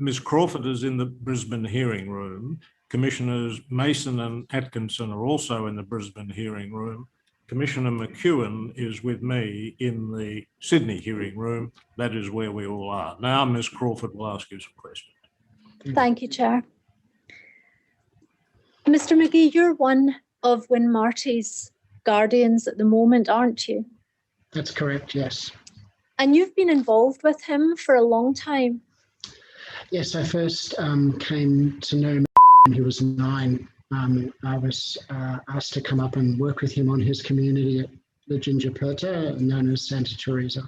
Ms Crawford is in the Brisbane hearing room. Commissioners Mason and Atkinson are also in the Brisbane hearing room. Commissioner McEwen is with me in the Sydney hearing room. That is where we all are. Now, Ms Crawford will ask you some questions. Thank you, Chair. Mr. McGee, you're one of Win Marty's guardians at the moment, aren't you? That's correct, yes. And you've been involved with him for a long time. Yes, I first came to know him when he was 9. I was asked to come up and work with him on his community at the Ginger Perta, known as Santa Teresa.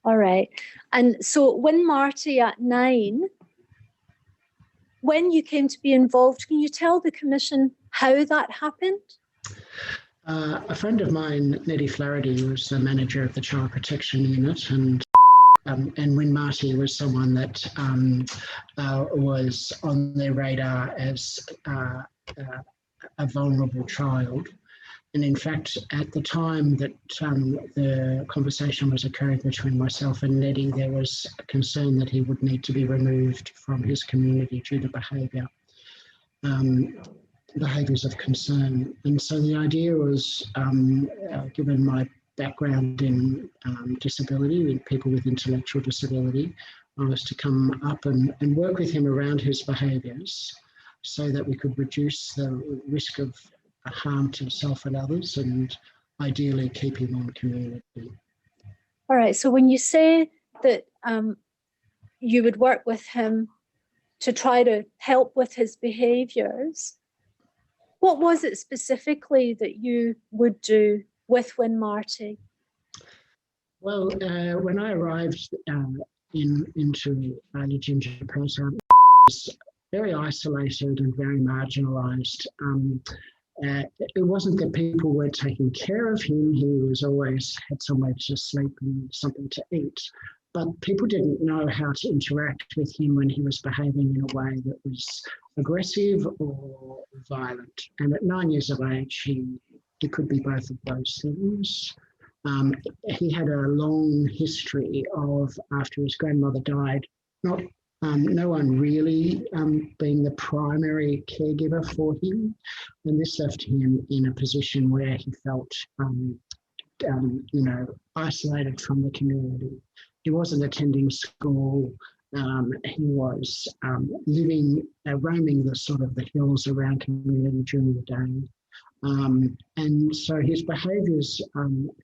All right. And so Win Marty at 9, when you came to be involved, can you tell the Commission how that happened? A friend of mine, Nettie Flaherty, was the manager of the Child Protection Unit, and Win Marty was someone that was on their radar as a vulnerable child. And in fact, at the time that the conversation was occurring between myself and Nettie, there was a concern that he would need to be removed from his community due to behaviours of concern. And so the idea was, given my background in disability, in people with intellectual disability, I was to come up and work with him around his behaviours so that we could reduce the risk of harm to himself and others, and ideally keep him on community. All right. So when you say that you would work with him to try to help with his behaviours, what was it specifically that you would do with Win Marty? Well, when I arrived into Early Ginger Program, was very isolated and very marginalised. It wasn't that people weren't taking care of him. He was always had somewhere to sleep and something to eat. But people didn't know how to interact with him when he was behaving in a way that was aggressive or violent. And at 9 years of age, he could be both of those things. He had a long history of, after his grandmother died, no one really being the primary caregiver for him. And this left him in a position where he felt, isolated from the community. He wasn't attending school. He was roaming the hills around community during the day. And so his behaviours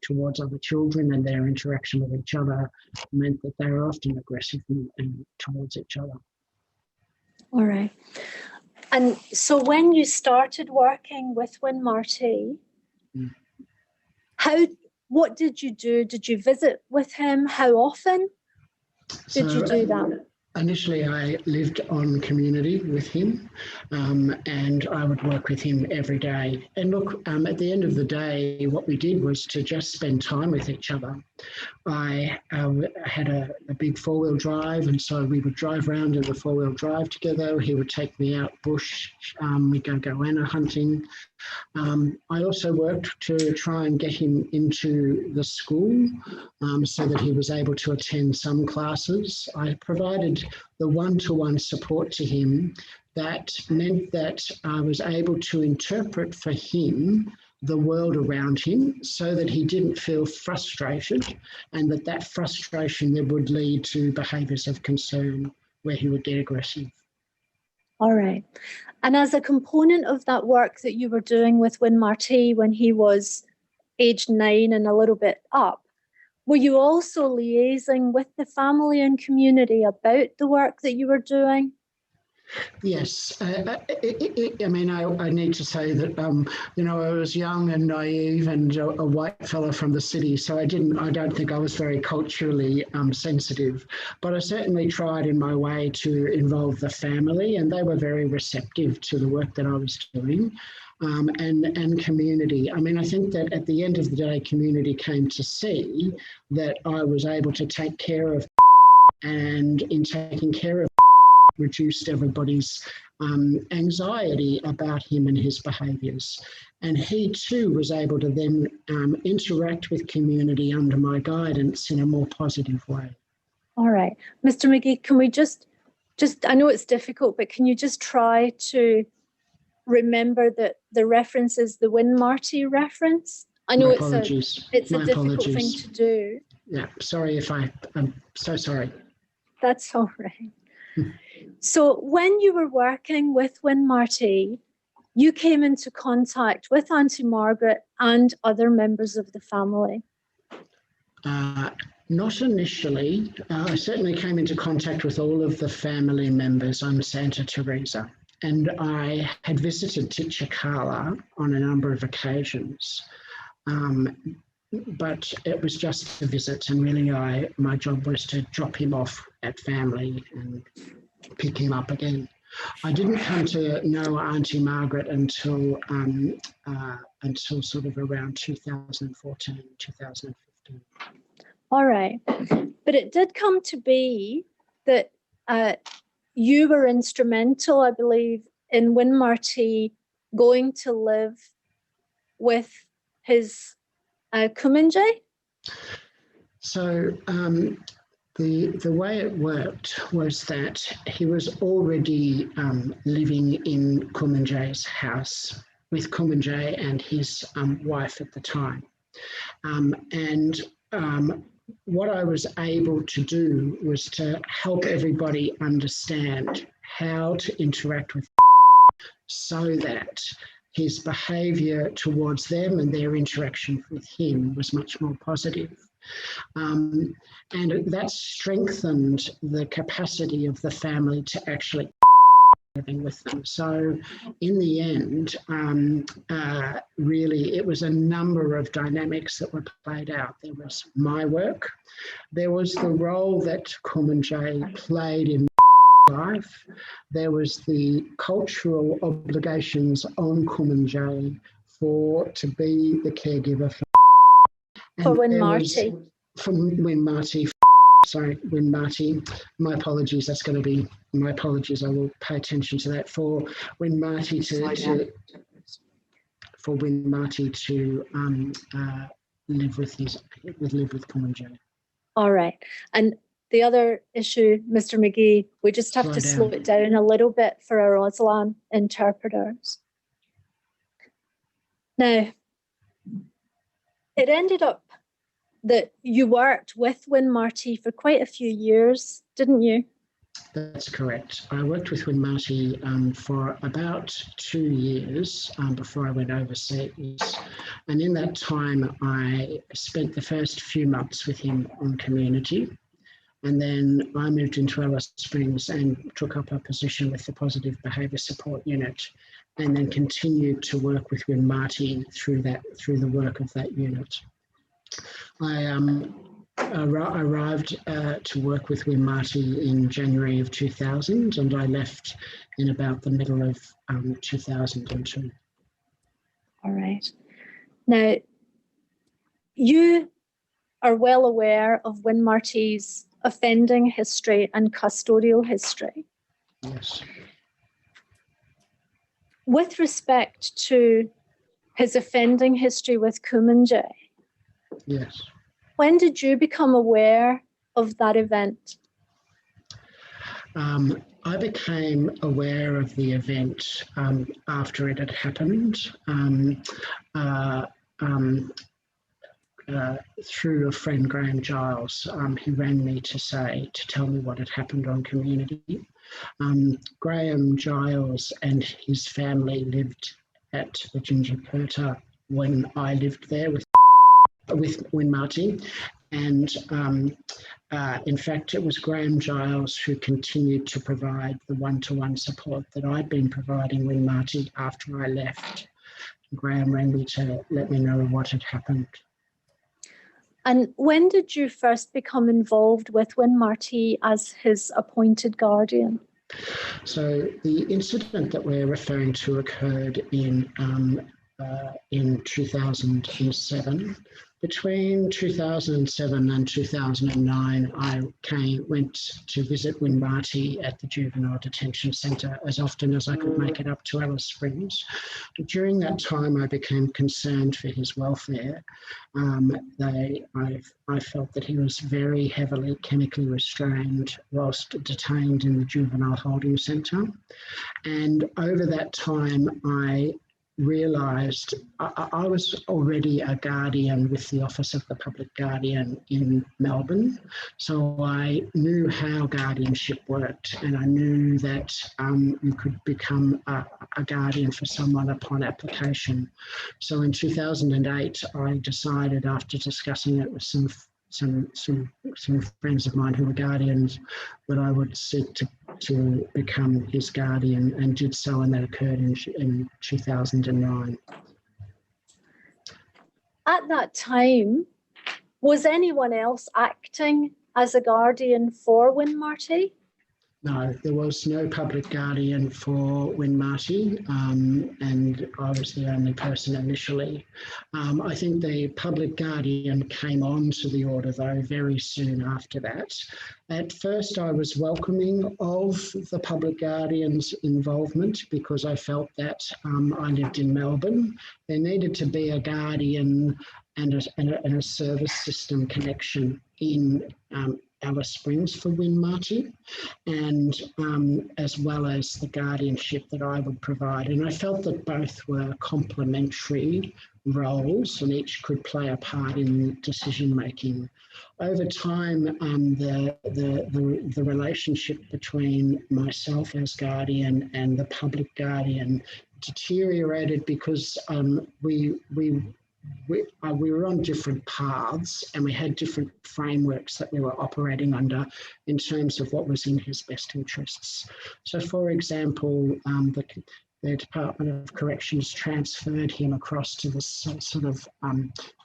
towards other children and their interaction with each other meant that they were often aggressive and towards each other. All right. And so when you started working with Win Marty, what did you do? Did you visit with him? How often did you do that? Initially, I lived on community with him, and I would work with him every day. And look, at the end of the day, what we did was to just spend time with each other. I had a big four-wheel drive, and so we would drive around in the four-wheel drive together. He would take me out bush. We'd go goanna hunting. I also worked to try and get him into the school so that he was able to attend some classes. I provided the one-to-one support to him that meant that I was able to interpret for him the world around him so that he didn't feel frustrated, and that frustration then would lead to behaviours of concern where he would get aggressive. All right. And as a component of that work that you were doing with Win Marty when he was aged 9 and a little bit up, were you also liaising with the family and community about the work that you were doing? Yes. I need to say that, I was young and naive and a white fellow from the city, so I don't think I was very culturally sensitive, but I certainly tried in my way to involve the family, and they were very receptive to the work that I was doing. And community. I mean, I think that at the end of the day, community came to see that I was able to take care of, and in taking care of, reduced everybody's anxiety about him and his behaviours. And he too was able to then interact with community under my guidance in a more positive way. All right. Mr. McGee, can we just I know it's difficult, but can you just try to remember that the reference is the Win Marty reference? I know it's a difficult thing to do. Yeah, sorry I'm so sorry. That's all right. So when you were working with Win Marty, you came into contact with Auntie Margaret and other members of the family? Not initially. I certainly came into contact with all of the family members on Santa Teresa. And I had visited Titchakala on a number of occasions, but it was just a visit, and really my job was to drop him off at family and pick him up again. I didn't come to know Auntie Margaret until sort of around 2014, 2015. All right. But it did come to be that you were instrumental, I believe, in Win Marty going to live with his Kuminjay? So the way it worked was that he was already living in Kuminjay's house with Kuminjay and his wife at the time. What I was able to do was to help everybody understand how to interact with so that his behaviour towards them and their interaction with him was much more positive. And that strengthened the capacity of the family to actually living with them. So in the end, really, it was a number of dynamics that were played out. There was my work, there was the role that Kumanjayi played in life, there was the cultural obligations on Kumanjayi to be the caregiver For Win Marty. From Win Marty. Sorry, Win Marty. My apologies. That's going to be my apologies. I will pay attention to that. For Win Marty to live with Kumanjayi. All right. And the other issue, Mr. McGee, we just have to slow it down a little bit for our Auslan interpreters. Now, it ended up that you worked with Win Marty for quite a few years, didn't you? That's correct. I worked with Win Marty for about 2 years before I went overseas. And in that time, I spent the first few months with him on community. And then I moved into Alice Springs and took up a position with the Positive Behaviour Support Unit, and then continued to work with Win Marty through the work of that unit. I arrived to work with Win Marty in January of 2000, and I left in about the middle of 2002. All right. Now, you are well aware of Win Marty's offending history and custodial history. Yes. With respect to his offending history with Kumanjayi, yes. When did you become aware of that event? I became aware of the event after it had happened through a friend, Graham Giles, who rang me to tell me what had happened on community. Graham Giles and his family lived at the Ginger Perta when I lived there with Win Marty, and in fact it was Graham Giles who continued to provide the one-to-one support that I'd been providing Win Marty after I left. Graham rang me to let me know what had happened. And when did you first become involved with Win Marty as his appointed guardian? So the incident that we're referring to occurred in 2007. Between 2007 and 2009, I went to visit Win Marty at the Juvenile Detention Centre as often as I could make it up to Alice Springs. During that time, I became concerned for his welfare. I felt that he was very heavily chemically restrained whilst detained in the Juvenile Holding Centre. And over that time, I realised I was already a guardian with the Office of the Public Guardian in Melbourne. So I knew how guardianship worked, and I knew that you could become a guardian for someone upon application. So in 2008, I decided, after discussing it with some friends of mine who were guardians, that I would seek to become his guardian, and did so, and that occurred in 2009. At that time, was anyone else acting as a guardian for Win Marty? No, there was no public guardian for Win Marty, and I was the only person initially. I think the public guardian came on to the order, though, very soon after that. At first, I was welcoming of the public guardian's involvement because I felt that I lived in Melbourne. There needed to be a guardian and a service system connection in Alice Springs for Win Marty, and as well as the guardianship that I would provide. And I felt that both were complementary roles and each could play a part in decision making. Over time, the relationship between myself as guardian and the public guardian deteriorated because we we were on different paths and we had different frameworks that we were operating under in terms of what was in his best interests. So, for example, the Department of Corrections transferred him across to the sort of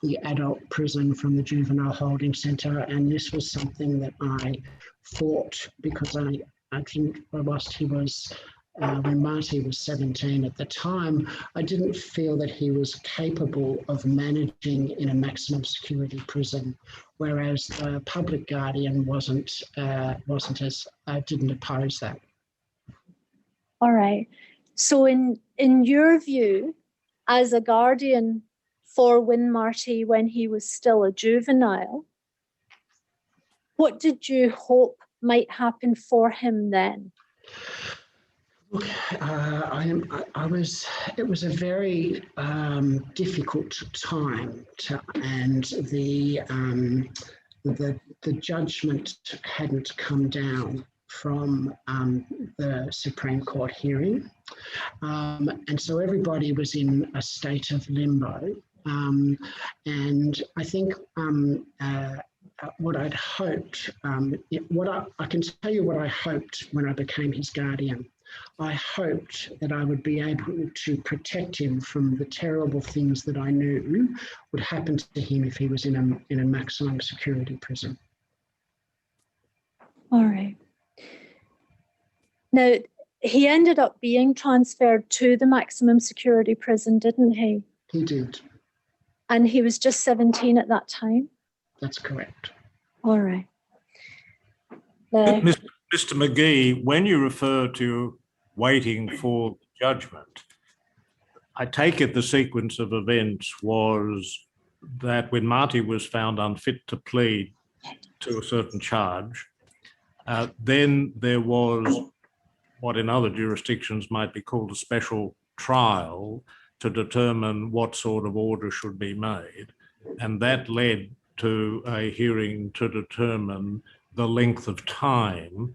the adult prison from the juvenile holding centre, and this was something that I fought because I didn't, whilst he was, when Marty was 17 at the time, I didn't feel that he was capable of managing in a maximum security prison, whereas the public guardian wasn't as, didn't oppose that. All right. So in your view, as a guardian for Win Marty when he was still a juvenile, what did you hope might happen for him then? Look, it was a very difficult time and the judgment hadn't come down from the Supreme Court hearing. And so everybody was in a state of limbo. And I think what I'd hoped, I can tell you what I hoped when I became his guardian. I hoped that I would be able to protect him from the terrible things that I knew would happen to him if he was in a maximum security prison. All right. Now, he ended up being transferred to the maximum security prison, didn't he? He did. And he was just 17 at that time? That's correct. All right. Mr. McGee, when you refer to waiting for judgment, I take it the sequence of events was that when Marty was found unfit to plead to a certain charge, then there was what in other jurisdictions might be called a special trial to determine what sort of order should be made. And that led to a hearing to determine the length of time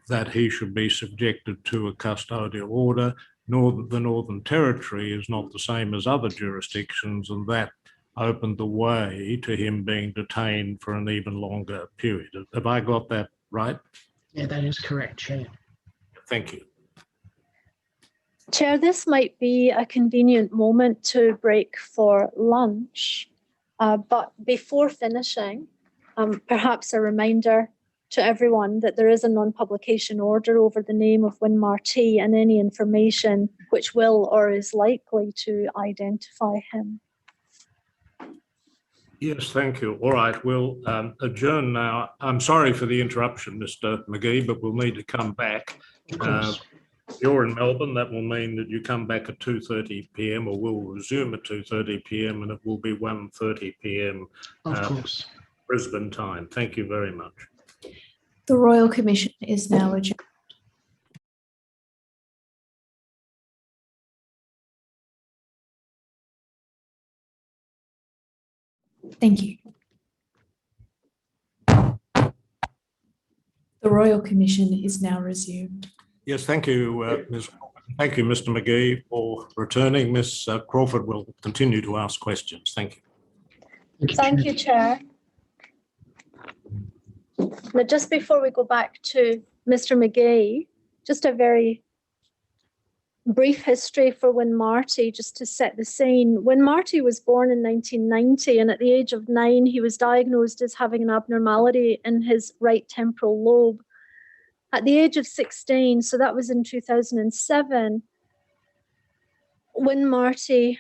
that he should be subjected to a custodial order. The Northern Territory is not the same as other jurisdictions, and that opened the way to him being detained for an even longer period. Have I got that right? Yeah, that is correct, Chair. Thank you. Chair, this might be a convenient moment to break for lunch, but before finishing, perhaps a reminder to everyone that there is a non-publication order over the name of Win Marty and any information which will or is likely to identify him. Yes, thank you. All right, we'll adjourn now. I'm sorry for the interruption, Mr. McGee, but we'll need to come back. Of course. You're in Melbourne. That will mean that you come back at 2:30 p.m. or we'll resume at 2:30 p.m. and it will be 1:30 p.m. Of course. Brisbane time. Thank you very much. The Royal Commission is now adjourned. Thank you. The Royal Commission is now resumed. Yes, thank you, Thank you, Mr. McGee, for returning. Ms. Crawford will continue to ask questions. Thank you. Thank you, Chair. Now, just before we go back to Mr. McGee, just a very brief history for Win Marty, just to set the scene. Win Marty was born in 1990, and at the age of 9, he was diagnosed as having an abnormality in his right temporal lobe. At the age of 16, so that was in 2007, Win Marty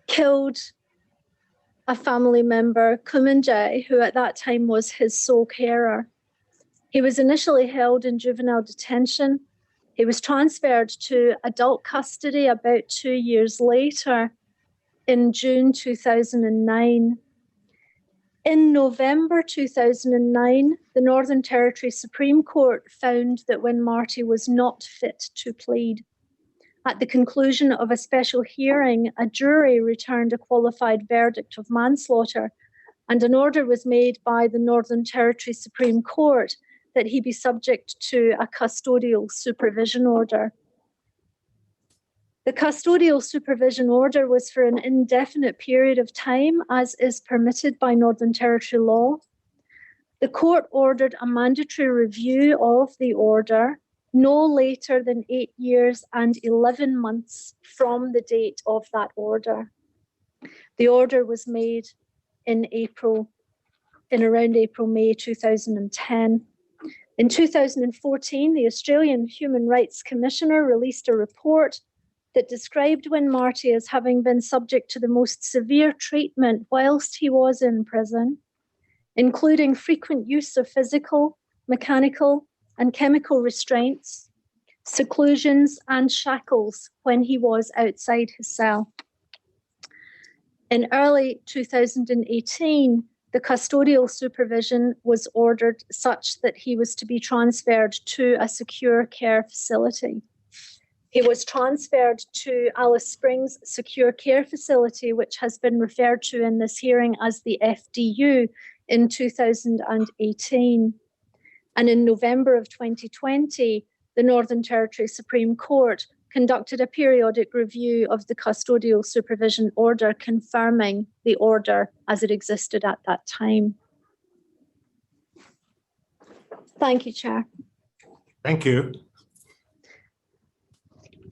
killed a family member, Kumanjay, who at that time was his sole carer. He was initially held in juvenile detention. He was transferred to adult custody about 2 years later in June 2009. In November 2009, the Northern Territory Supreme Court found that Win Marty was not fit to plead. At the conclusion of a special hearing, a jury returned a qualified verdict of manslaughter, and an order was made by the Northern Territory Supreme Court that he be subject to a custodial supervision order. The custodial supervision order was for an indefinite period of time, as is permitted by Northern Territory law. The court ordered a mandatory review of the order no later than 8 years and 11 months from the date of that order. The order was made in around April, May 2010. In 2014, the Australian Human Rights Commissioner released a report that described Win Marty as having been subject to the most severe treatment whilst he was in prison, including frequent use of physical, mechanical, and chemical restraints, seclusions, and shackles when he was outside his cell. In early 2018, the custodial supervision was ordered such that he was to be transferred to a secure care facility. He was transferred to Alice Springs Secure Care Facility, which has been referred to in this hearing as the FDU, in 2018. And in November of 2020, the Northern Territory Supreme Court conducted a periodic review of the custodial supervision order, confirming the order as it existed at that time. Thank you, Chair. Thank you.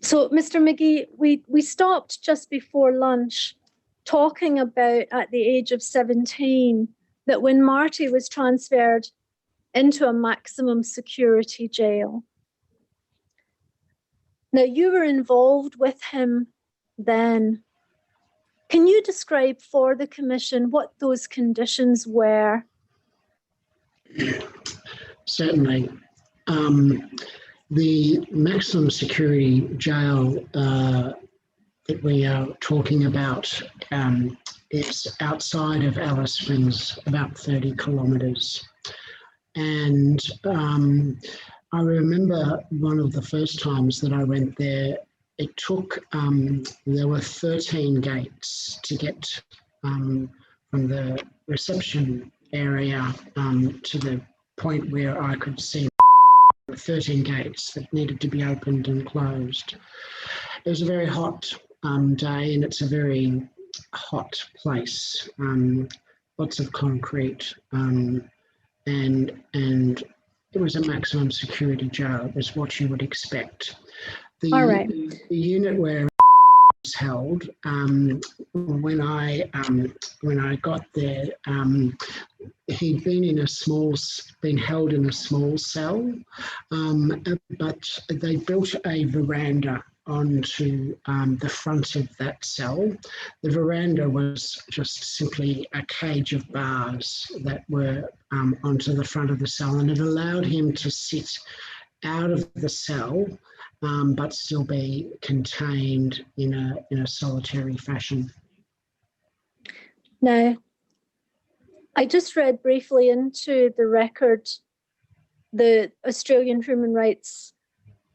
So, Mr. McGee, we stopped just before lunch talking about, at the age of 17, that when Marty was transferred into a maximum security jail. Now, you were involved with him then. Can you describe for the Commission what those conditions were? Certainly. The maximum security jail that we are talking about is outside of Alice Springs, about 30 kilometres. And I remember one of the first times that I went there, it took, there were 13 gates to get from the reception area to the point where I could see 13 gates that needed to be opened and closed. It was a very hot day, and it's a very hot place, lots of concrete, and it was a maximum security jail. It was what you would expect. All right. The unit where it was held, when I got there, he'd been held in a small cell, but they built a veranda onto the front of that cell. The veranda was just simply a cage of bars that were onto the front of the cell, and it allowed him to sit out of the cell, but still be contained in a solitary fashion. Now, I just read briefly into the record the Australian Human Rights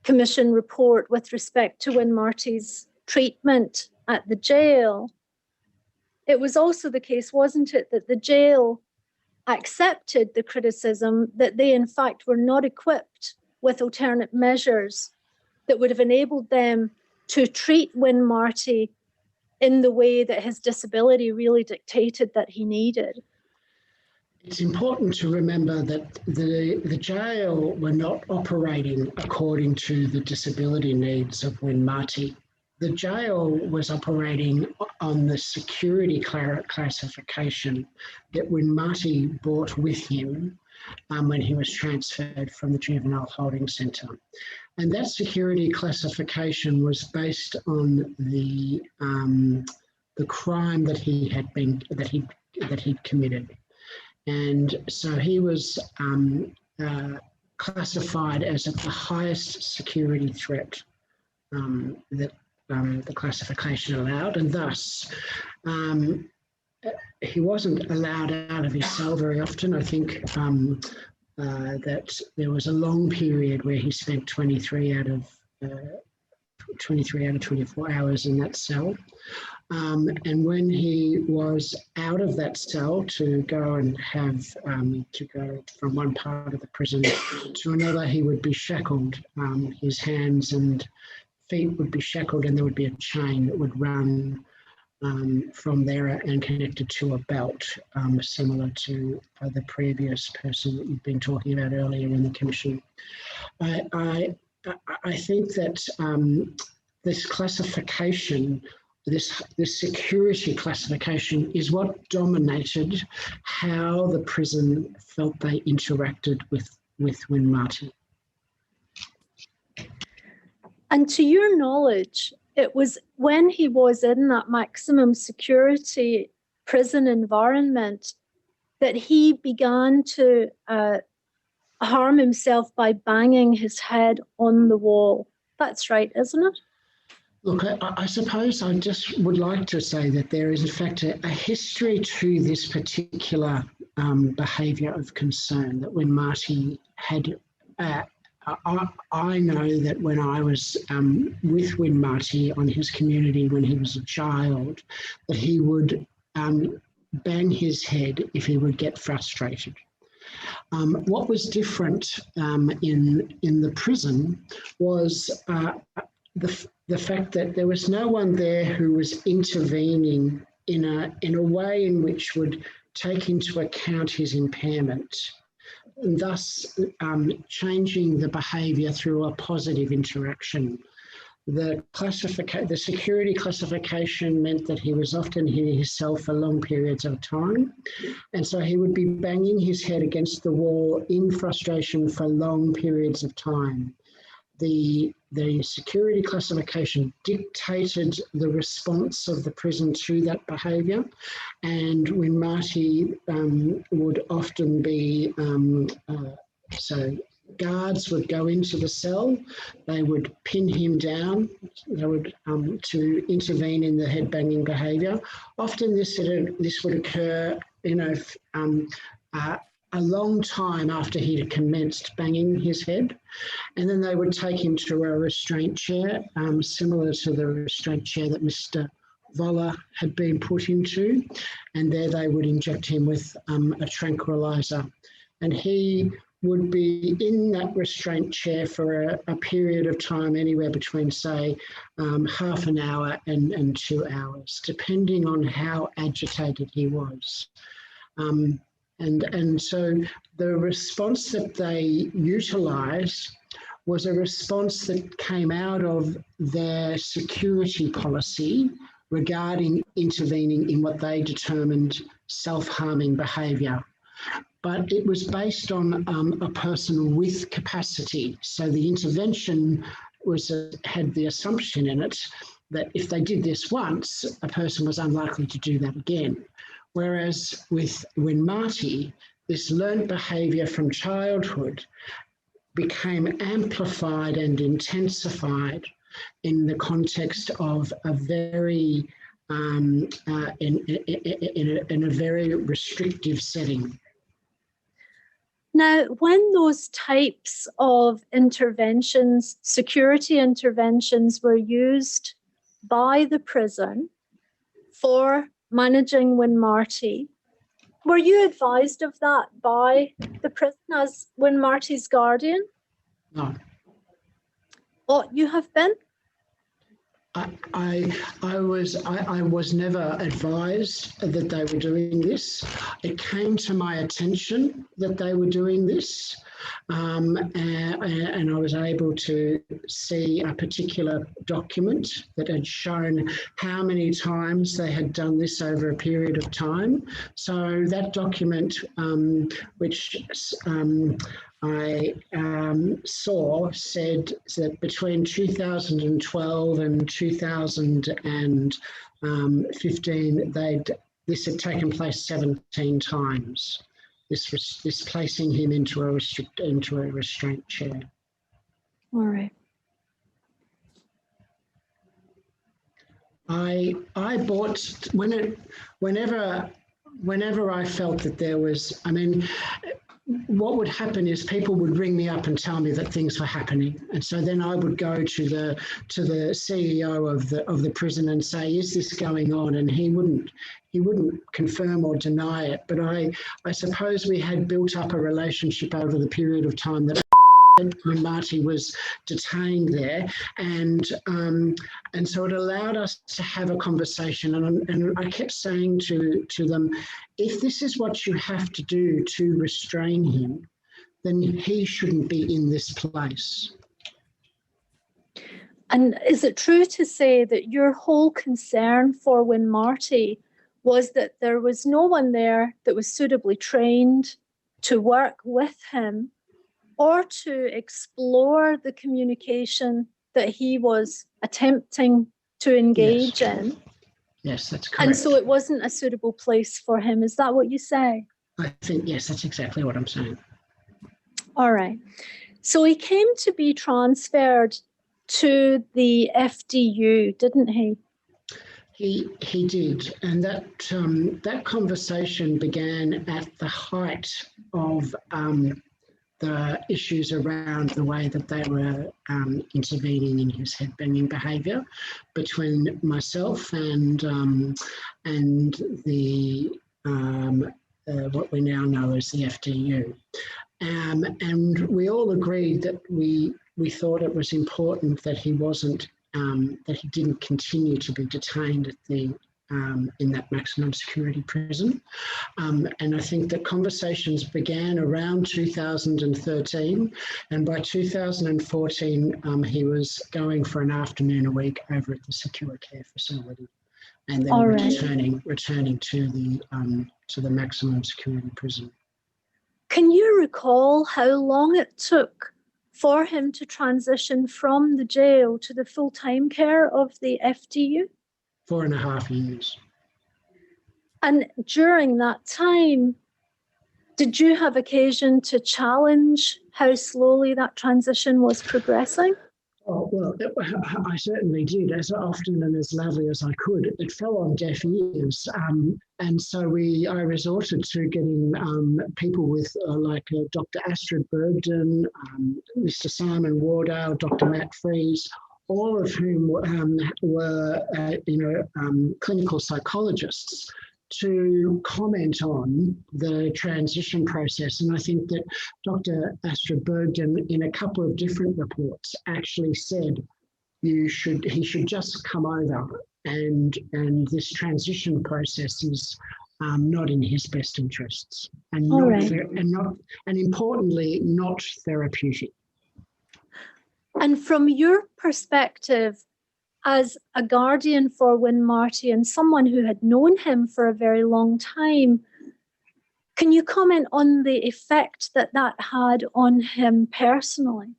Commission report with respect to Win Marty's treatment at the jail. It was also the case, wasn't it, that the jail accepted the criticism that they in fact were not equipped with alternate measures that would have enabled them to treat Win Marty in the way that his disability really dictated that he needed. It's important to remember that the jail were not operating according to the disability needs of Win Marty. The jail was operating on the security classification that Win Marty brought with him when he was transferred from the Juvenile Holding Centre. And that security classification was based on the crime that he'd committed. And so he was classified as at the highest security threat that the classification allowed, and thus he wasn't allowed out of his cell very often. I think that there was a long period where he spent 23 out of 24 hours in that cell. And when he was out of that cell to go and have to go from one part of the prison to another, he would be shackled, his hands and feet would be shackled and there would be a chain that would run from there and connected to a belt, similar to the previous person that you've been talking about earlier in the commission. I think that this classification, this security classification, is what dominated how the prison felt they interacted with Win Marty. And to your knowledge, it was when he was in that maximum security prison environment that he began to harm himself by banging his head on the wall. That's right, isn't it? Look, I suppose I just would like to say that there is in fact a history to this particular behaviour of concern that when Marty had. I know that when I was with Win Marty on his community when he was a child, that he would bang his head if he would get frustrated. What was different in the prison was the fact that there was no one there who was intervening in a way in which would take into account his impairment, and thus changing the behaviour through a positive interaction. The security classification meant that he was often hitting himself for long periods of time, and so he would be banging his head against the wall in frustration for long periods of time. The security classification dictated the response of the prison to that behaviour, and when Marty would often be, so guards would go into the cell, they would pin him down, they would to intervene in the head banging behaviour. Often this would occur, a long time after he had commenced banging his head, and then they would take him to a restraint chair, similar to the restraint chair that Mr. Voller had been put into, and there they would inject him with a tranquilizer, and he would be in that restraint chair for a period of time, anywhere between, say, half an hour and 2 hours, depending on how agitated he was. And so the response that they utilised was a response that came out of their security policy regarding intervening in what they determined self-harming behaviour. But it was based on a person with capacity. So the intervention had the assumption in it that if they did this once, a person was unlikely to do that again. Whereas with Win Marty, this learned behaviour from childhood became amplified and intensified in the context of a very, in a very restrictive setting. Now, when those types of interventions, security interventions, were used by the prison for managing Win Marty, were you advised of that by the prison as Win Marty's guardian? No. Oh, you have been? I was never advised that they were doing this. It came to my attention that they were doing this, and I was able to see a particular document that had shown how many times they had done this over a period of time. So that document, which I saw, said that between 2012 and 2015, this had taken place 17 times. This placing him into a restraint chair. All right. I bought whenever I felt that there was, I mean, what would happen is people would ring me up and tell me that things were happening, and so then I would go to the CEO of the prison and say, "Is this going on?" And he wouldn't confirm or deny it. But I suppose we had built up a relationship over the period of time that when Marty was detained there, and so it allowed us to have a conversation. And I kept saying to them, if this is what you have to do to restrain him, then he shouldn't be in this place. And is it true to say that your whole concern for Win Marty was that there was no one there that was suitably trained to work with him or to explore the communication that he was attempting to engage in? Yes, that's correct. And so it wasn't a suitable place for him. Is that what you say? I think, yes, that's exactly what I'm saying. All right. So he came to be transferred to the FDU, didn't he? He did, and that conversation began at the height of the issues around the way that they were intervening in his headbanging behaviour between myself and the what we now know as the FDU, and we all agreed that we thought it was important that he wasn't. That he didn't continue to be detained at the in that maximum security prison. And I think that conversations began around 2013, and by 2014 he was going for an afternoon a week over at the secure care facility, and then returning to the maximum security prison. Can you recall how long it took for him to transition from the jail to the full-time care of the FDU? 4.5 years. And during that time, did you have occasion to challenge how slowly that transition was progressing? Oh, well, I certainly did, as often and as loudly as I could. It fell on deaf ears. And so I resorted to getting people with like Dr. Astrid Bergden, Mr. Simon Wardale, Dr. Matt Fries, all of whom were clinical psychologists, to comment on the transition process. And I think that Dr. Astrid Bergden, in a couple of different reports, actually said he should just come over, and this transition process is not in his best interests, and importantly, not therapeutic. And from your perspective, as a guardian for Win Marty and someone who had known him for a very long time, can you comment on the effect that had on him personally?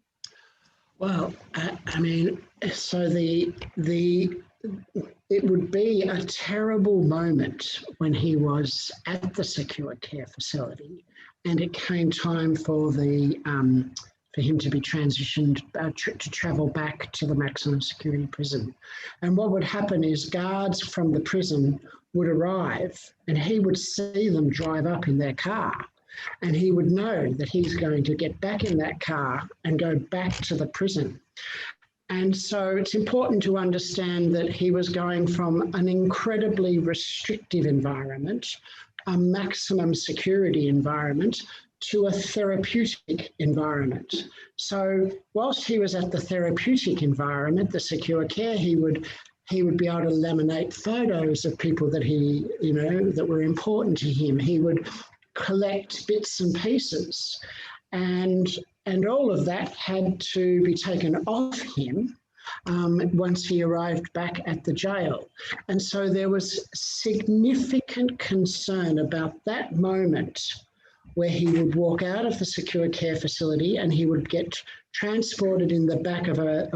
Well, I mean, so it would be a terrible moment when he was at the secure care facility, and it came time for him to be transitioned to travel back to the maximum security prison. And what would happen is guards from the prison would arrive, and he would see them drive up in their car, and he would know that he's going to get back in that car and go back to the prison. And so it's important to understand that he was going from an incredibly restrictive environment, a maximum security environment, to a therapeutic environment. So whilst he was at the therapeutic environment, the secure care, he would be able to laminate photos of people that that were important to him. He would collect bits and pieces, and all of that had to be taken off him once he arrived back at the jail. And so there was significant concern about that moment where he would walk out of the secure care facility and he would get transported in the back of a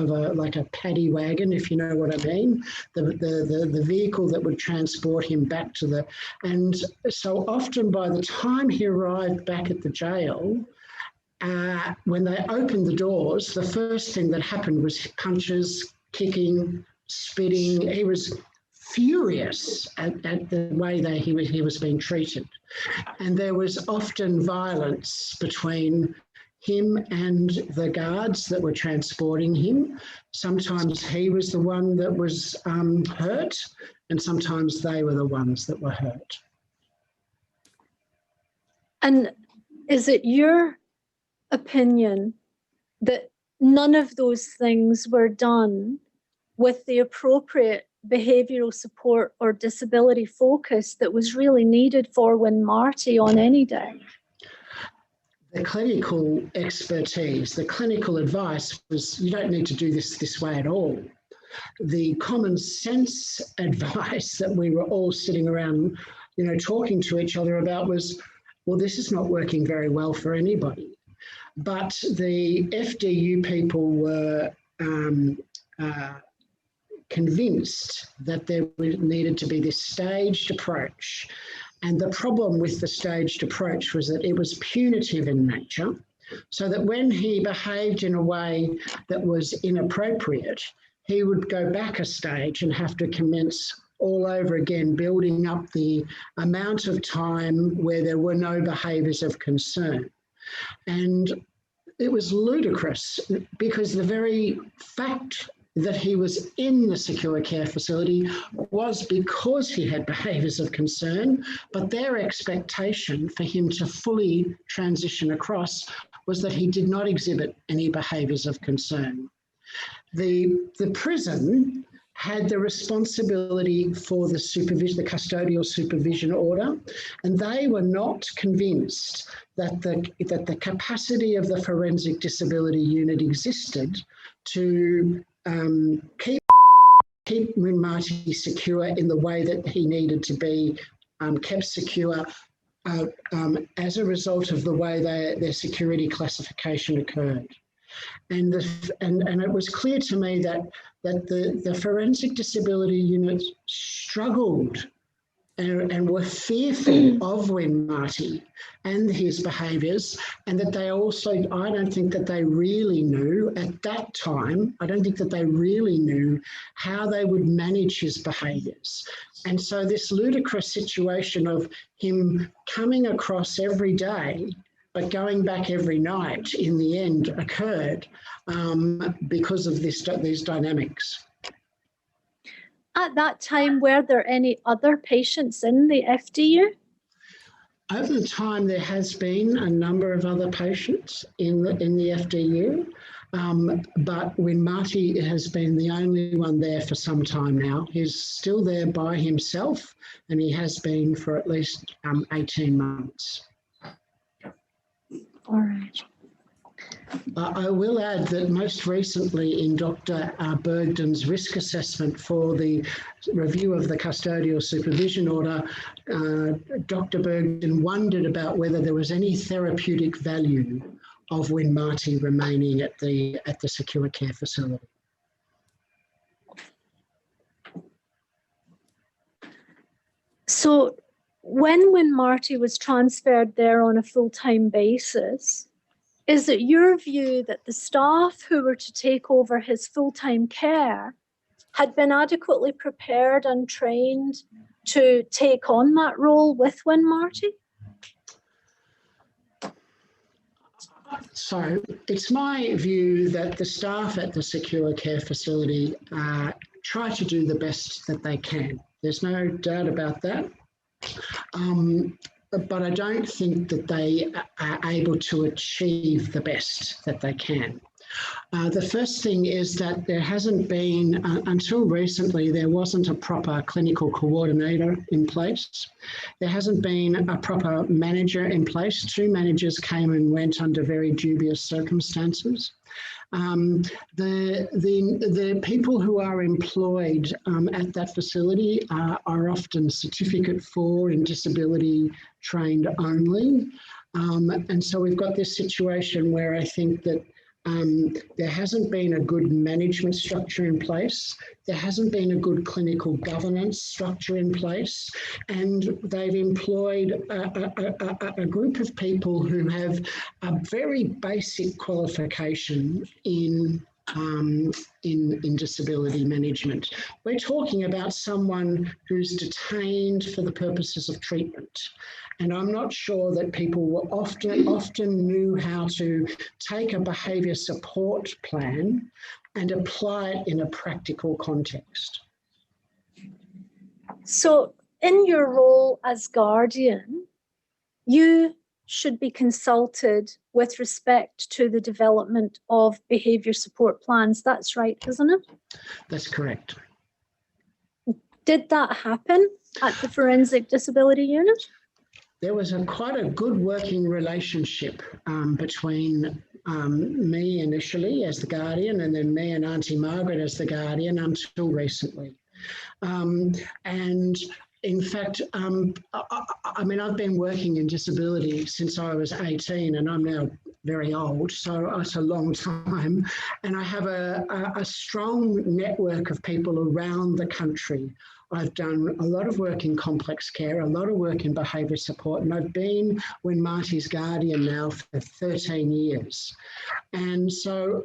paddy wagon, if you know what I mean, the vehicle that would transport him back to the. And so often by the time he arrived back at the jail, when they opened the doors, the first thing that happened was punches, kicking, spitting. He was furious at the way that he was being treated. And there was often violence between him and the guards that were transporting him. Sometimes he was the one that was hurt, and sometimes they were the ones that were hurt. And is it your opinion that none of those things were done with the appropriate behavioural support or disability focus that was really needed for Win Marty on any day? The clinical expertise, the clinical advice was, you don't need to do this way at all. The common sense advice that we were all sitting around, talking to each other about was, well, this is not working very well for anybody. But the FDU people were convinced that there needed to be this staged approach. And the problem with the staged approach was that it was punitive in nature, so that when he behaved in a way that was inappropriate, he would go back a stage and have to commence all over again, building up the amount of time where there were no behaviours of concern. And it was ludicrous, because the very fact that he was in the secure care facility was because he had behaviours of concern, but their expectation for him to fully transition across was that he did not exhibit any behaviours of concern. The prison had the responsibility for the supervision, the custodial supervision order, and they were not convinced that the capacity of the Forensic Disability Unit existed to keep Win Marty secure in the way that he needed to be kept secure as a result of the way their security classification occurred. And it was clear to me that the Forensic Disability Unit struggled and were fearful of Win Marty and his behaviours, and that they also, I don't think that they really knew at that time, I don't think that they really knew how they would manage his behaviours. And so this ludicrous situation of him coming across every day but going back every night in the end occurred because of these dynamics. At that time, were there any other patients in the FDU? Over the time, there has been a number of other patients in the FDU, but Win Marty has been the only one there for some time now. He's still there by himself, and he has been for at least 18 months. All right. I will add that most recently in Dr. Bergden's risk assessment for the review of the custodial supervision order, Dr. Bergden wondered about whether there was any therapeutic value of Win Marty remaining at the secure care facility. So when Win Marty was transferred there on a full-time basis, is it your view that the staff who were to take over his full-time care had been adequately prepared and trained to take on that role with Win Marty? So it's my view that the staff at the secure care facility try to do the best that they can. There's no doubt about that. But I don't think that they are able to achieve the best that they can. The first thing is that there hasn't been, until recently, there wasn't a proper clinical coordinator in place. There hasn't been a proper manager in place. 2 managers came and went under very dubious circumstances. The people who are employed at that facility are often certificate 4 in disability trained only. And so we've got this situation where I think that there hasn't been a good management structure in place. There hasn't been a good clinical governance structure in place. And they've employed a group of people who have a very basic qualification in disability management. We're talking about someone who's detained for the purposes of treatment. And I'm not sure that people will often knew how to take a behaviour support plan and apply it in a practical context. So in your role as guardian, you should be consulted with respect to the development of behaviour support plans. That's right, isn't it? That's correct. Did that happen at the Forensic Disability Unit? There was quite a good working relationship between me initially as the guardian, and then me and Auntie Margaret as the guardian until recently. And in fact, I mean, I've been working in disability since I was 18, and I'm now very old, so it's a long time. And I have a strong network of people around the country. I've done a lot of work in complex care, a lot of work in behaviour support, and I've been When Marty's guardian now for 13 years. And so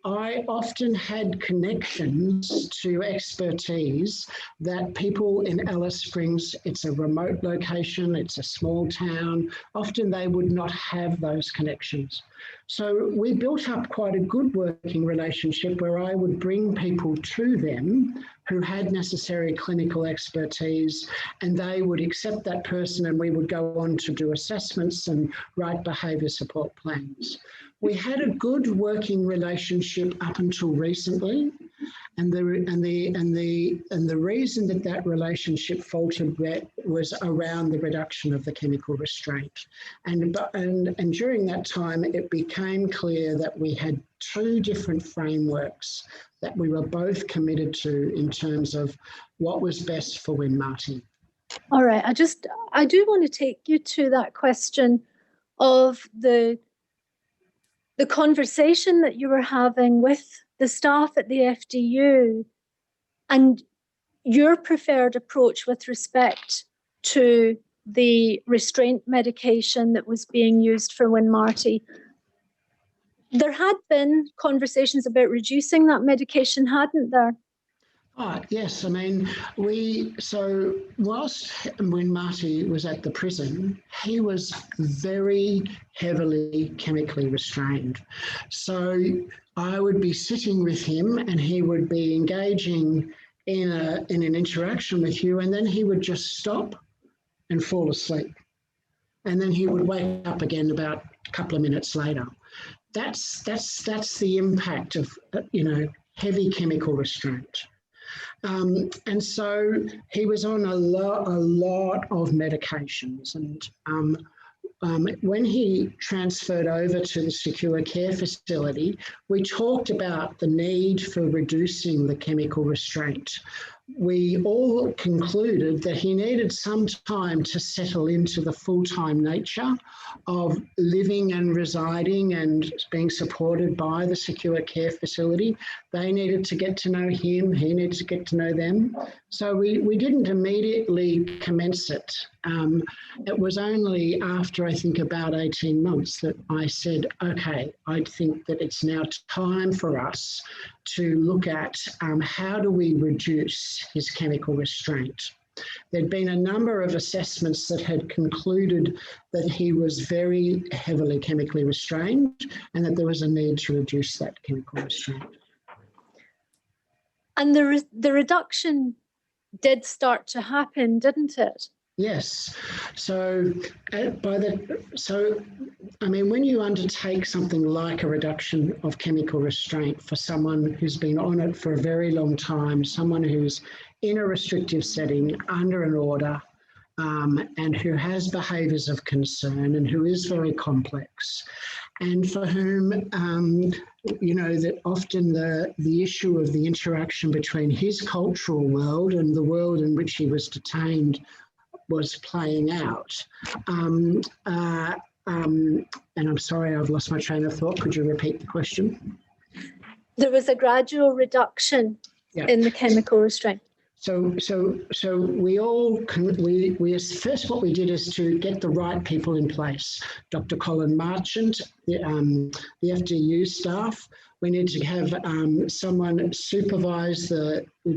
I often had connections to expertise that people in Alice Springs, it's a remote location, it's a small town, often they would not have those connections. So we built up quite a good working relationship where I would bring people to them who had necessary clinical expertise, and they would accept that person, and we would go on to do assessments and write behaviour support plans. We had a good working relationship up until recently, and the reason that relationship faltered was around the reduction of the chemical restraint. And during that time, it became clear that we had two different frameworks that we were both committed to in terms of what was best for When Marty. All right, I do want to take you to that question of the conversation that you were having with the staff at the FDU and your preferred approach with respect to the restraint medication that was being used for When Marty. There had been conversations about reducing that medication, hadn't there? Oh, yes. I mean, so whilst When Marty was at the prison, he was very heavily chemically restrained. So I would be sitting with him and he would be engaging in an interaction with you, and then he would just stop and fall asleep. And then he would wake up again about a couple of minutes later. That's the impact of, heavy chemical restraint. And so he was on a lot of medications, and when he transferred over to the secure care facility, we talked about the need for reducing the chemical restraint. We all concluded that he needed some time to settle into the full-time nature of living and residing and being supported by the secure care facility. They needed to get to know him, he needed to get to know them. So we didn't immediately commence it. It was only after, I think, about 18 months that I said, okay, I think that it's now time for us to look at how do we reduce his chemical restraint. There'd been a number of assessments that had concluded that he was very heavily chemically restrained and that there was a need to reduce that chemical restraint. And the reduction did start to happen, didn't it? Yes. So, I mean, when you undertake something like a reduction of chemical restraint for someone who's been on it for a very long time, someone who's in a restrictive setting under an order, and who has behaviours of concern and who is very complex, and for whom, that often the issue of the interaction between his cultural world and the world in which he was detained was playing out. And I'm sorry, I've lost my train of thought. Could you repeat the question? There was a gradual reduction in the chemical restraint. So we first what we did is to get the right people in place. Dr. Colin Marchant, the FDU staff. We need to have someone supervise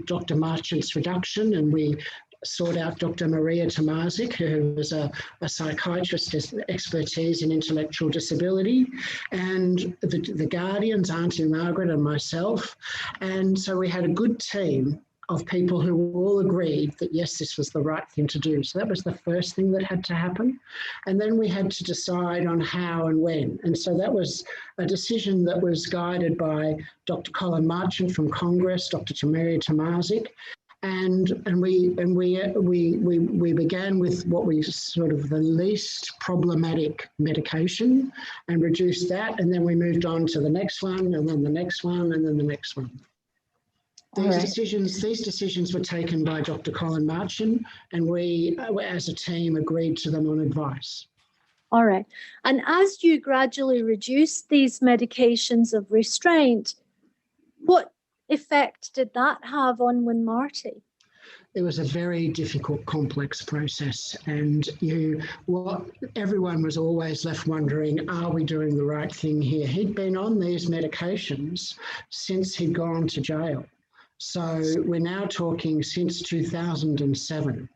Dr. Marchant's reduction, and we sought out Dr. Maria Tomazic, who was a psychiatrist with expertise in intellectual disability, and the guardians, Auntie Margaret and myself. And so we had a good team of people who all agreed that, yes, this was the right thing to do. So that was the first thing that had to happen. And then we had to decide on how and when. And so that was a decision that was guided by Dr. Colin Marchant from Congress, Dr. Tamiria Tomazic, and we began with what we sort of the least problematic medication and reduced that, and then we moved on to the next one, and then the next one, and then the next one. These decisions were taken by Dr. Colin Marchant, and we, as a team, agreed to them on advice. All right. And as you gradually reduced these medications of restraint, what effect did that have on Winmarty? It was a very difficult, complex process, and everyone was always left wondering, are we doing the right thing here? He'd been on these medications since he'd gone to jail. So we're now talking since 2007,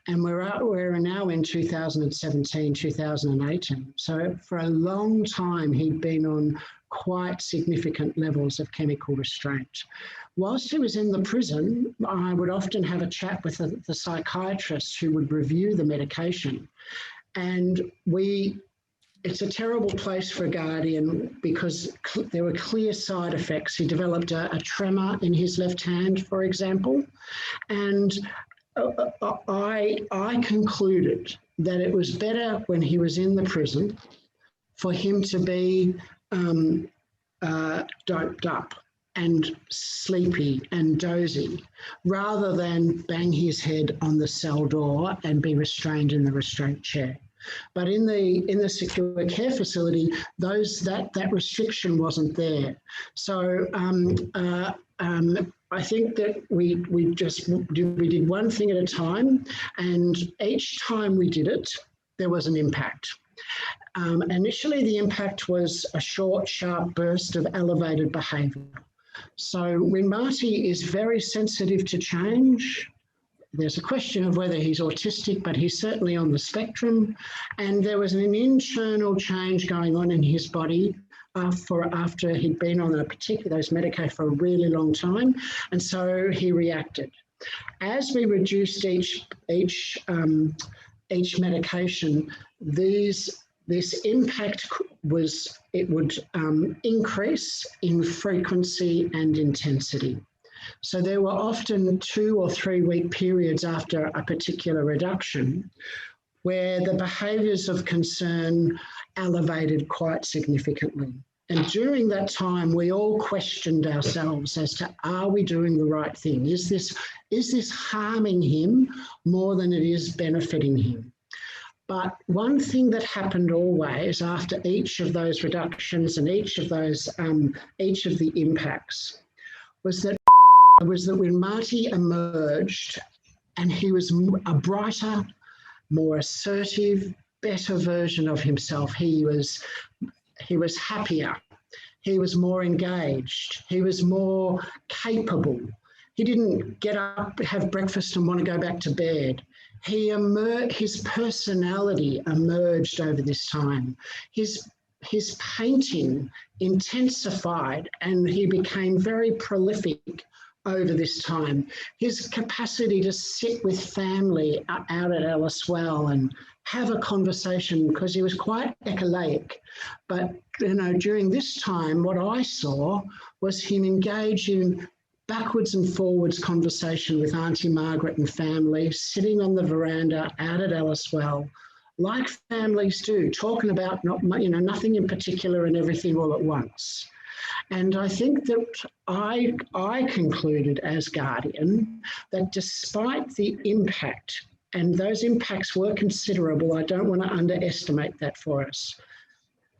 and we're now in 2017, 2018. So for a long time, he'd been on quite significant levels of chemical restraint. Whilst he was in the prison, I would often have a chat with the psychiatrist who would review the medication. And it's a terrible place for a guardian because there were clear side effects. He developed a tremor in his left hand, for example. And I concluded that it was better when he was in the prison for him to be doped up and sleepy and dozy, rather than bang his head on the cell door and be restrained in the restraint chair. But in the secure care facility, that restriction wasn't there. So I think that we did one thing at a time, and each time we did it, there was an impact. Initially, the impact was a short, sharp burst of elevated behaviour. So Winmarty is very sensitive to change. There's a question of whether he's autistic, but he's certainly on the spectrum. And there was an internal change going on in his body after he'd been on those medications for a really long time. And so he reacted. As we reduced each medication, this impact would increase in frequency and intensity. So there were often 2 or 3 week periods after a particular reduction where the behaviours of concern elevated quite significantly. And during that time, we all questioned ourselves as to, are we doing the right thing? Is this harming him more than it is benefiting him? But one thing that happened always after each of those reductions and each of the impacts was that Winmarty emerged, and he was a brighter, more assertive, better version of himself. He was happier. He was more engaged. He was more capable. He didn't get up, have breakfast and want to go back to bed. His personality emerged over this time. His painting intensified, and he became very prolific over this time. His capacity to sit with family out at Elliswell and have a conversation, because he was quite echolaic. But, during this time, what I saw was him engage in backwards and forwards conversation with Auntie Margaret and family, sitting on the veranda out at Elliswell, like families do, talking about nothing in particular and everything all at once. And I think that I concluded as guardian that despite the impact, and those impacts were considerable, I don't want to underestimate that for us,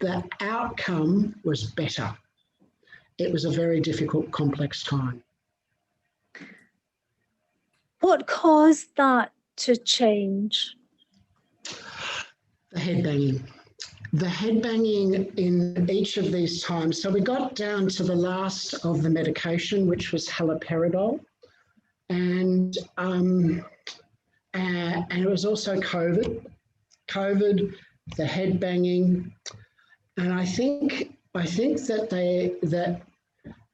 the outcome was better. It was a very difficult, complex time. What caused that to change? The headbanging. The headbanging in each of these times. So we got down to the last of the medication, which was haloperidol, and it was also COVID, the headbanging, and I think that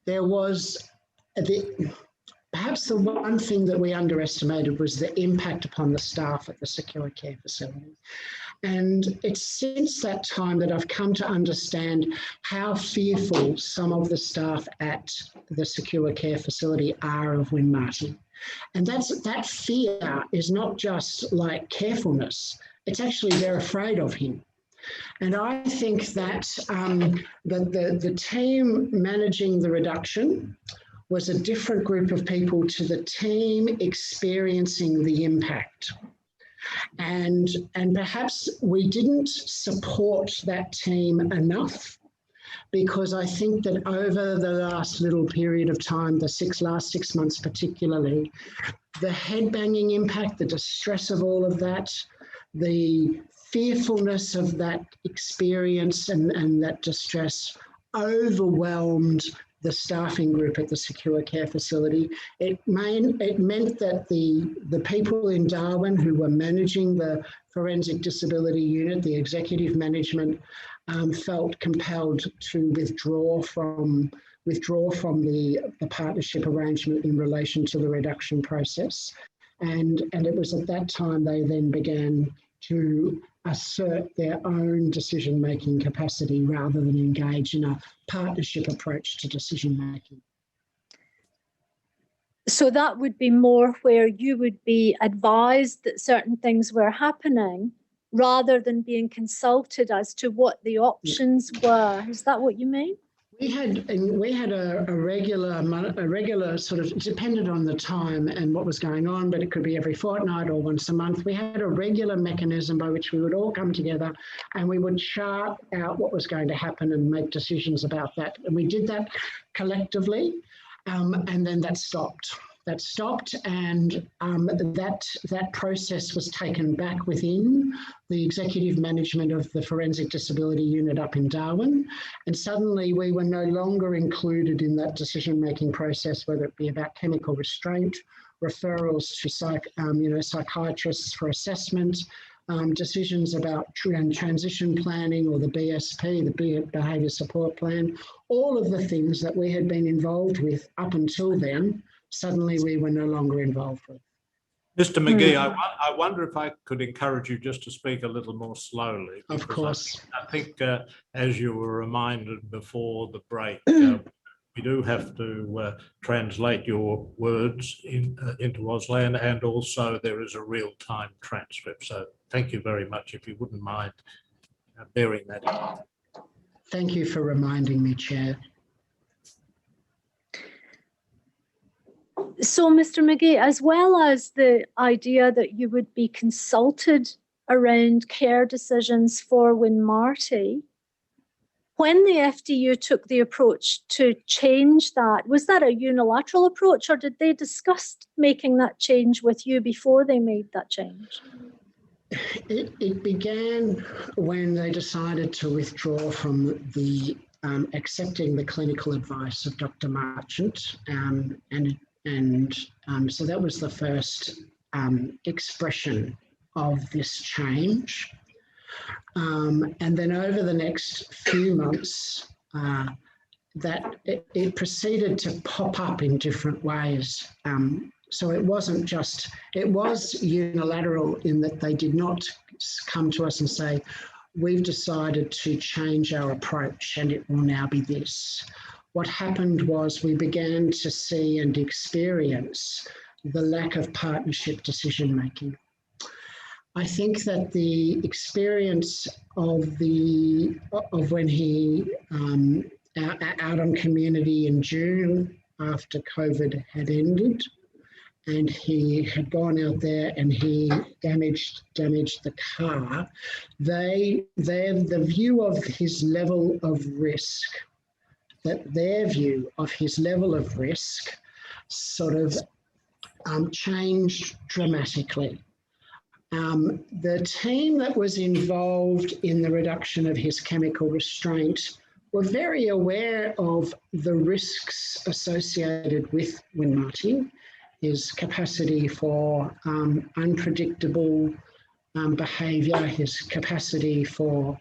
there was perhaps the one thing that we underestimated was the impact upon the staff at the secure care facility. And it's since that time that I've come to understand how fearful some of the staff at the secure care facility are of Win Marty. And that fear is not just like carefulness, it's actually they're afraid of him. And I think that the team managing the reduction was a different group of people to the team experiencing the impact. And perhaps we didn't support that team enough, because I think that over the last little period of time, the last 6 months particularly, the head-banging impact, the distress of all of that, the fearfulness of that experience and that distress overwhelmed the staffing group at the secure care facility. It meant that the people in Darwin who were managing the forensic disability unit, the executive management, felt compelled to withdraw from the partnership arrangement in relation to the reduction process. And it was at that time they then began to assert their own decision-making capacity rather than engage in a partnership approach to decision-making. So that would be more where you would be advised that certain things were happening rather than being consulted as to what the options were. Is that what you mean? We had a regular sort of, it depended on the time and what was going on, but it could be every fortnight or once a month. We had a regular mechanism by which we would all come together and we would chart out what was going to happen and make decisions about that. And we did that collectively, and then that stopped. That stopped, and that process was taken back within the executive management of the forensic disability unit up in Darwin, and suddenly we were no longer included in that decision-making process, whether it be about chemical restraint, referrals to psychiatrists for assessment, decisions about transition planning or the BSP, the Behaviour Support Plan, all of the things that we had been involved with up until then. Suddenly we were no longer involved with. Mr. McGee, I wonder if I could encourage you just to speak a little more slowly. Of course. I think as you were reminded before the break, we do have to translate your words into Auslan, and also there is a real-time transcript. So thank you very much, if you wouldn't mind bearing that in mind. Thank you for reminding me, Chair. So, Mr. McGee, as well as the idea that you would be consulted around care decisions for Win Marty, when the FDU took the approach to change that, was that a unilateral approach, or did they discuss making that change with you before they made that change? It began when they decided to withdraw from the accepting the clinical advice of Dr. Marchant, so that was the first expression of this change. And then over the next few months, that it proceeded to pop up in different ways. So it wasn't just, it was unilateral in that they did not come to us and say, we've decided to change our approach and it will now be this. What happened was we began to see and experience the lack of partnership decision-making. I think that the experience of when he out on community in June after COVID had ended, and he had gone out there and he damaged the car, the view of his level of risk, their view of his level of risk sort of changed dramatically. The team that was involved in the reduction of his chemical restraint were very aware of the risks associated with Win Marty, his capacity for unpredictable behaviour, his capacity for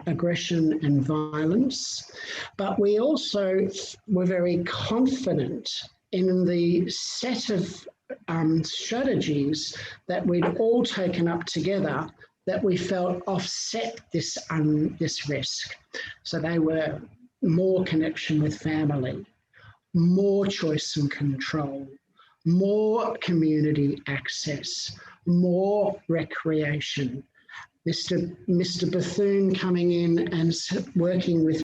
aggression and violence. But we also were very confident in the set of strategies that we'd all taken up together that we felt offset this risk. So they were more connection with family, more choice and control, more community access, more recreation. Mr. Bethune coming in and working with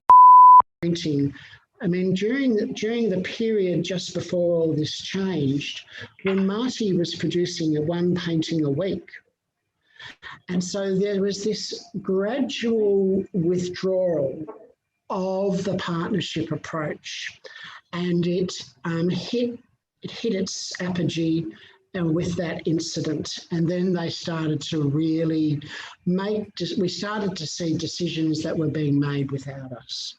painting. I mean, during the period just before all this changed, when Marty was producing one painting a week. And so there was this gradual withdrawal of the partnership approach, and it hit its apogee with that incident. And then they started to really we started to see decisions that were being made without us.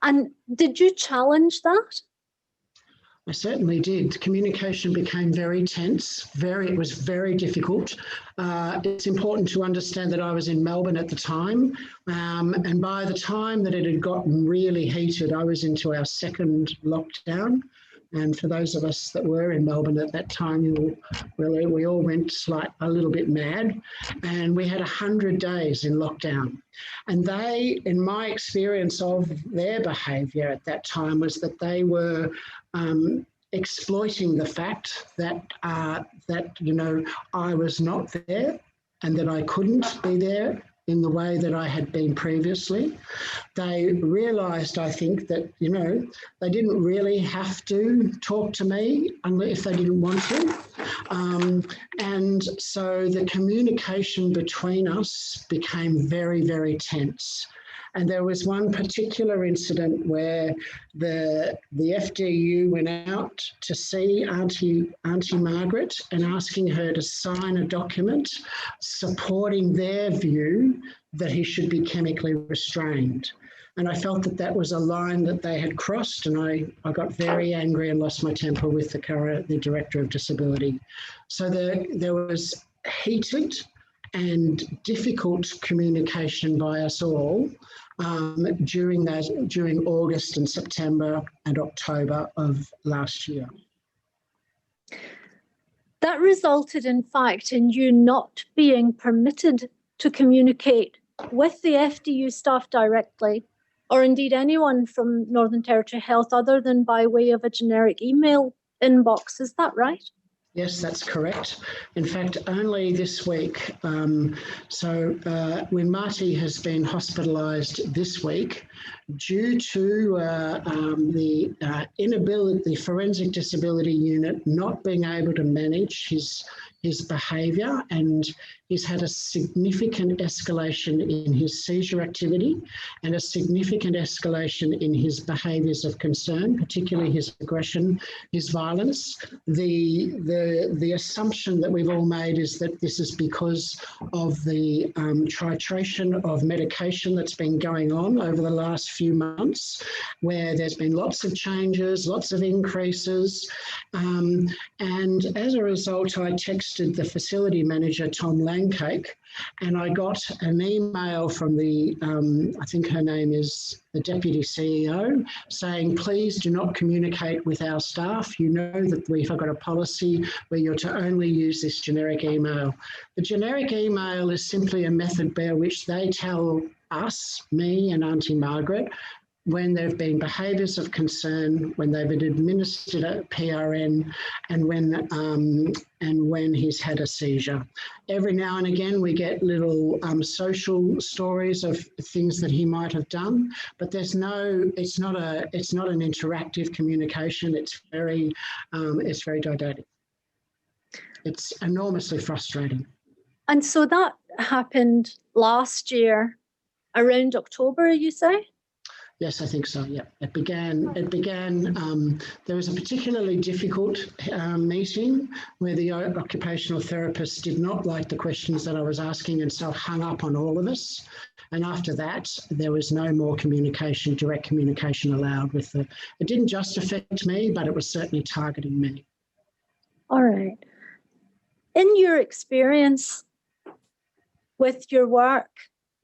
And did you challenge that? I certainly did. Communication became very tense. It was very difficult. It's important to understand that I was in Melbourne at the time. And by the time that it had gotten really heated, I was into our second lockdown. And for those of us that were in Melbourne at that time, we all went a little bit mad, and we had 100 days in lockdown. And they, in my experience of their behaviour at that time, was that they were exploiting the fact that I was not there and that I couldn't be there in the way that I had been previously. They realised, I think, that, they didn't really have to talk to me if they didn't want to. And so the communication between us became very, very tense. And there was one particular incident where the FDU went out to see Auntie Margaret and asking her to sign a document supporting their view that he should be chemically restrained. And I felt that that was a line that they had crossed, and I got very angry and lost my temper with the Director of Disability. So there was heated and difficult communication by us all during August and September and October of last year. That resulted, in fact, in you not being permitted to communicate with the FDU staff directly, or indeed anyone from Northern Territory Health, other than by way of a generic email inbox. Is that right? Yes, that's correct. In fact, only this week, when Marty has been hospitalised this week, due to the inability, the Forensic Disability Unit not being able to manage his behaviour, and he's had a significant escalation in his seizure activity and a significant escalation in his behaviours of concern, particularly his aggression, his violence. The assumption that we've all made is that this is because of the titration of medication that's been going on over the last few months, where there's been lots of changes, lots of increases. And as a result, I texted the facility manager, Tom Langcake, and I got an email from I think her name is the Deputy CEO, saying, please do not communicate with our staff. You know that we've got a policy where you're to only use this generic email. The generic email is simply a method by which they tell us, me and Auntie Margaret, when there have been behaviours of concern, when they've been administered a PRN, and when he's had a seizure. Every now and again, we get little social stories of things that he might have done, but it's not an interactive communication. It's very didactic. It's enormously frustrating. And so that happened last year, around October, you say? Yes, I think so. Yeah, it began. There was a particularly difficult meeting where the occupational therapist did not like the questions that I was asking, and so hung up on all of us. And after that, there was no more communication, direct communication allowed with the. It didn't just affect me, but it was certainly targeting me. All right. In your experience with your work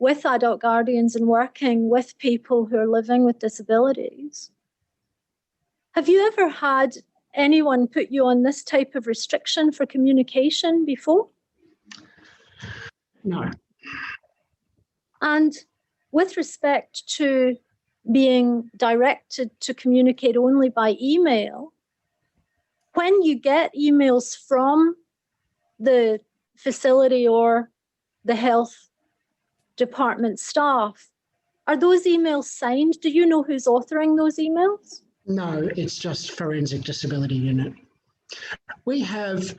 with adult guardians and working with people who are living with disabilities, Have you ever had anyone put you on this type of restriction for communication before? No. And with respect to being directed to communicate only by email, when you get emails from the facility or the health department staff, are those emails signed? Do you know who's authoring those emails? No, it's just Forensic Disability Unit. We have,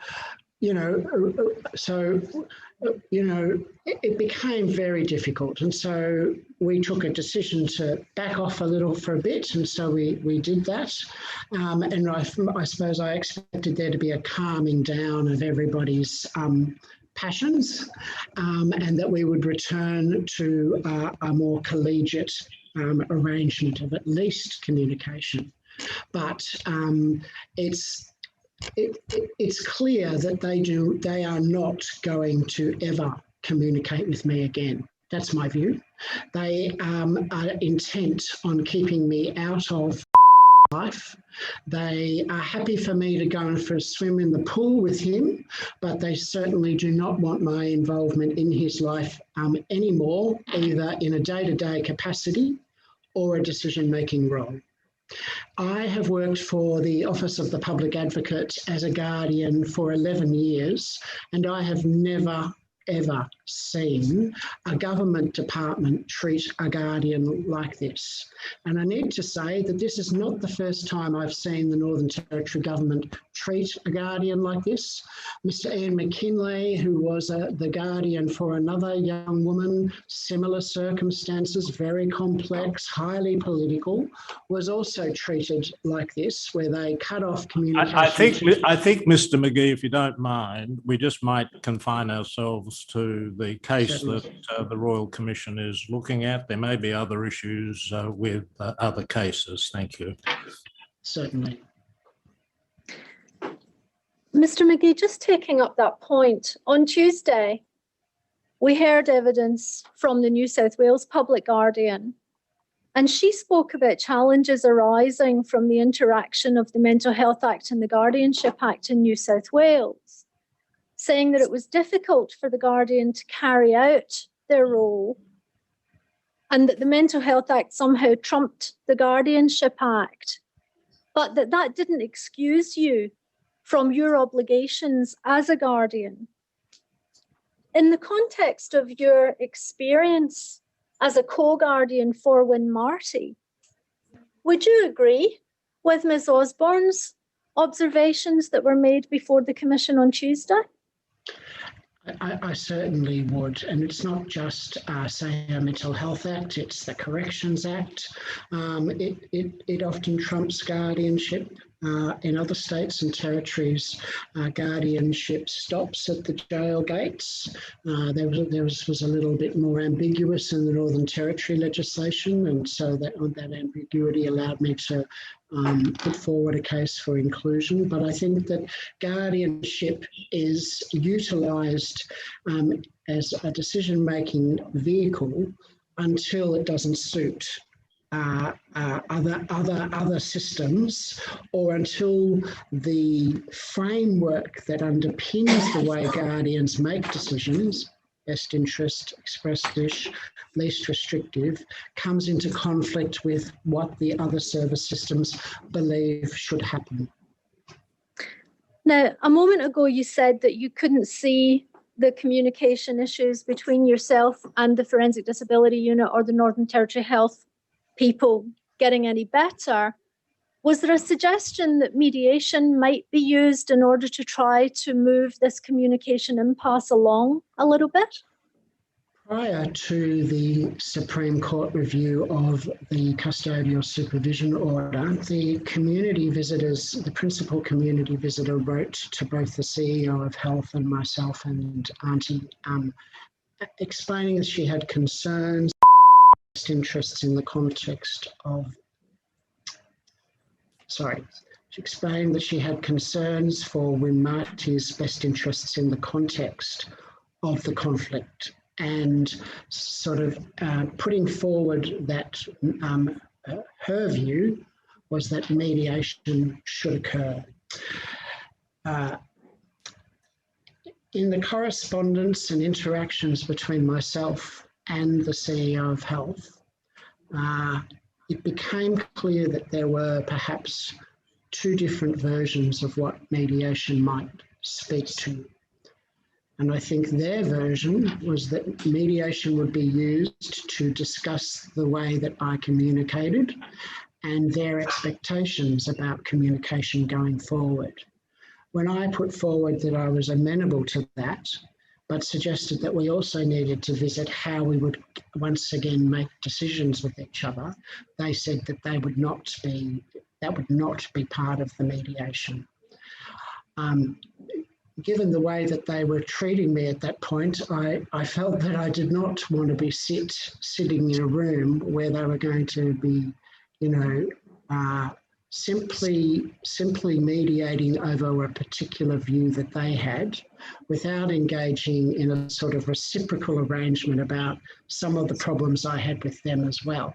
it became very difficult. And so we took a decision to back off a little for a bit. And so we did that. And I suppose I expected there to be a calming down of everybody's passions, and that we would return to a more collegiate arrangement of at least communication. But it's clear that they are not going to ever communicate with me again. That's my view. They are intent on keeping me out of life. They are happy for me to go for a swim in the pool with him, but they certainly do not want my involvement in his life anymore, either in a day-to-day capacity or a decision-making role. I have worked for the Office of the Public Advocate as a guardian for 11 years, and I have never, ever seen a government department treat a guardian like this. And I need to say that this is not the first time I've seen the Northern Territory government treat a guardian like this. Mr. Ian McKinley, who was the guardian for another young woman, similar circumstances, very complex, highly political, was also treated like this, where they cut off communication. I think, Mr. McGee, if you don't mind, we just might confine ourselves to the case that the Royal Commission is looking at. There may be other issues with other cases. Thank you. Certainly. Mr. McGee, just taking up that point, on Tuesday, we heard evidence from the New South Wales Public Guardian, and she spoke about challenges arising from the interaction of the Mental Health Act and the Guardianship Act in New South Wales, saying that it was difficult for the Guardian to carry out their role, and that the Mental Health Act somehow trumped the Guardianship Act, but that didn't excuse you from your obligations as a guardian. In the context of your experience as a co-guardian for Win Marty, would you agree with Ms. Osborne's observations that were made before the Commission on Tuesday? I certainly would, and it's not just, say, a Mental Health Act, it's the Corrections Act. It often trumps guardianship. In other states and territories, guardianship stops at the jail gates. There was a little bit more ambiguous in the Northern Territory legislation, and so that ambiguity allowed me to put forward a case for inclusion. But I think that guardianship is utilised as a decision-making vehicle until it doesn't suit other systems, or until the framework that underpins the way guardians make decisions, best interest, express wish, least restrictive, comes into conflict with what the other service systems believe should happen. Now, a moment ago, you said that you couldn't see the communication issues between yourself and the Forensic Disability Unit or the Northern Territory Health people getting any better. Was there a suggestion that mediation might be used in order to try to move this communication impasse along a little bit? Prior to the Supreme Court review of the custodial supervision order, the community visitors, the principal community visitor, wrote to both the CEO of Health and myself and Auntie, explaining that she had concerns, interests in the context of, she explained that she had concerns for Win Marty's best interests in the context of the conflict, and sort of putting forward that her view was that mediation should occur. In the correspondence and interactions between myself and the CEO of Health, it became clear that there were perhaps two different versions of what mediation might speak to. And I think their version was that mediation would be used to discuss the way that I communicated and their expectations about communication going forward. When I put forward that I was amenable to that, but suggested that we also needed to visit how we would once again make decisions with each other, they said that that would not be part of the mediation. Given the way that they were treating me at that point, I felt that I did not want to be sitting in a room where they were going to be, simply mediating over a particular view that they had without engaging in a sort of reciprocal arrangement about some of the problems I had with them as well.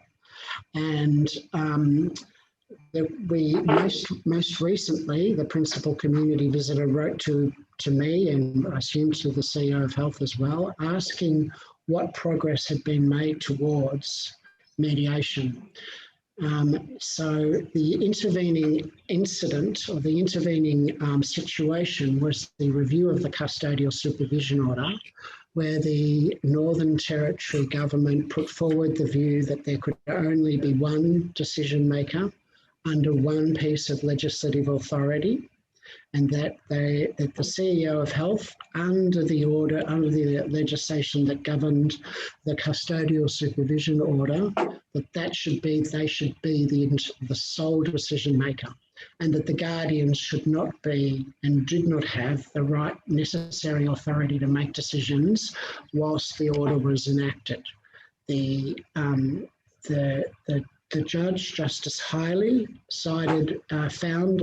And we most recently, the principal community visitor wrote to me, and I assume to the CEO of Health as well, asking what progress had been made towards mediation. So the intervening incident or the intervening situation was the review of the custodial supervision order, where the Northern Territory government put forward the view that there could only be one decision maker under one piece of legislative authority, and that the CEO of Health, under the legislation that governed the custodial supervision order, they should be the sole decision maker, and that the guardians should not be and did not have the right necessary authority to make decisions whilst the order was enacted. The judge, Justice Hiley, found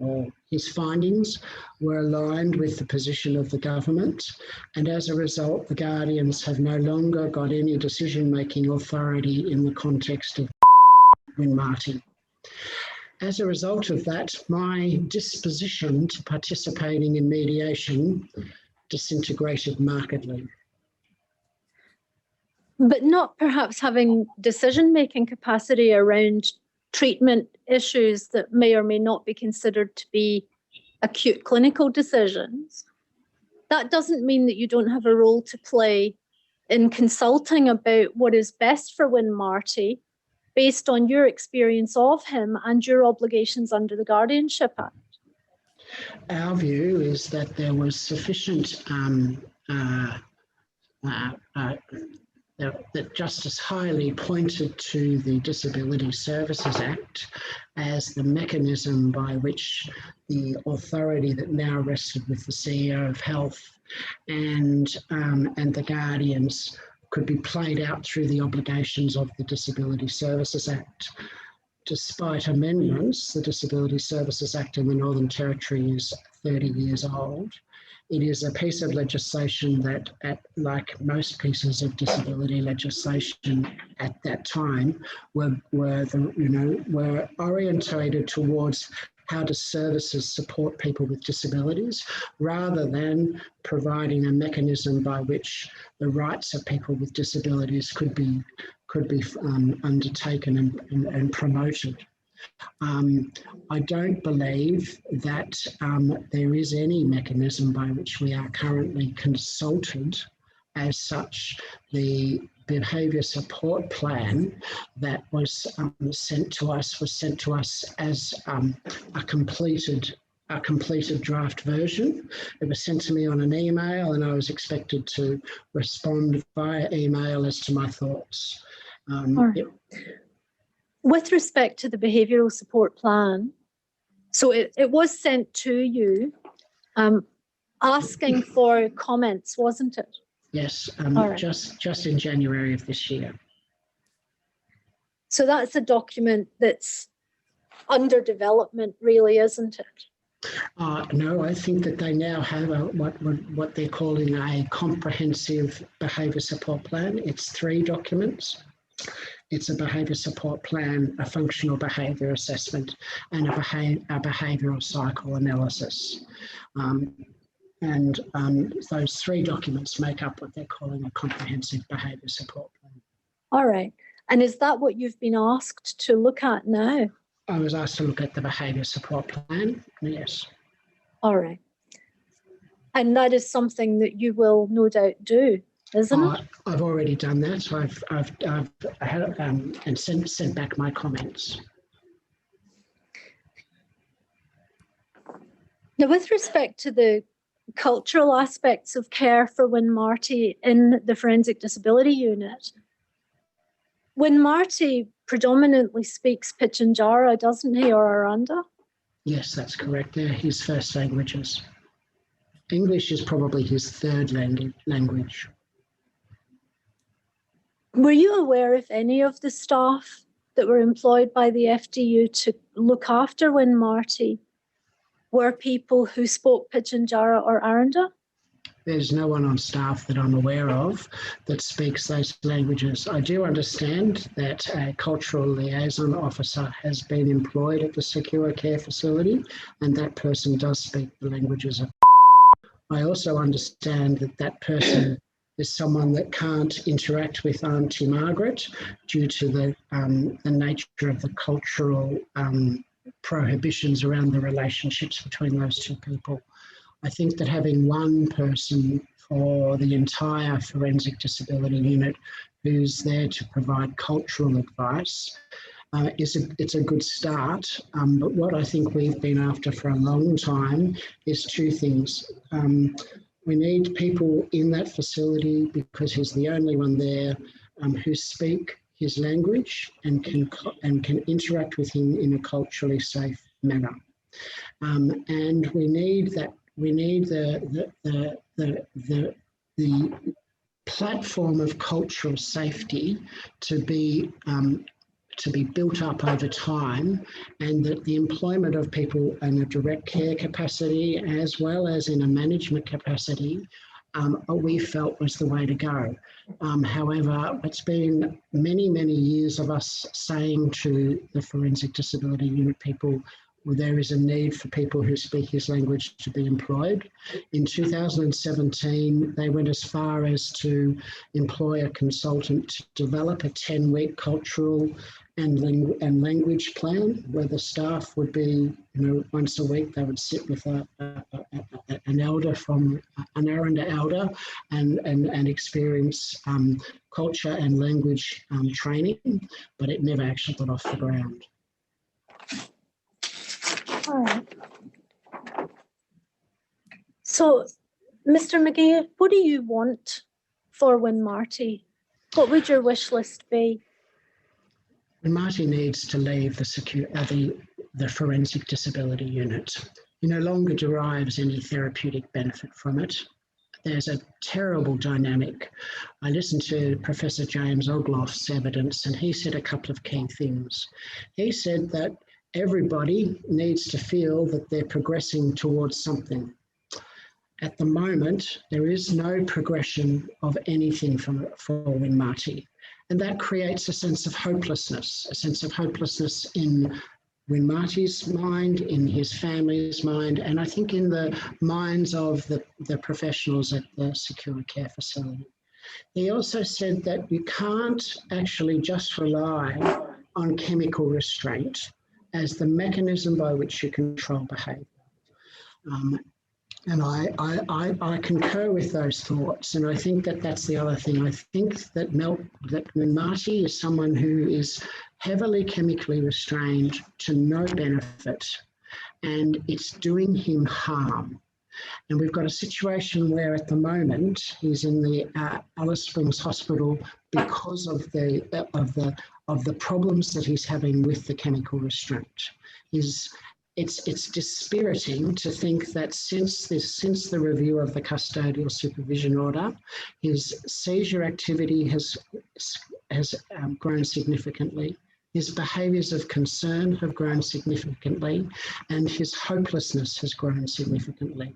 or his findings were aligned with the position of the government, and as a result, the guardians have no longer got any decision-making authority in the context of Win Marty. As a result of that, my disposition to participating in mediation disintegrated markedly. But not perhaps having decision-making capacity around treatment issues that may or may not be considered to be acute clinical decisions. That doesn't mean that you don't have a role to play in consulting about what is best for Win Marty based on your experience of him and your obligations under the Guardianship Act. Our view is that there was sufficient that Justice Hiley pointed to the Disability Services Act as the mechanism by which the authority that now rested with the CEO of Health and the guardians could be played out through the obligations of the Disability Services Act. Despite amendments, the Disability Services Act in the Northern Territory is 30 years old. It is a piece of legislation that, like most pieces of disability legislation at that time, were orientated towards how do services support people with disabilities, rather than providing a mechanism by which the rights of people with disabilities could be undertaken and promoted. I don't believe that there is any mechanism by which we are currently consulted. As such, the behaviour support plan that was sent to us as a completed draft version. It was sent to me on an email, and I was expected to respond via email as to my thoughts. With respect to the behavioural support plan, so it was sent to you asking for comments, wasn't it? Yes, right. just in January of this year. So that's a document that's under development, really, isn't it? No, I think that they now have what they're calling a comprehensive behaviour support plan. It's 3 documents. It's a behaviour support plan, a functional behaviour assessment, and a behavioural cycle analysis. Those three documents make up what they're calling a comprehensive behaviour support plan. All right. And is that what you've been asked to look at now? I was asked to look at the behaviour support plan, yes. All right. And that is something that you will no doubt do, isn't it? I've already done that. So I've had and sent back my comments. Now, with respect to the cultural aspects of care for Win Marty in the Forensic Disability Unit, Win Marty predominantly speaks Pitjantjatjara, doesn't he, or Aranda? Yes, that's correct. They're his first languages. English is probably his third language. Were you aware if any of the staff that were employed by the FDU to look after Win Marty were people who spoke Pitjantjatjara or Aranda? There's no one on staff that I'm aware of that speaks those languages. I do understand that a cultural liaison officer has been employed at the secure care facility, and that person does speak the languages of. I also understand that that person is someone that can't interact with Auntie Margaret due to the nature of the cultural prohibitions around the relationships between those two people. I think that having one person for the entire Forensic Disability Unit who's there to provide cultural advice it's a good start. But what I think we've been after for a long time is two things. We need people in that facility because he's the only one there who speak his language and can interact with him in a culturally safe manner. And we need that. We need the platform of cultural safety to be built up over time, and that the employment of people in a direct care capacity as well as in a management capacity we felt was the way to go. However, it's been many, many years of us saying to the Forensic Disability Unit people, well, there is a need for people who speak his language to be employed. In 2017, they went as far as to employ a consultant to develop a 10-week cultural and language plan where the staff would be, once a week they would sit with an elder from an Aranda elder and experience culture and language training, but it never actually got off the ground. All right. So, Mr. McGee, what do you want for Win Marty? What would your wish list be? Win Marty needs to leave the Forensic Disability Unit. He no longer derives any therapeutic benefit from it. There's a terrible dynamic. I listened to Professor James Ogloff's evidence, and he said a couple of key things. He said that everybody needs to feel that they're progressing towards something. At the moment, there is no progression of anything for Win Marty. And that creates a sense of hopelessness in Win Marty's mind, in his family's mind, and I think in the minds of the professionals at the secure care facility. He also said that you can't actually just rely on chemical restraint as the mechanism by which you control behaviour. And I concur with those thoughts, and I think that that's the other thing. I think that Win Marty is someone who is heavily chemically restrained to no benefit, and it's doing him harm. And we've got a situation where at the moment he's in the Alice Springs Hospital because of the problems that he's having with the chemical restraint. It's dispiriting to think that since the review of the custodial supervision order, his seizure activity has grown significantly. His behaviours of concern have grown significantly, and his hopelessness has grown significantly.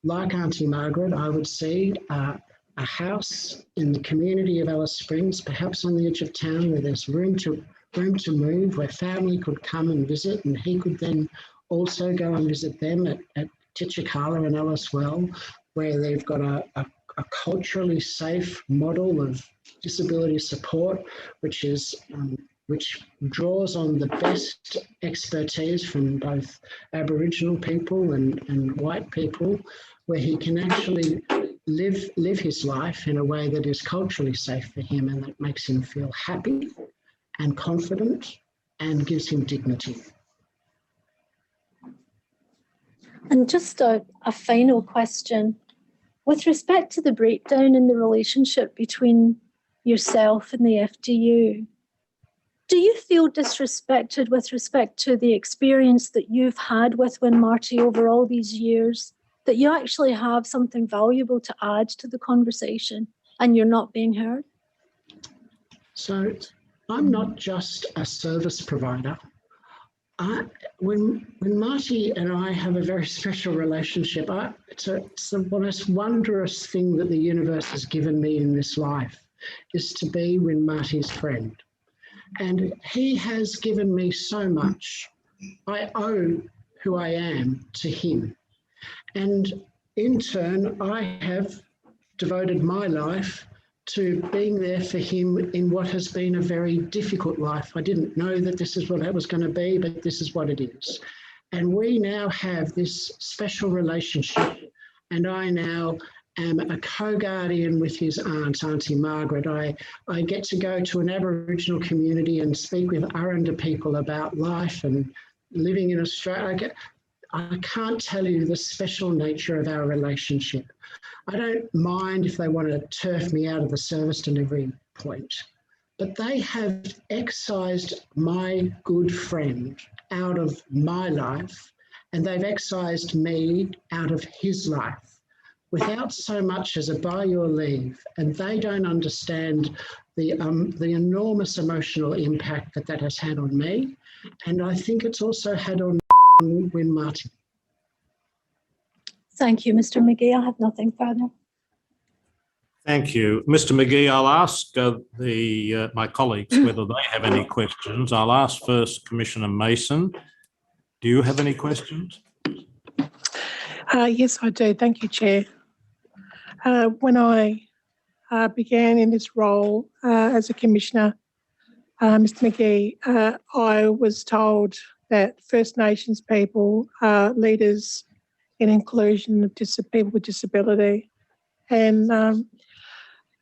Like Auntie Margaret, I would see a a house in the community of Alice Springs, perhaps on the edge of town, where there's room to move, where family could come and visit, and he could then also go and visit them at Titchakala and Alice Well, where they've got a culturally safe model of disability support, which draws on the best expertise from both Aboriginal people and white people, where he can actually live his life in a way that is culturally safe for him and that makes him feel happy and confident and gives him dignity. And just a final question. With respect to the breakdown in the relationship between yourself and the FDU, do you feel disrespected with respect to the experience that you've had with Win Marty over all these years, that you actually have something valuable to add to the conversation and you're not being heard? So I'm not just a service provider. When Marty and I have a very special relationship, it's the most wondrous thing that the universe has given me in this life is to be Win Marty's friend. And he has given me so much. I owe who I am to him. And in turn, I have devoted my life to being there for him in what has been a very difficult life. I didn't know that this is what that was going to be, but this is what it is. And we now have this special relationship, and I now am a co-guardian with his aunt, Auntie Margaret. I get to go to an Aboriginal community and speak with Aranda people about life and living in Australia. I can't tell you the special nature of our relationship. I don't mind if they want to turf me out of the service delivery point, but they have excised my good friend out of my life, and they've excised me out of his life without so much as a by your leave, and they don't understand the enormous emotional impact that has had on me, and I think it's also had on Win Marty. Thank you, Mr. McGee. I have nothing further. Thank you. Mr. McGee, I'll ask my colleagues whether they have any questions. I'll ask first Commissioner Mason. Do you have any questions? Yes, I do. Thank you, Chair. When I began in this role as a Commissioner, Mr. McGee, I was told that First Nations people are leaders in inclusion of people with disability. And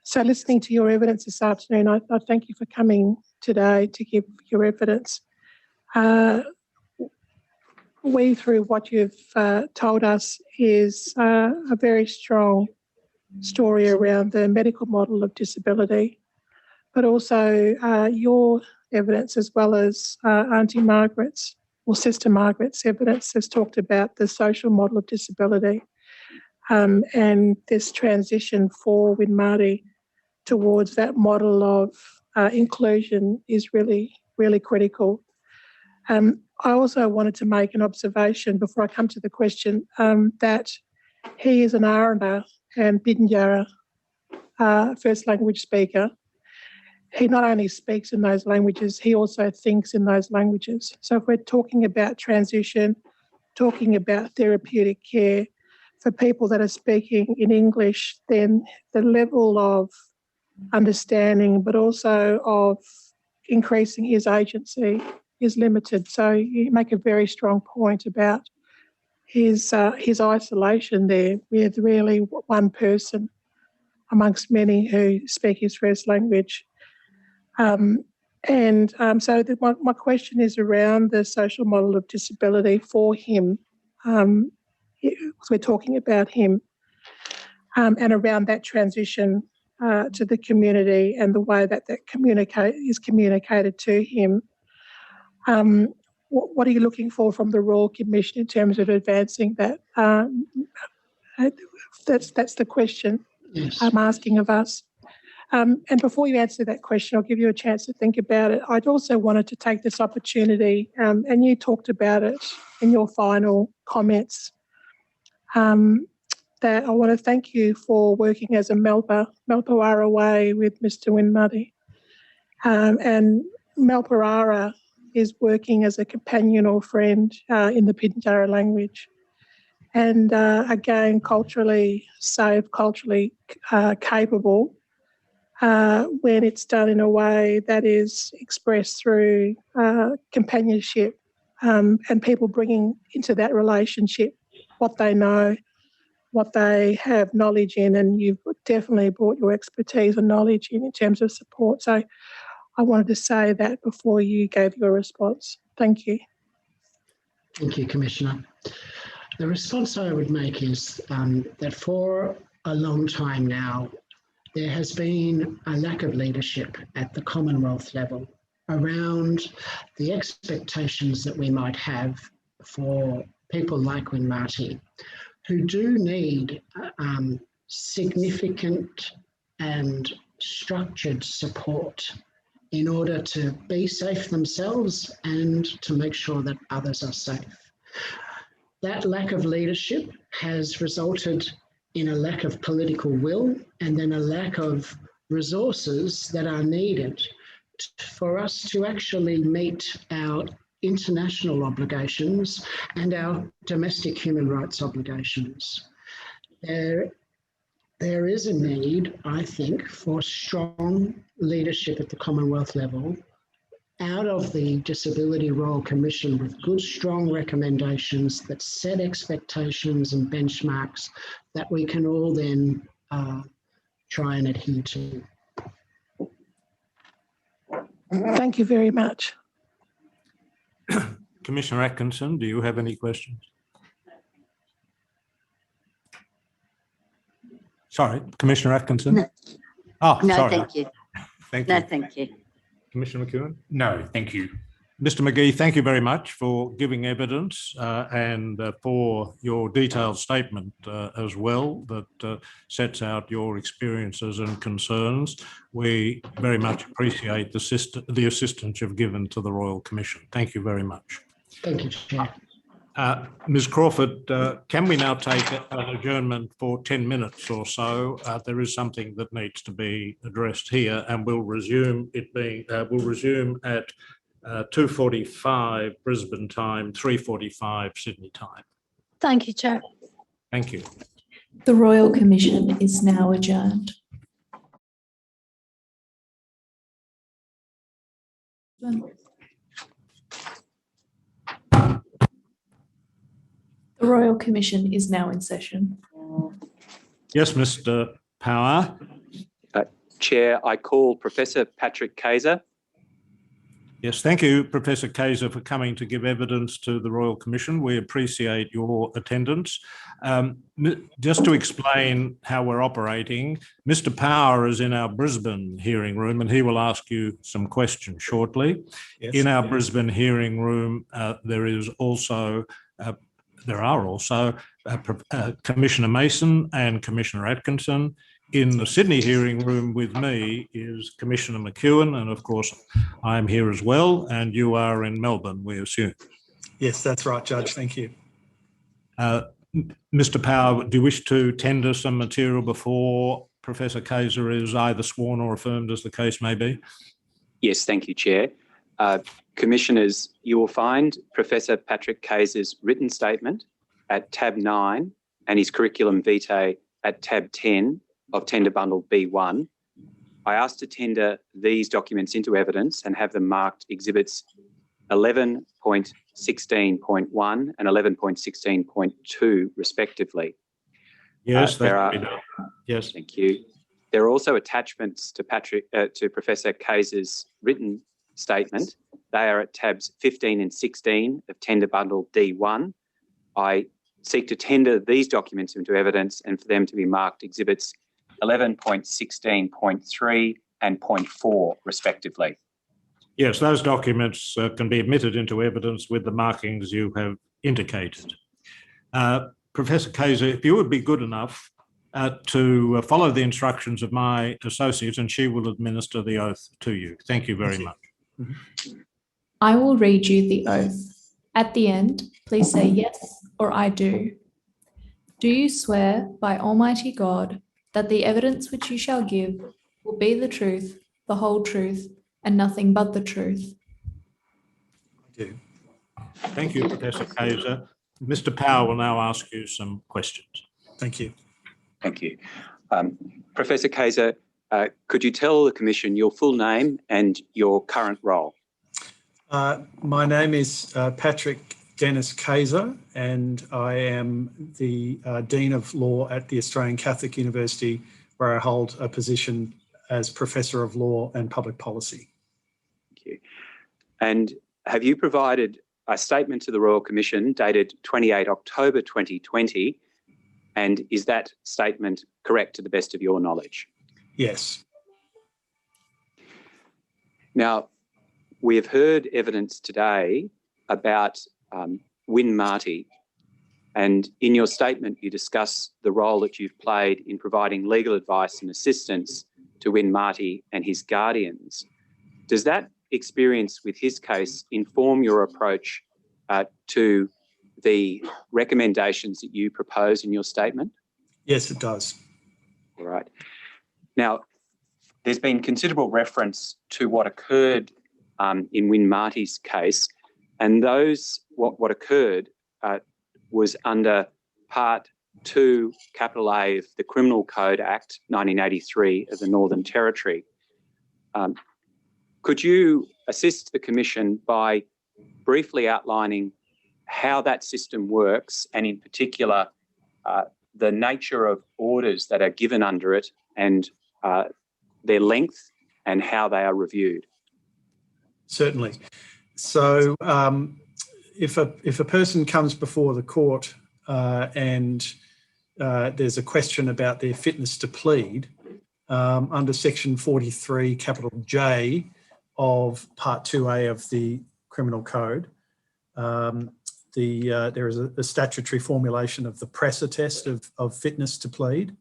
so listening to your evidence this afternoon, I thank you for coming today to give your evidence. Through what you've told us, is a very strong story around the medical model of disability, but also your evidence, as well as Auntie Margaret's or Sister Margaret's evidence, has talked about the social model of disability, and this transition for Win Marty towards that model of inclusion is really, really critical. I also wanted to make an observation before I come to the question, that he is an Aranda and Bidinjara first language speaker. He not only speaks in those languages, he also thinks in those languages. So if we're talking about transition, talking about therapeutic care for people that are speaking in English, then the level of understanding, but also of increasing his agency, is limited. So you make a very strong point about his isolation there, with really one person amongst many who speak his first language. So my question is around the social model of disability for him, because we're talking about him, and around that transition to the community and the way that is communicated to him. What are you looking for from the Royal Commission in terms of advancing that? That's the question. Yes. I'm asking of us. And before you answer that question, I'll give you a chance to think about it. I'd also wanted to take this opportunity, and you talked about it in your final comments, that I want to thank you for working as a Malpawara way with Mr. Winmuddy. And Malpawara is working as a companion or friend in the Pitjantjatjara language. And again, culturally safe, culturally capable when it's done in a way that is expressed through companionship and people bringing into that relationship what they know, what they have knowledge in, and you've definitely brought your expertise and knowledge in terms of support. So I wanted to say that before you gave your response. Thank you. Thank you, Commissioner. The response I would make is that for a long time now, there has been a lack of leadership at the Commonwealth level around the expectations that we might have for people like Winmarty, who do need significant and structured support in order to be safe themselves and to make sure that others are safe. That lack of leadership has resulted in a lack of political will and then a lack of resources that are needed for us to actually meet our international obligations and our domestic human rights obligations. There is a need, I think, for strong leadership at the Commonwealth level out of the Disability Royal Commission with good, strong recommendations that set expectations and benchmarks that we can all then try and adhere to. Thank you very much. Commissioner Atkinson, do you have any questions? Sorry, Commissioner Atkinson? No. Oh, No, sorry. thank you. Thank you. No, thank you. Commissioner McEwen? No, thank you. Mr. McGee, thank you very much for giving evidence and for your detailed statement as well that sets out your experiences and concerns. We very much appreciate the assistance you've given to the Royal Commission. Thank you very much. Thank you, Chair. Ms. Crawford, can we now take an adjournment for 10 minutes or so? There is something that needs to be addressed here, and we'll resume at 2:45 Brisbane time, 3:45 Sydney time. Thank you, Chair. Thank you. The Royal Commission is now adjourned. The Royal Commission is now in session. Yes, Mr. Power. Chair, I call Professor Patrick Kayser. Yes, thank you, Professor Kayser, for coming to give evidence to the Royal Commission. We appreciate your attendance. Just to explain how we're operating, Mr. Power is in our Brisbane hearing room and he will ask you some questions shortly. Yes. In our Brisbane hearing room, there are also Commissioner Mason and Commissioner Atkinson. In the Sydney hearing room with me is Commissioner McEwen, and of course I'm here as well, and you are in Melbourne, we assume. Yes, that's right, Judge. Thank you. Mr. Power, do you wish to tender some material before Professor Kayser is either sworn or affirmed, as the case may be? Yes, thank you, Chair. Commissioners, you will find Professor Patrick Kayser's written statement at tab 9 and his curriculum vitae at tab 10 of tender bundle B1. I asked to tender these documents into evidence and have them marked exhibits 11.16.1 and 11.16.2 respectively. Yes, yes. Thank you. There are also attachments to Professor Kayser's written statement. They are at tabs 15 and 16 of tender bundle D1. I seek to tender these documents into evidence and for them to be marked exhibits 11.16.3 and 0.4 respectively. Yes, those documents can be admitted into evidence with the markings you have indicated. Professor Kayser, if you would be good enough to follow the instructions of my associate, and she will administer the oath to you. Thank you very much. I will read you the oath. At the end, please say yes or I do. Do you swear by Almighty God that the evidence which you shall give will be the truth, the whole truth, and nothing but the truth? I do. Thank you, Professor Kaiser. Mr. Power will now ask you some questions. Thank you. Thank you. Professor Kaiser, could you tell the Commission your full name and your current role? My name is Patrick Dennis Kaiser, and I am the Dean of Law at the Australian Catholic University, where I hold a position as Professor of Law and Public Policy. Thank you. And have you provided a statement to the Royal Commission dated 28 October 2020, and is that statement correct to the best of your knowledge? Yes. Now, we have heard evidence today about Win Marty, and in your statement you discuss the role that you've played in providing legal advice and assistance to Win Marty and his guardians. Does that experience with his case inform your approach to the recommendations that you propose in your statement? Yes, it does. All right. Now, there's been considerable reference to what occurred in Win Marty's case, and what occurred was under Part 2, capital A of the Criminal Code Act 1983 of the Northern Territory. Could you assist the Commission by briefly outlining how that system works, and in particular the nature of orders that are given under it and their length and how they are reviewed? Certainly. So if a person comes before the court and there's a question about their fitness to plead, under Section 43, capital J of Part 2A of the Criminal Code, there is a statutory formulation of the Presser test of fitness to plead.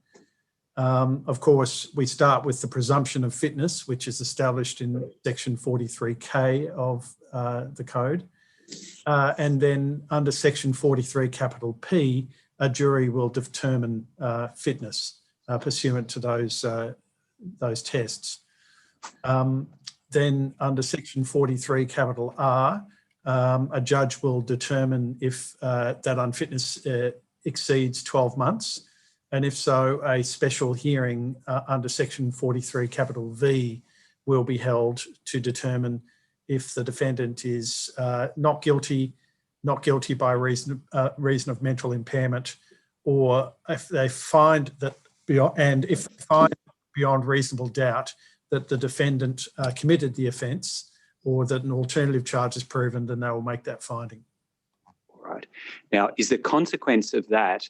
Of course, we start with the presumption of fitness, which is established in Section 43K of the Code. And then under Section 43, capital P, a jury will determine fitness pursuant to those tests. Then under Section 43, capital R, a judge will determine if that unfitness exceeds 12 months. And if so, a special hearing under Section 43, capital V, will be held to determine if the defendant is not guilty by reason of mental impairment, or if they find that beyond reasonable doubt that the defendant committed the offence, or that an alternative charge is proven, then they will make that finding. All right. Now, is the consequence of that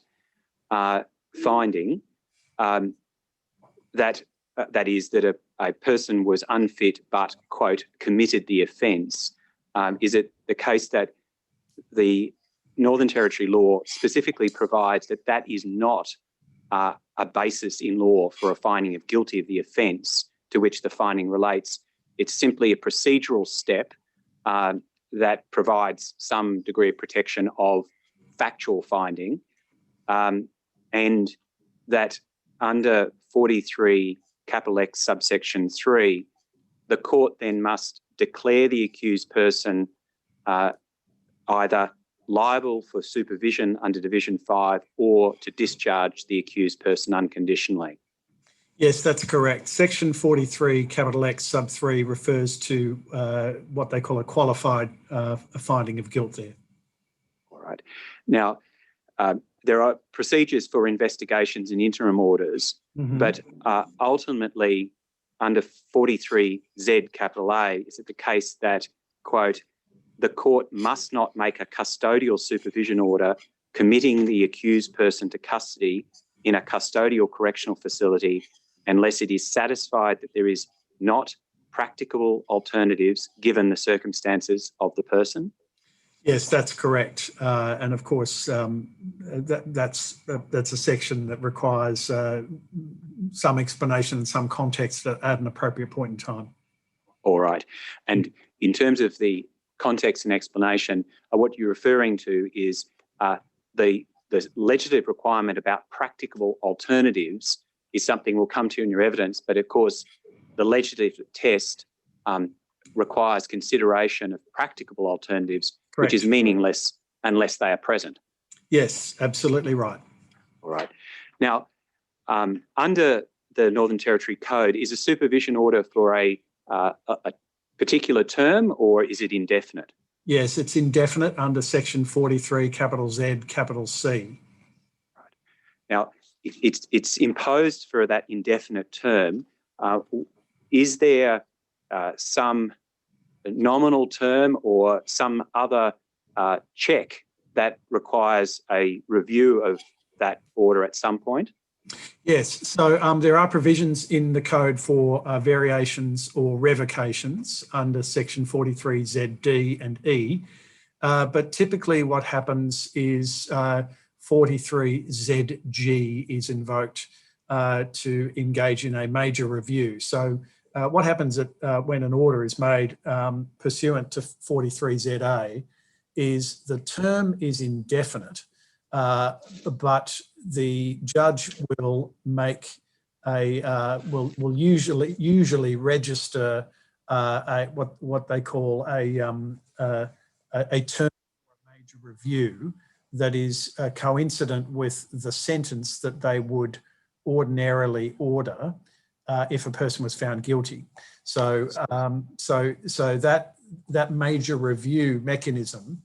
finding that is that a person was unfit but, quote, committed the offence? Is it the case that the Northern Territory law specifically provides that that is not a basis in law for a finding of guilty of the offence to which the finding relates? It's simply a procedural step that provides some degree of protection of factual finding, and that under 43 capital X subsection 3, the court then must declare the accused person either liable for supervision under Division 5 or to discharge the accused person unconditionally. Yes, that's correct. Section 43, capital X sub 3 refers to what they call a qualified finding of guilt there. All right. Now, there are procedures for investigations and interim orders, but ultimately under 43Z capital A, is it the case that, quote, the court must not make a custodial supervision order committing the accused person to custody in a custodial correctional facility unless it is satisfied that there is not practicable alternatives given the circumstances of the person? Yes, that's correct. And of course, that's a section that requires some explanation and some context at an appropriate point in time. All right. And in terms of the context and explanation, what you're referring to is the the legislative requirement about practicable alternatives is something we'll come to in your evidence, but of course the legislative test requires consideration of practicable alternatives, Correct. which is meaningless unless they are present. Yes, absolutely right. All right. Now, under the Northern Territory Code, is a supervision order for a particular term, or is it indefinite? Yes, it's indefinite under section 43, capital Z, capital C. Right. Now, it's imposed for that indefinite term. Is there some nominal term or some other check that requires a review of that order at some point? Yes, so there are provisions in the code for variations or revocations under section 43ZD and E, but typically what happens is 43ZG is invoked to engage in a major review. So what happens when an order is made pursuant to 43ZA is the term is indefinite, but the judge will make will usually register what they call a term for a major review that is coincident with the sentence that they would ordinarily order if a person was found guilty. So so that major review mechanism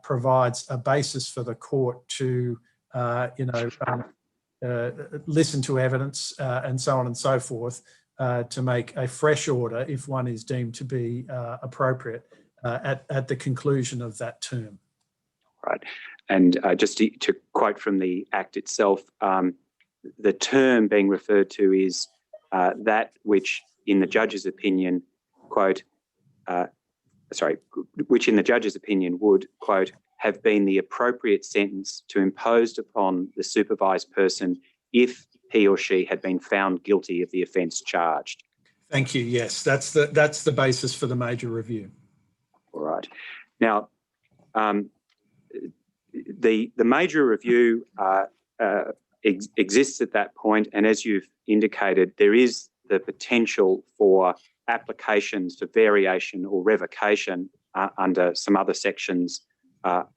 provides a basis for the court to listen to evidence and so on and so forth to make a fresh order if one is deemed to be appropriate at the conclusion of that term. Right. And just to quote from the Act itself, the term being referred to is that which in the judge's opinion, quote, which in the judge's opinion would, quote, have been the appropriate sentence to impose upon the supervised person if he or she had been found guilty of the offence charged. Thank you. Yes, that's the basis for the major review. All right. Now, the major review exists at that point, and as you've indicated, there is the potential for applications for variation or revocation under some other sections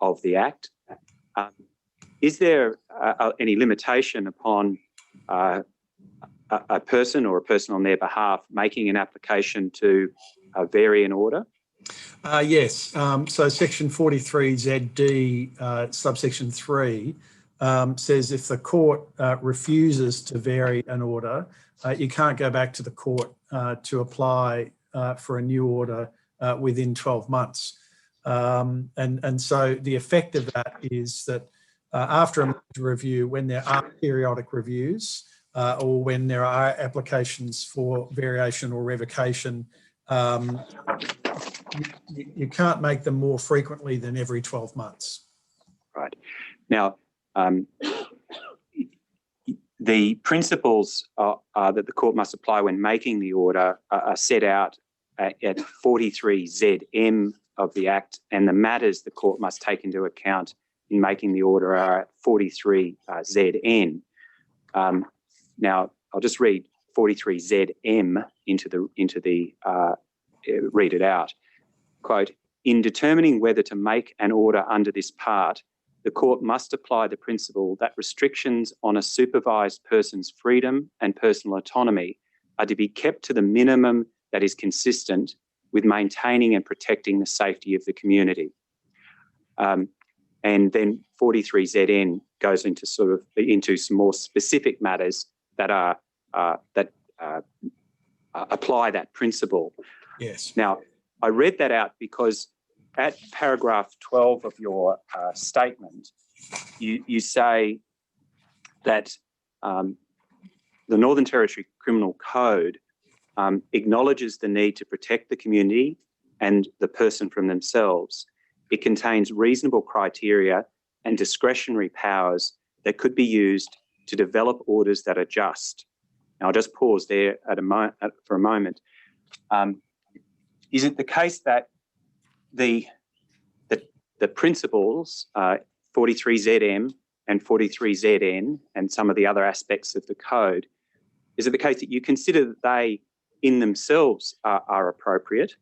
of the Act. Is there any limitation upon a person or a person on their behalf making an application to vary an order? Yes. So section 43ZD, subsection 3, says if the court refuses to vary an order, you can't go back to the court to apply for a new order within 12 months. And so the effect of that is that after a major review, when there are periodic reviews or when there are applications for variation or revocation, you can't make them more frequently than every 12 months. Right. Now, the principles that the court must apply when making the order are set out at 43ZM of the Act, and the matters the court must take into account in making the order are at 43ZN. Now, I'll just read 43ZM into the read it out. Quote, in determining whether to make an order under this part, the court must apply the principle that restrictions on a supervised person's freedom and personal autonomy are to be kept to the minimum that is consistent with maintaining and protecting the safety of the community. And then 43ZN goes into into some more specific matters that are apply that principle. Yes. Now, I read that out because at paragraph 12 of your statement, you say that the Northern Territory Criminal Code acknowledges the need to protect the community and the person from themselves. It contains reasonable criteria and discretionary powers that could be used to develop orders that are just. Now, I'll just pause there for a moment. Is it the case that the principles 43ZM and 43ZN and some of the other aspects of the code, is it the case that you consider that they in themselves are appropriate?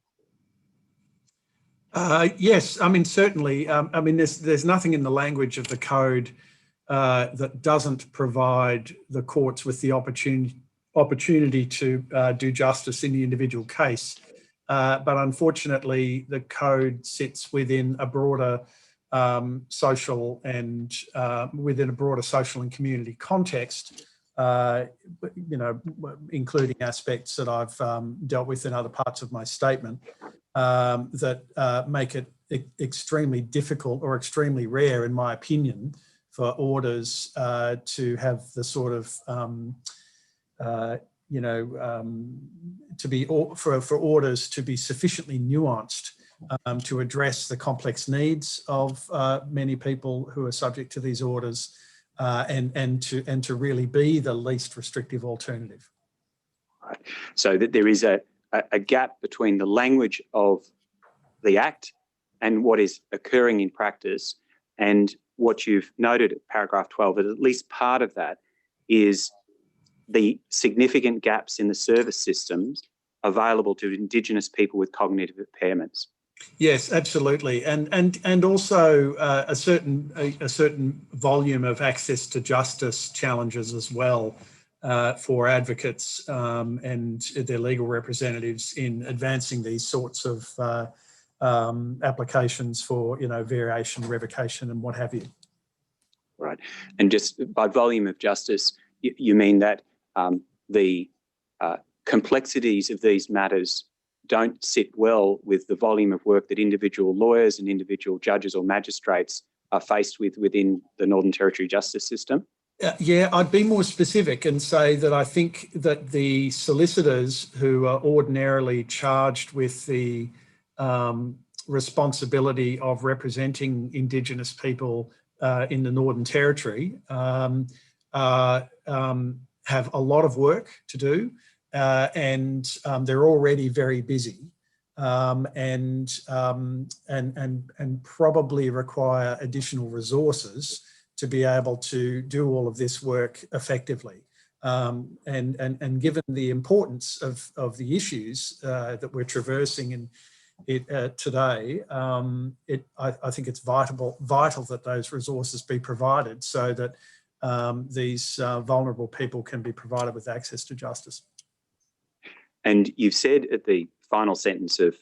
Yes, I mean, certainly. I mean, there's nothing in the language of the code that doesn't provide the courts with the opportunity to do justice in the individual case. But unfortunately, the code sits within a broader social and community context, including aspects that I've dealt with in other parts of my statement that make it extremely difficult or extremely rare, in my opinion, for orders to have the sort of for orders to be sufficiently nuanced to address the complex needs of many people who are subject to these orders, and to really be the least restrictive alternative. Right. So that there is a gap between the language of the Act and what is occurring in practice, and what you've noted at paragraph 12, that at least part of that is the significant gaps in the service systems available to Indigenous people with cognitive impairments. Yes, absolutely, and also a certain volume of access to justice challenges as well for advocates and their legal representatives in advancing these sorts of applications for variation, revocation, and what have you. Right, and just by volume of justice, you mean that the complexities of these matters don't sit well with the volume of work that individual lawyers and individual judges or magistrates are faced with within the Northern Territory justice system? Yeah, I'd be more specific and say that I think that the solicitors who are ordinarily charged with the responsibility of representing Indigenous people in the Northern Territory have a lot of work to do. And they're already very busy, and probably require additional resources to be able to do all of this work effectively. And given the importance of the issues that we're traversing in today, I think it's vital that those resources be provided so that these vulnerable people can be provided with access to justice. And you've said at the final sentence of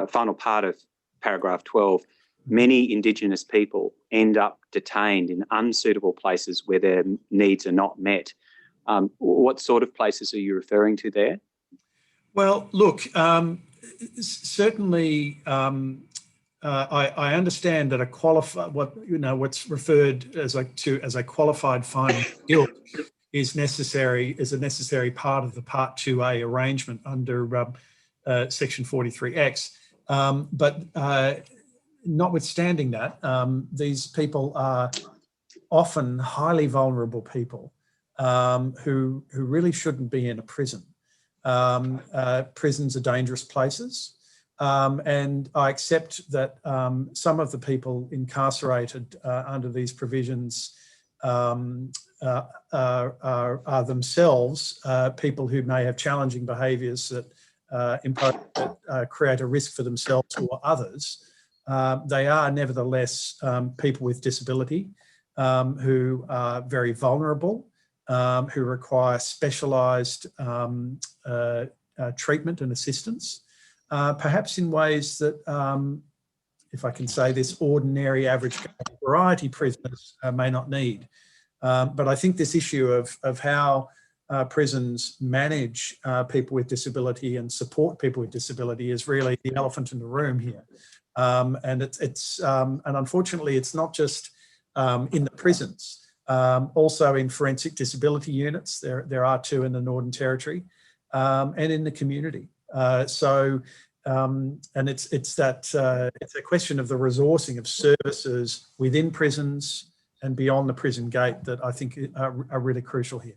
final part of paragraph 12, many Indigenous people end up detained in unsuitable places where their needs are not met. What sort of places are you referring to there? Well, look, certainly I understand that what's referred as a qualified finding of guilt is a necessary part of the Part 2A arrangement under Section 43X. But notwithstanding that, these people are often highly vulnerable people who really shouldn't be in a prison. Prisons are dangerous places. And I accept that some of the people incarcerated under these provisions are themselves people who may have challenging behaviours that create a risk for themselves or others. They are nevertheless people with disability who are very vulnerable, who require specialised treatment and assistance, perhaps in ways that, if I can say this, ordinary average variety prisoners may not need. But I think this issue of how prisons manage people with disability and support people with disability is really the elephant in the room here. And unfortunately, it's not just in the prisons. Also in forensic disability units, there are two in the Northern Territory, and in the community. And it's a question of the resourcing of services within prisons and beyond the prison gate that I think are really crucial here.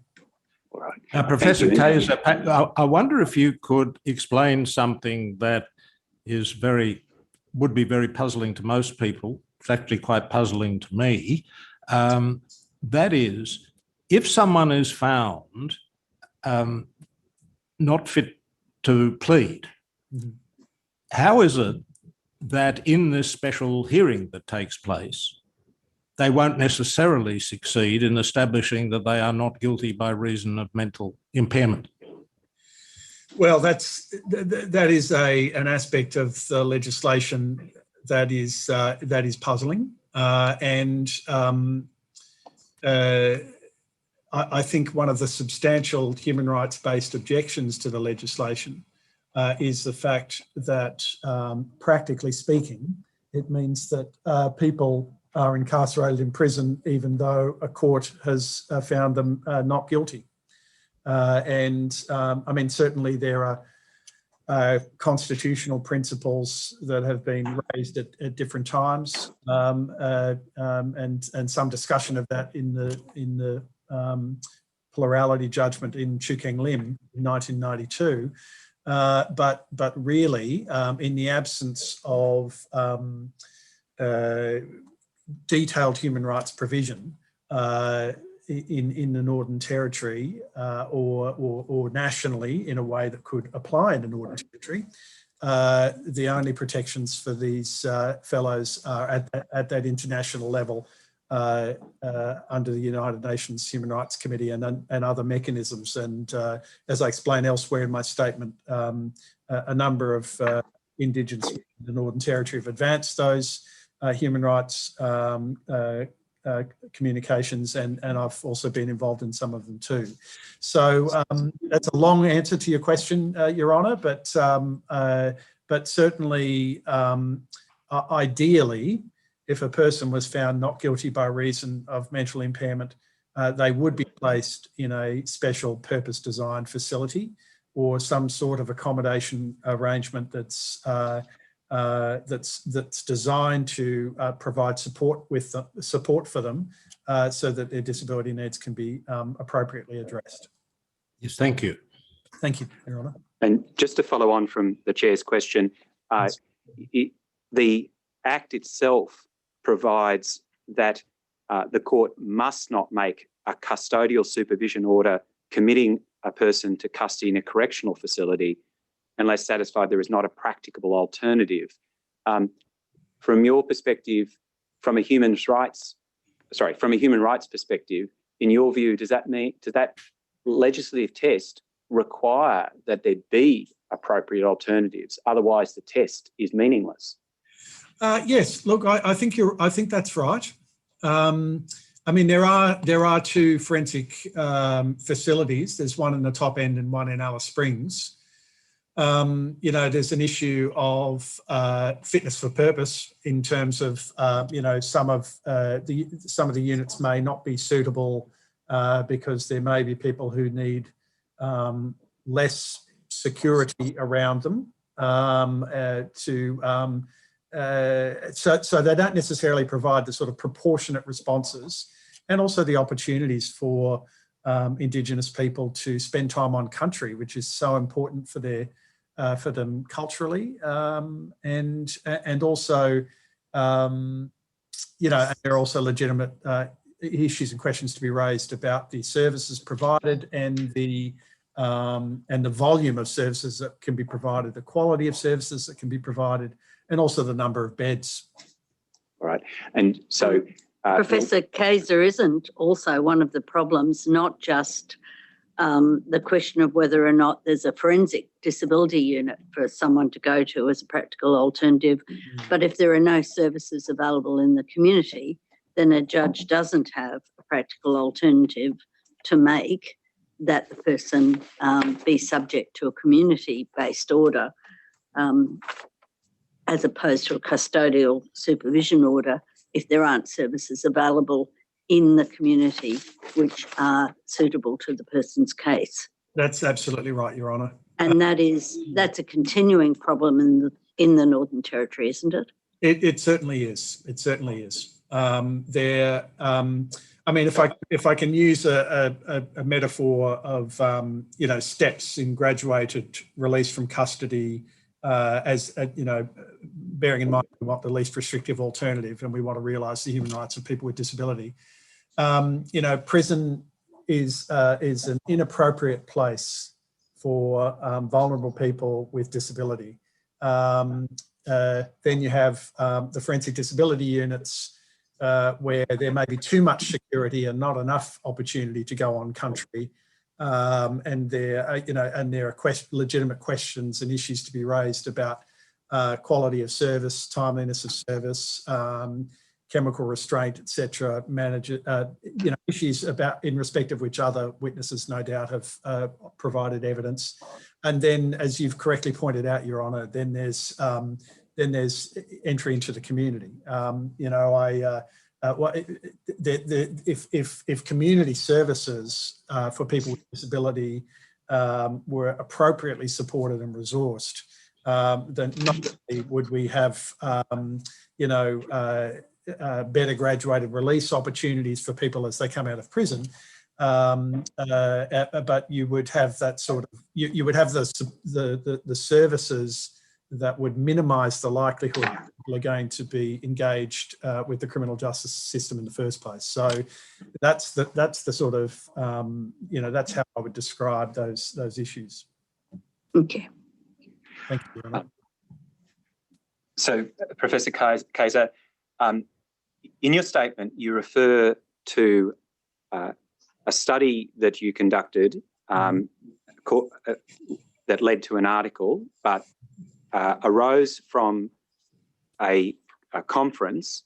All right. Professor Kayser, I wonder if you could explain something that would be very puzzling to most people. It's actually quite puzzling to me. That is, if someone is found not fit to plead, how is it that in this special hearing that takes place, they won't necessarily succeed in establishing that they are not guilty by reason of mental impairment? Well, that is an aspect of the legislation that is puzzling, and I think one of the substantial human rights-based objections to the legislation is the fact that, practically speaking, it means that people are incarcerated in prison even though a court has found them not guilty. I mean, certainly there are constitutional principles that have been raised at different times, and some discussion of that in the plurality judgment in Chu Keng Lim in 1992. But really, in the absence of detailed human rights provision in the Northern Territory or nationally in a way that could apply in the Northern Territory, the only protections for these fellows are at that international level under the United Nations Human Rights Committee and other mechanisms. And as I explained elsewhere in my statement, a number of Indigenous in the Northern Territory have advanced those human rights communications, and I've also been involved in some of them too. So that's a long answer to your question, Your Honour, but certainly, ideally, if a person was found not guilty by reason of mental impairment, they would be placed in a special purpose-designed facility or some sort of accommodation arrangement that's designed to provide support for them, so that their disability needs can be appropriately addressed. Yes, thank you. Thank you, Your Honour. And just to follow on from the Chair's question, the Act itself provides that the court must not make a custodial supervision order committing a person to custody in a correctional facility unless satisfied there is not a practicable alternative. From your perspective, from a human rights perspective, in your view, does that legislative test require that there be appropriate alternatives? Otherwise, the test is meaningless. Yes, look, I think that's right. I mean, there are two forensic facilities. There's one in the Top End and one in Alice Springs. You know, there's an issue of fitness for purpose in terms of you know, some of the units may not be suitable because there may be people who need less security around them so they don't necessarily provide the sort of proportionate responses and also the opportunities for Indigenous people to spend time on country, which is so important for them culturally, and also you know, there are also legitimate issues and questions to be raised about the services provided and the volume of services that can be provided, the quality of services that can be provided, and also the number of beds. All right, and so Professor Kaiser, isn't also one of the problems not just the question of whether or not there's a forensic disability unit for someone to go to as a practical alternative, but if there are no services available in the community, then a judge doesn't have a practical alternative to make that the person be subject to a community-based order as opposed to a custodial supervision order if there aren't services available in the community which are suitable to the person's case. That's absolutely right, Your Honour. And that's a continuing problem in the Northern Territory, isn't it? It certainly is. It certainly is. I mean, if I can use a metaphor of you know, steps in graduated release from custody, as you know, bearing in mind we want the least restrictive alternative and we want to realise the human rights of people with disability. you know, prison is an inappropriate place for vulnerable people with disability. Then you have the forensic disability units where there may be too much security and not enough opportunity to go on country. And there are legitimate questions and issues to be raised about quality of service, timeliness of service, chemical restraint, etc. Issues about in respect of which other witnesses no doubt have provided evidence. And then, as you've correctly pointed out, Your Honour, then there's entry into the community. If community services for people with disability were appropriately supported and resourced, then not only would we have better graduated release opportunities for people as they come out of prison, but you would have that sort of you would have the services that would minimise the likelihood that people are going to be engaged with the criminal justice system in the first place. So that's the sort of that's how I would describe those issues. Okay. Thank you. So, Professor Kayser, in your statement, you refer to a study that you conducted that led to an article, but arose from a conference,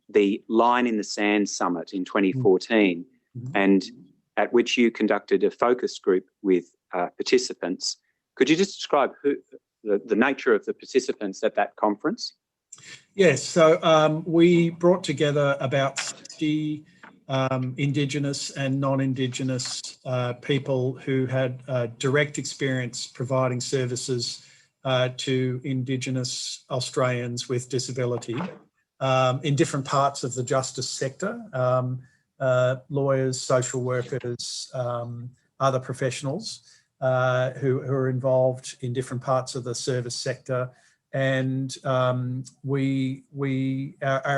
the Line in the Sand Summit in 2014, and at which you conducted a focus group with participants. Could you just describe the nature of the participants at that conference? Yes, so we brought together about 60 Indigenous and non-Indigenous people who had direct experience providing services to Indigenous Australians with disability in different parts of the justice sector, lawyers, social workers, other professionals who are involved in different parts of the service sector. And our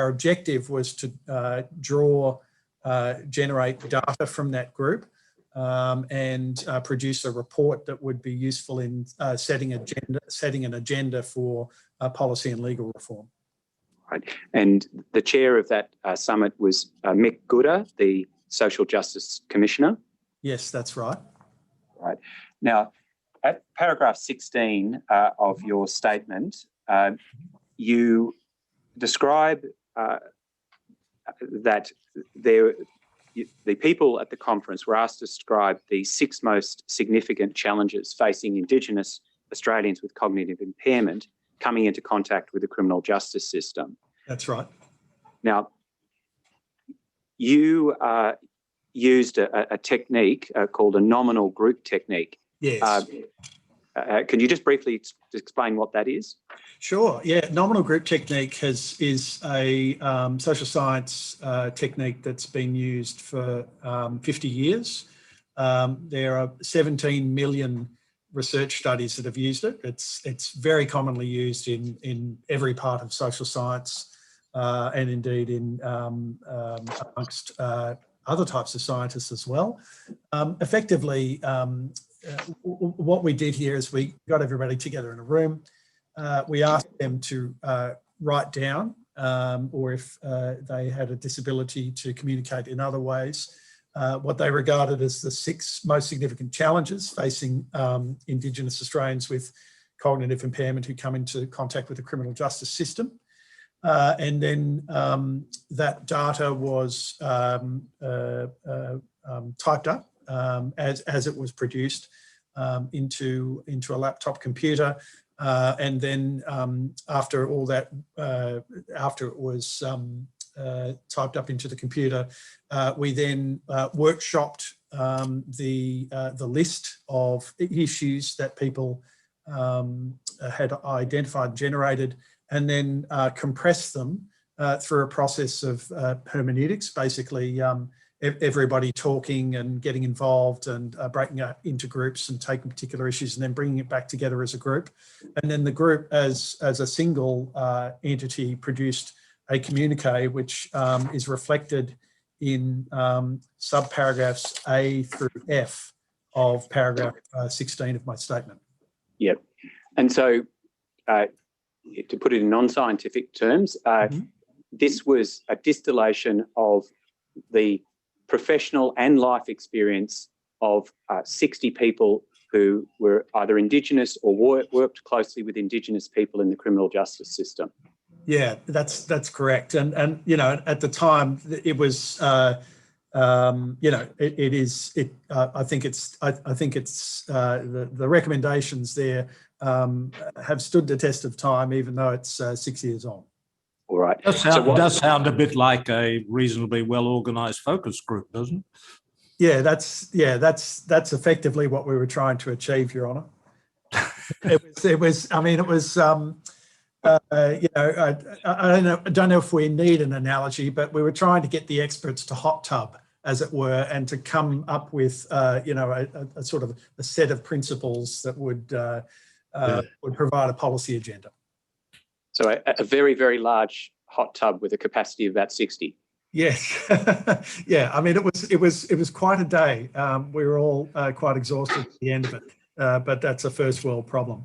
objective was to generate data from that group and produce a report that would be useful in setting an agenda for policy and legal reform. Right. And the chair of that summit was Mick Gooda, the Social Justice Commissioner. Yes, that's right. Right. Now, at paragraph 16 of your statement, you describe that the people at the conference were asked to describe the 6 most significant challenges facing Indigenous Australians with cognitive impairment coming into contact with the criminal justice system. That's right. Now, you used a technique called a nominal group technique. Yes. Can you just briefly explain what that is? Sure. Yeah, nominal group technique is a social science technique that's been used for 50 years. There are 17 million research studies that have used it. It's very commonly used in every part of social science and indeed in amongst other types of scientists as well. Effectively, what we did here is we got everybody together in a room. We asked them to write down, or if they had a disability, to communicate in other ways, what they regarded as the 6 most significant challenges facing Indigenous Australians with cognitive impairment who come into contact with the criminal justice system. And then that data was typed up as it was produced into a laptop computer. And then after it was typed up into the computer, we then workshopped the list of issues that people had identified and generated, and then compressed them through a process of hermeneutics, basically everybody talking and getting involved and breaking up into groups and taking particular issues and then bringing it back together as a group. And then the group as a single entity produced a communique which is reflected in subparagraphs A through F of paragraph 16 of my statement. Yep. And so to put it in non-scientific terms, this was a distillation of the professional and life experience of 60 people who were either Indigenous or worked closely with Indigenous people in the criminal justice system. Yeah, that's correct. And you know, at the time it was, you know, it is. I think it's the recommendations there have stood the test of time, even though it's 6 years on. All right. Does sound a bit like a reasonably well-organised focus group, doesn't it? Yeah, that's effectively what we were trying to achieve, Your Honour. It was. I mean, it was. You know, I don't know if we need an analogy, but we were trying to get the experts to hot tub, as it were, and to come up with, you know, a sort of a set of principles that would provide a policy agenda. So a very, very large hot tub with a capacity of about 60. Yes, yeah. I mean, it was quite a day. We were all quite exhausted at the end of it, but that's a first world problem.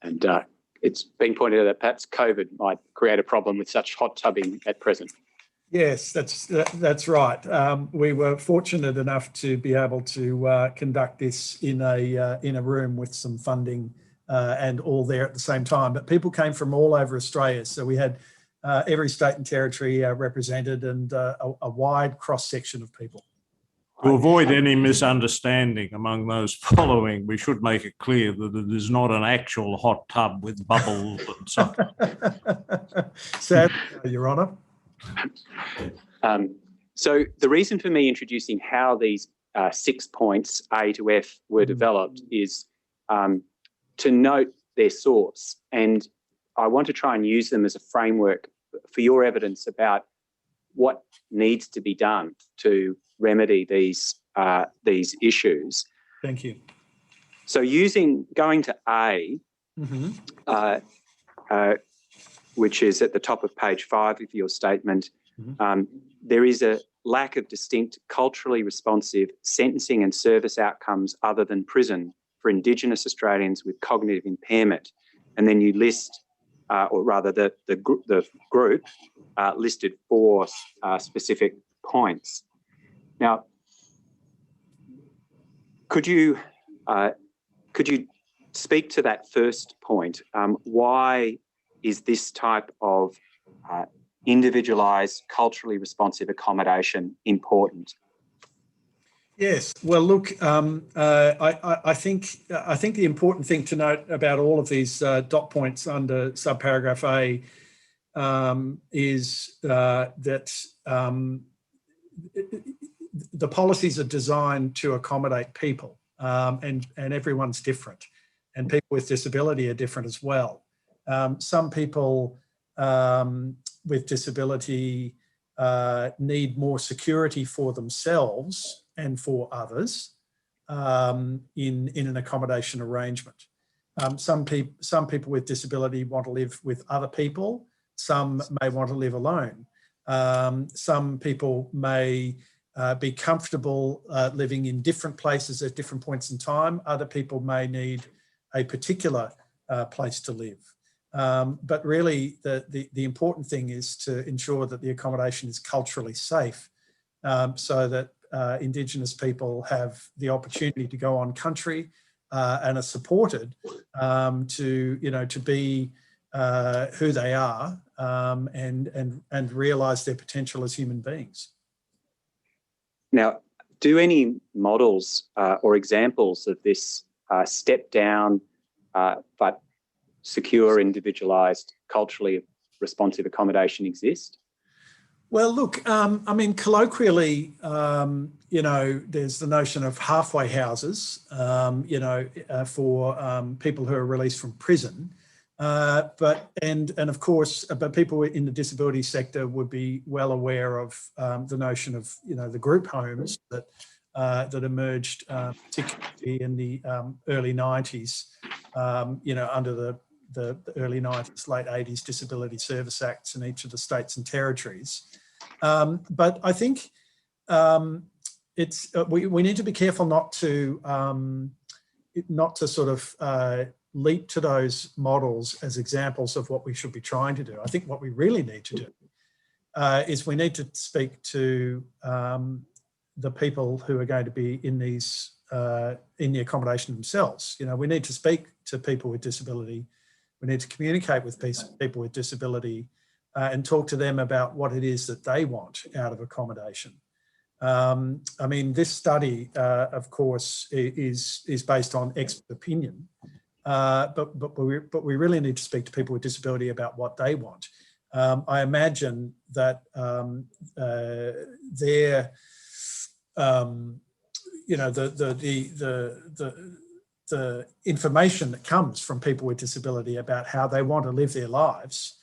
And it's been pointed out that perhaps COVID might create a problem with such hot tubbing at present. Yes, that's right. We were fortunate enough to be able to conduct this in a room with some funding and all there at the same time. But people came from all over Australia, so we had every state and territory represented, and a wide cross section of people. To avoid any misunderstanding among those following, we should make it clear that it is not an actual hot tub with bubbles and something. Sadly, Your Honour. So the reason for me introducing how these 6 points, A to F, were developed is to note their source. And I want to try and use them as a framework for your evidence about what needs to be done to remedy these issues. Thank you. So going to A, which is at the top of page 5 of your statement, there is a lack of distinct culturally responsive sentencing and service outcomes other than prison for Indigenous Australians with cognitive impairment. And then you list, or rather the group listed 4 specific points. Now, could you speak to that first point? Why is this type of individualised, culturally responsive accommodation important? Yes. Well, look, I think the important thing to note about all of these dot points under subparagraph A is that the policies are designed to accommodate people, and everyone's different, and people with disability are different as well. Some people with disability need more security for themselves and for others in an accommodation arrangement. Some people with disability want to live with other people. Some may want to live alone. Some people may be comfortable living in different places at different points in time. Other people may need a particular place to live. But really, the important thing is to ensure that the accommodation is culturally safe, so that Indigenous people have the opportunity to go on country and are supported to be who they are and realise their potential as human beings. Now, do any models or examples of this step down but secure, individualised, culturally responsive accommodation exist? Well, look, I mean, colloquially, there's the notion of halfway houses, for people who are released from prison. But of course, people in the disability sector would be well aware of the notion of, the group homes that emerged, particularly in the early 90s, under the early 90s, late 80s Disability Service Acts in each of the states and territories. But I think it's we need to be careful not to sort of leap to those models as examples of what we should be trying to do. I think what we really need to do is we need to speak to the people who are going to be in these in the accommodation themselves. You know, we need to speak to people with disability. We need to communicate with people with disability and talk to them about what it is that they want out of accommodation. I mean, this study, of course, is based on expert opinion, but we really need to speak to people with disability about what they want. I imagine that their, you know, the information that comes from people with disability about how they want to live their lives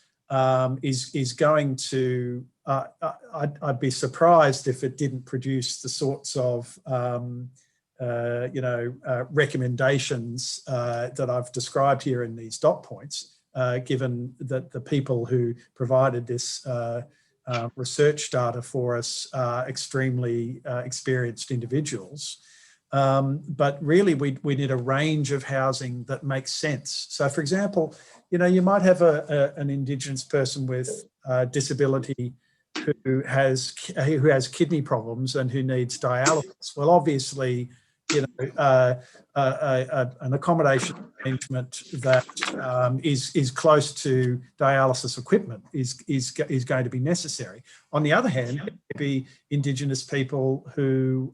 is going to, I'd be surprised if it didn't produce the sorts of, you know, recommendations that I've described here in these dot points, given that the people who provided this research data for us are extremely experienced individuals. But really, we need a range of housing that makes sense. So, for example, you know, you might have an Indigenous person with disability who has kidney problems and who needs dialysis. Well, obviously, you know, an accommodation arrangement that is close to dialysis equipment is going to be necessary. On the other hand, maybe Indigenous people who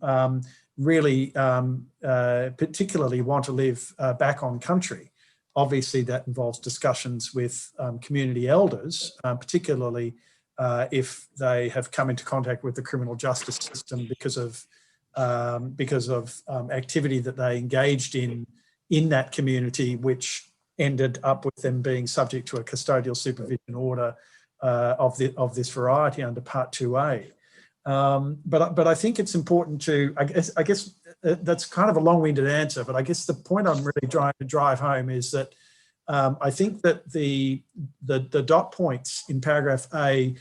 really particularly want to live back on country. Obviously, that involves discussions with community elders, particularly if they have come into contact with the criminal justice system because of activity that they engaged in that community, which ended up with them being subject to a custodial supervision order of this variety under Part 2A. But I think it's important to, I guess that's kind of a long-winded answer, but I guess the point I'm really trying to drive home is that I think that the dot points in paragraph A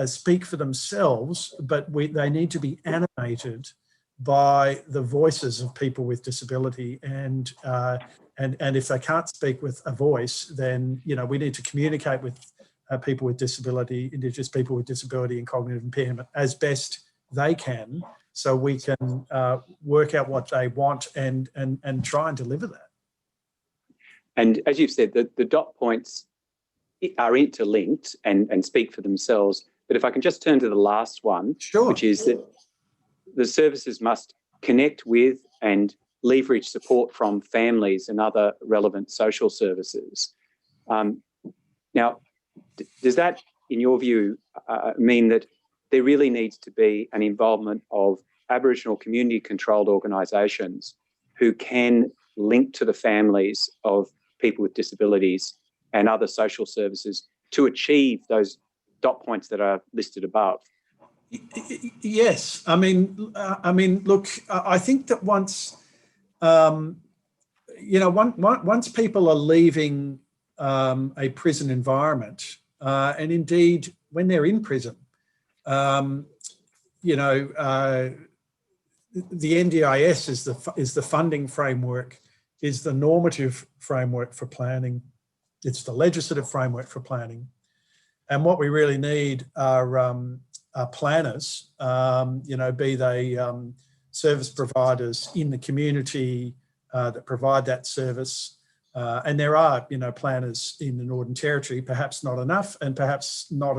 speak for themselves, but they need to be animated by the voices of people with disability, and if they can't speak with a voice, then, you know, we need to communicate with people with disability, Indigenous people with disability and cognitive impairment as best they can, so we can work out what they want and try and deliver that. And as you've said, the dot points are interlinked and speak for themselves. But if I can just turn to the last one, sure, which is that the services must connect with and leverage support from families and other relevant social services. Now, does that, in your view, mean that there really needs to be an involvement of Aboriginal community-controlled organisations who can link to the families of people with disabilities and other social services to achieve those dot points that are listed above? Yes, I mean, look, I think that once, you know, once people are leaving a prison environment, and indeed when they're in prison, you know, the NDIS is the funding framework, is the normative framework for planning, it's the legislative framework for planning, and what we really need are planners, you know, be they service providers in the community that provide that service. And there are, you know, planners in the Northern Territory, perhaps not enough, and perhaps not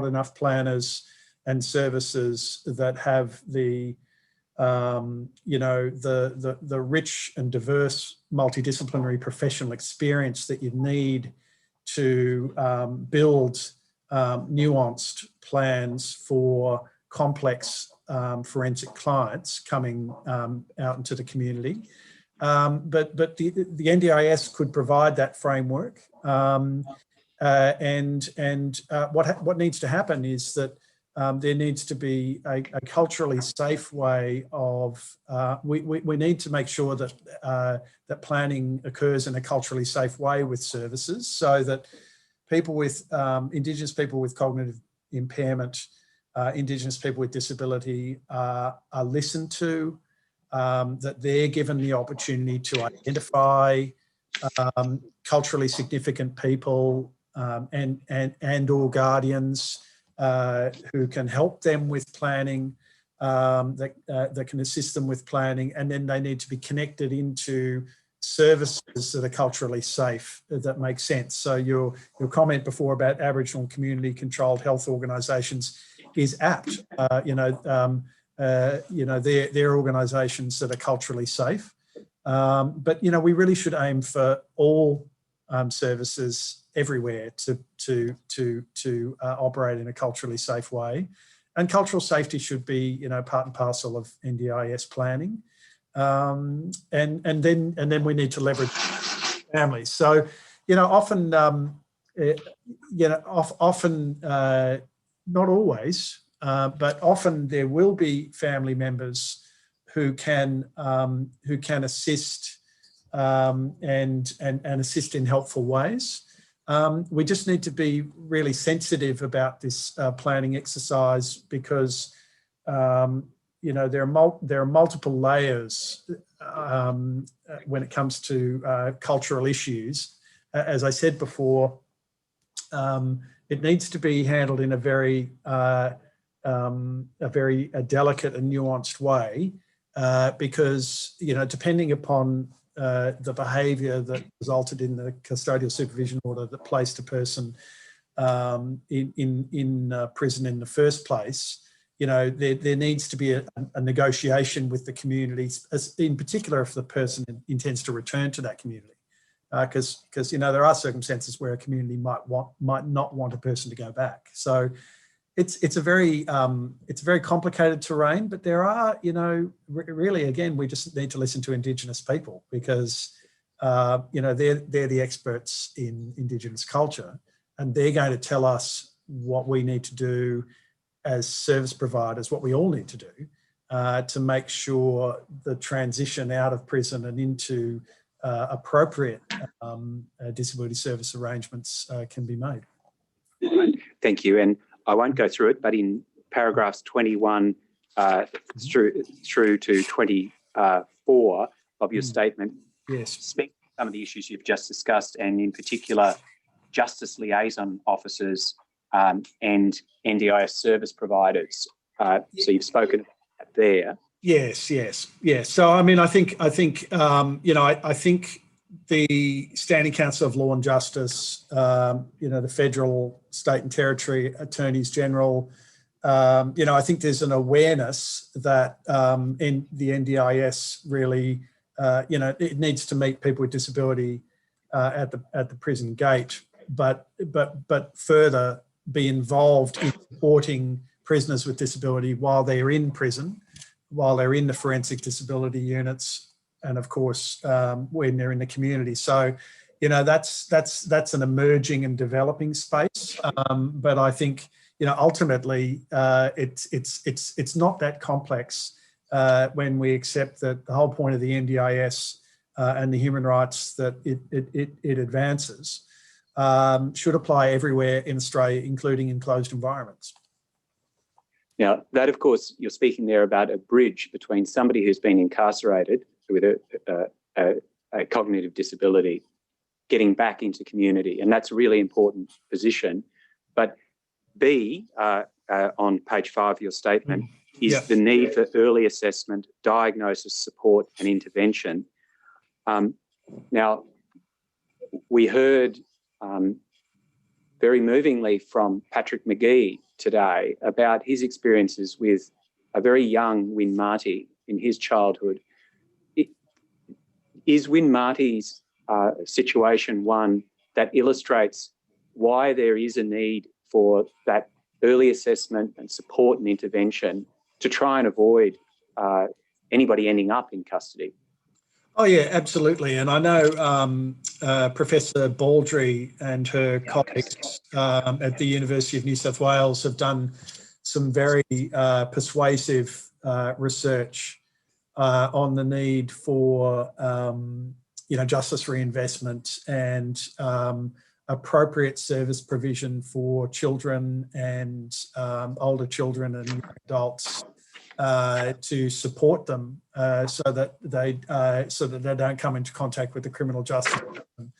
enough planners and services that have the, you know, the rich and diverse multidisciplinary professional experience that you need to build nuanced plans for complex forensic clients coming out into the community. But the NDIS could provide that framework, and what needs to happen is that there needs to be a culturally safe way of, we need to make sure that that planning occurs in a culturally safe way with services, so that people with, Indigenous people with cognitive impairment Indigenous people with disability are listened to, that they're given the opportunity to identify culturally significant people and or guardians who can help them with planning, that can assist them with planning, and then they need to be connected into services that are culturally safe, that make sense. So your comment before about Aboriginal community controlled health organisations is apt. They're organisations that are culturally safe. But we really should aim for all services everywhere to operate in a culturally safe way, and cultural safety should be part and parcel of NDIS planning. And then we need to leverage families. So often not always, but often there will be family members who can assist and assist in helpful ways. We just need to be really sensitive about this planning exercise, because there are multiple layers when it comes to cultural issues. As I said before, it needs to be handled in a very delicate and nuanced way, because depending upon the behaviour that resulted in the custodial supervision order that placed a person in prison in the first place, there needs to be a negotiation with the communities, in particular if the person intends to return to that community, because there are circumstances where a community might not want a person to go back. So it's a very complicated terrain, but there are really, again, we just need to listen to Indigenous people, because they're the experts in Indigenous culture, and they're going to tell us what we need to do as service providers, what we all need to do to make sure the transition out of prison and into appropriate disability service arrangements can be made. Right. Thank you. And I won't go through it, but in paragraphs 21 through to 24 of your statement, yes, speak to some of the issues you've just discussed, and in particular, justice liaison officers and NDIS service providers. So you've spoken about that there. Yes. So I think I think the Standing Council of Law and Justice, the federal, state and territory attorneys general, I think there's an awareness that in the NDIS really, it needs to meet people with disability at the prison gate, but further be involved in supporting prisoners with disability while they're in prison, while they're in the forensic disability units, and of course when they're in the community. So that's an emerging and developing space, but I think ultimately it's not that complex when we accept that the whole point of the NDIS and the human rights that it advances should apply everywhere in Australia, including in closed environments. Now, that, of course, you're speaking there about a bridge between somebody who's been incarcerated with a cognitive disability getting back into community, and that's a really important position. But B, on page 5 of your statement, is the need for early assessment, diagnosis, support and intervention. Now, we heard very movingly from Patrick McGee today about his experiences with a very young Win Marty in his childhood. Is Win Marty's situation one that illustrates why there is a need for that early assessment and support and intervention to try and avoid anybody ending up in custody? Oh yeah, absolutely. And I know Professor Baldry and her colleagues at the University of New South Wales have done some very persuasive research on the need for justice reinvestment and appropriate service provision for children and older children and young adults to support them so that they don't come into contact with the criminal justice system,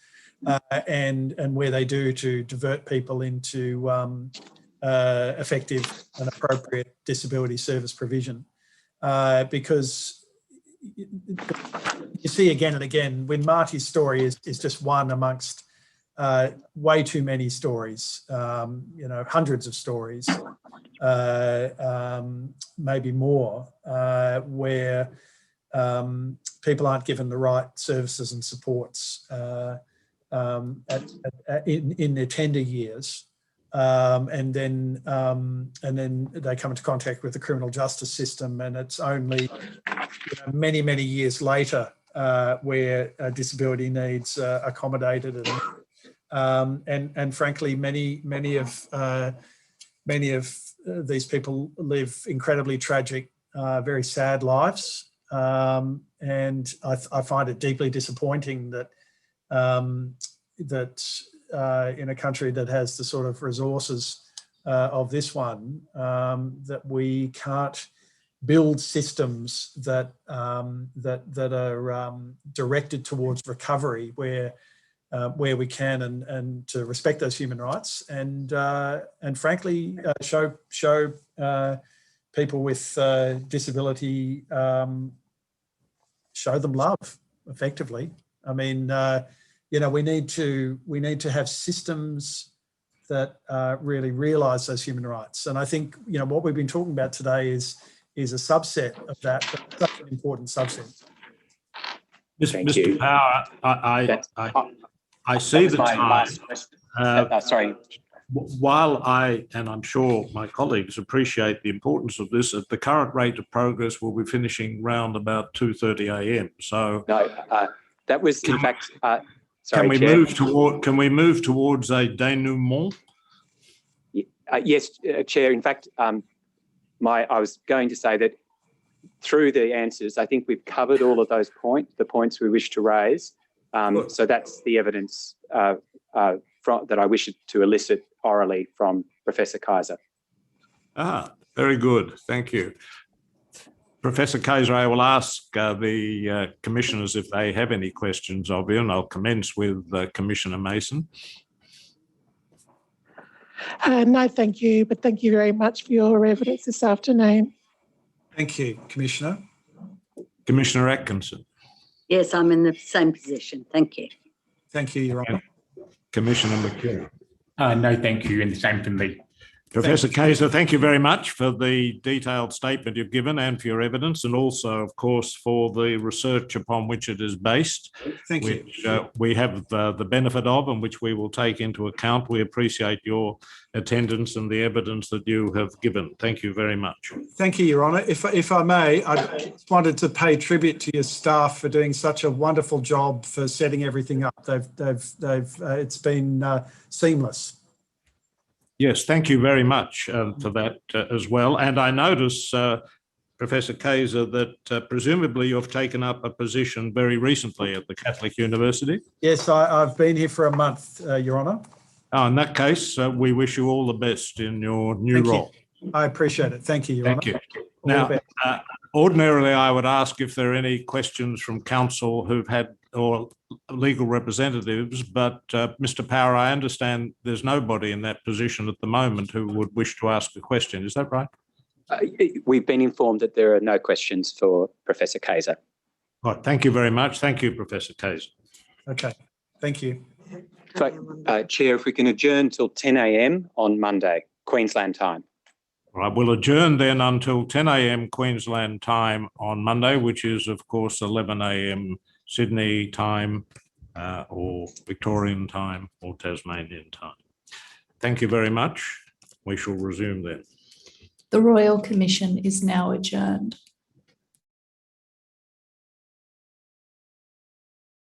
and where they do, to divert people into effective and appropriate disability service provision. Because you see again and again, when Marty's story is just one amongst way too many stories, hundreds of stories, maybe more, where people aren't given the right services and supports in their tender years. And then they come into contact with the criminal justice system, and it's only many, many years later where disability needs accommodated, and frankly, many of these people live incredibly tragic, very sad lives, and I find it deeply disappointing that in a country that has the sort of resources of this one, that we can't build systems that are directed towards recovery, where we can, and to respect those human rights, and frankly show people with disability, show them love effectively. I mean, we need to have systems that really realise those human rights. And I think what we've been talking about today is a subset of that, but such an important subset. Mr. Power, I see the time. Sorry. While and I'm sure my colleagues appreciate the importance of this, at the current rate of progress, we'll be finishing round about 2:30 a.m. So no, that was in fact. Sorry, can we Chair. move towards a denouement? Yes, Chair. In fact, I was going to say that through the answers, I think we've covered all of those the points we wish to raise. So that's the evidence that I wish to elicit orally from Professor Kaiser. Very good. Thank you. Professor Kaiser, I will ask the commissioners if they have any questions of you, and I'll commence with Commissioner Mason. No, thank you, but thank you very much for your evidence this afternoon. Thank you, Commissioner. Commissioner Atkinson. Yes, I'm in the same position. Thank you. Thank you, Your Honour. Commissioner McKeon. No, thank you, and the same from me. Professor Kaiser, thank you very much for the detailed statement you've given and for your evidence, and also, of course, for the research upon which it is based, which we have the benefit of and which we will take into account. We appreciate your attendance and the evidence that you have given. Thank you very much. Thank you, Your Honour. If I may, I just wanted to pay tribute to your staff for doing such a wonderful job for setting everything up. It's been seamless. Yes, thank you very much for that as well. And I notice, Professor Kaiser, that presumably you've taken up a position very recently at the Catholic University. Yes, I've been here for a month, Your Honour. In that case, we wish you all the best in your new role. I appreciate it. Thank you, Your Honour. Thank you. Now, ordinarily, I would ask if there are any questions from council who've had, or legal representatives, but Mr. Power, I understand there's nobody in that position at the moment who would wish to ask a question. Is that right? We've been informed that there are no questions for Professor Kaiser. Right. Thank you very much. Thank you, Professor Kaiser. Okay. Thank you. So, Chair, if we can adjourn till 10 a.m. on Monday, Queensland time. All right, we'll adjourn then until 10 a.m. Queensland time on Monday, which is, of course, 11 a.m. Sydney time, or Victorian time, or Tasmanian time. Thank you very much. We shall resume then. The Royal Commission is now adjourned.